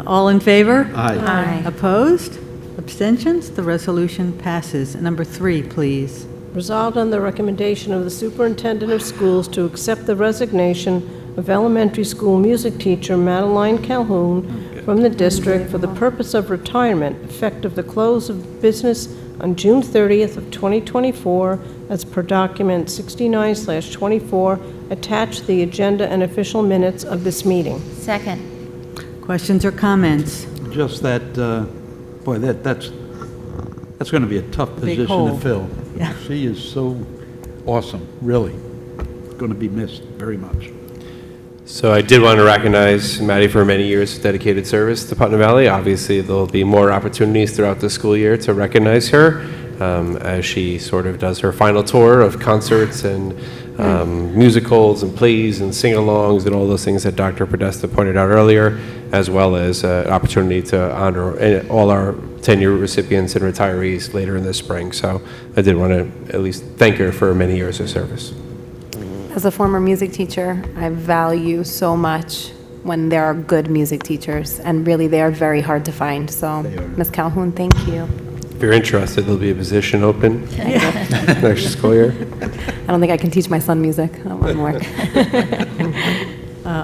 All in favor? Aye. Aye. Opposed? Abstentions? The resolution passes. Number 3, please. Resolved on the recommendation of the superintendent of schools to accept the resignation of elementary school music teacher Madeline Calhoun from the district for the purpose of retirement effective the close of business on June 30th of 2024 as per document 69/24 attached to the agenda and official minutes of this meeting. Second. Questions or comments? Just that, boy, that's going to be a tough Big position hole. to fill. Yeah. She is so awesome, really. Going to be missed very much. So I did want to recognize Maddie for many years of dedicated service to Putnam Valley. Obviously, there'll be more opportunities throughout the school year to recognize her as she sort of does her final tour of concerts and musicals and plays and sing-alongs and all those things that Dr. Podesta pointed out earlier, as well as an opportunity to honor all our tenure recipients and retirees later in the spring. So I did want to at least thank her for many years of service. As a former music teacher, I value so much when there are good music teachers, and really they are very hard to find. So, Ms. Calhoun, thank you. If you're interested, there'll be a position open next school year. I don't think I can teach my son music. That won't work.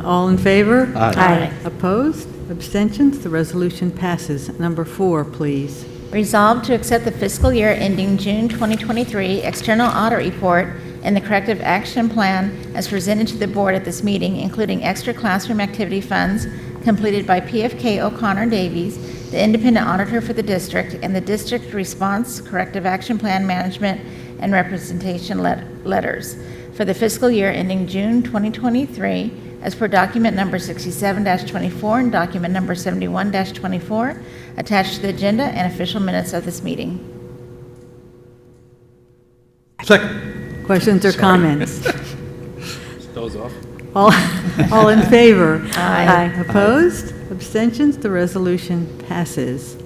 All in favor? Aye. Opposed? Abstentions? The resolution passes. Number 4, please. Resolved to accept the fiscal year ending June 2023 external audit report and the corrective action plan as presented to the board at this meeting, including extra classroom activity funds completed by PFK O'Connor Davies, the independent auditor for the district, and the district response, corrective action plan management, and representation letters for the fiscal year ending June 2023 as per document number 67-24 and document number 71-24 attached to the agenda and official minutes of this meeting. Second. Questions or comments? Those off. All in favor? Aye. Opposed? Abstentions? The resolution passes.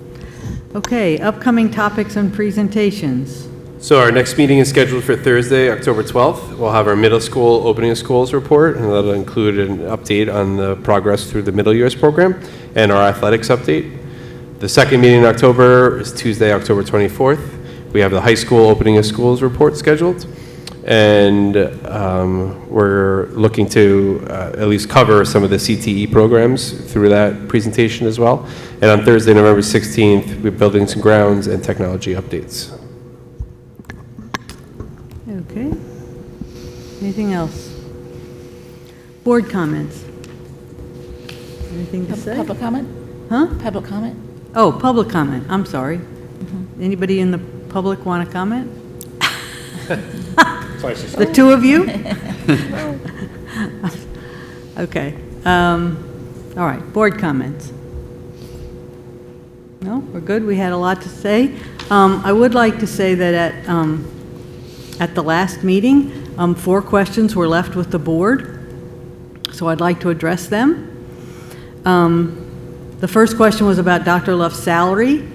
Okay, upcoming topics and presentations. So our next meeting is scheduled for Thursday, October 12th. We'll have our middle school opening of schools report, and that'll include an update on the progress through the middle years program and our athletics update. The second meeting in October is Tuesday, October 24th. We have the high school opening of schools report scheduled, and we're looking to at least cover some of the CTE programs through that presentation as well. And on Thursday, November 16th, we're buildings and grounds and technology updates. Okay. Anything else? Board comments? Anything to say? Public comment? Huh? Public comment? Oh, public comment. I'm sorry. Anybody in the public want to comment? The two of you? Okay. All right, board comments. No, we're good. We had a lot to say. I would like to say that at the last meeting, 4 questions were left with the board, so I'd like to address them. The first question was about Dr. Luff's salary.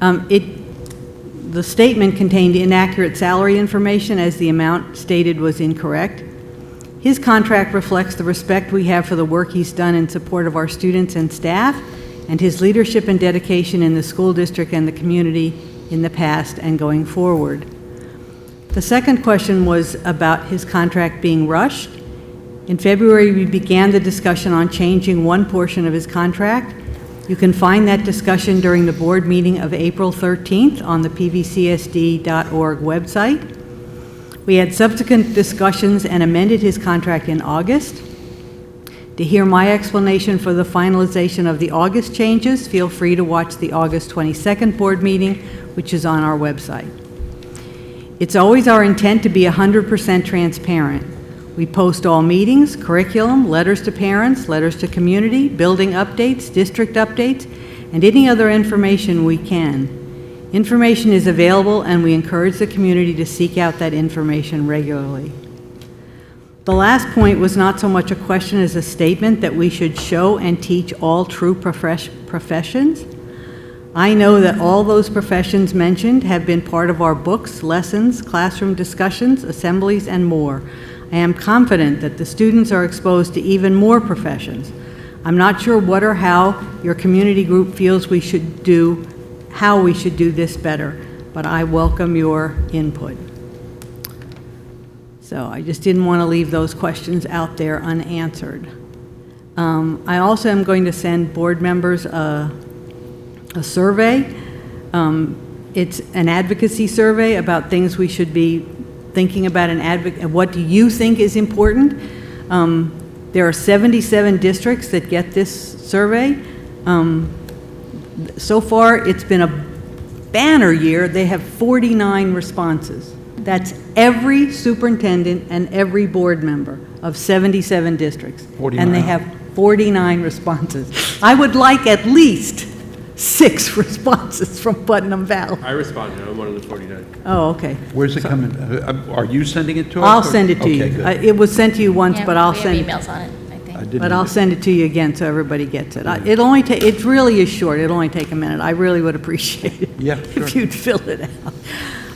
The statement contained inaccurate salary information as the amount stated was incorrect. His contract reflects the respect we have for the work he's done in support of our students and staff, and his leadership and dedication in the school district and the community in the past and going forward. The second question was about his contract being rushed. In February, we began the discussion on changing one portion of his contract. You can find that discussion during the board meeting of April 13th on the pvcsd.org website. We had subsequent discussions and amended his contract in August. To hear my explanation for the finalization of the August changes, feel free to watch the August 22nd board meeting, which is on our website. It's always our intent to be 100% transparent. We post all meetings, curriculum, letters to parents, letters to community, building updates, district updates, and any other information we can. Information is available, and we encourage the community to seek out that information regularly. The last point was not so much a question as a statement that we should show and teach all true professions. I know that all those professions mentioned have been part of our books, lessons, classroom discussions, assemblies, and more. I am confident that the students are exposed to even more professions. I'm not sure what or how your community group feels we should do, how we should do this better, but I welcome your input. So I just didn't want to leave those questions out there unanswered. I also am going to send board members a survey. It's an advocacy survey about things we should be thinking about what do you think is important. There are 77 districts that get this survey. So far, it's been a banner year. They have 49 responses. That's every superintendent and every board member of 77 districts. 49. And they have 49 responses. I would like at least 6 responses from Putnam Valley. I responded, I'm one of the 49. Oh, okay. Where's it coming? Are you sending it to us? I'll or- send it to you. Okay, good. It was sent to you once, but I'll send it. We have emails on it, I think. I didn't But I'll know. send it to you again so everybody gets it. It only it really is short. It'll only take a minute. I really would appreciate it. Yeah, If sure. you'd fill it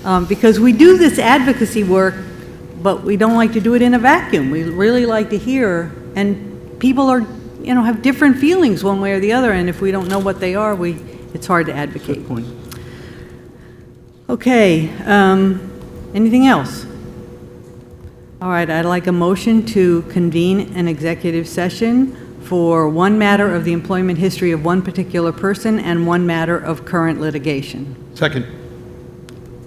out. Because we do this advocacy work, but we don't like to do it in a vacuum. We really like to hear, and people are, have different feelings one way or the other, and if we don't know what they are, it's hard to advocate. Good point. Okay, anything else? All right, I'd like a motion to convene an executive session for one matter of the employment history of one particular person and one matter of current litigation. Second.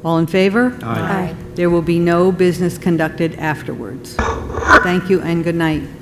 All in favor? Aye. There will be no business conducted afterwards. Thank you and good night.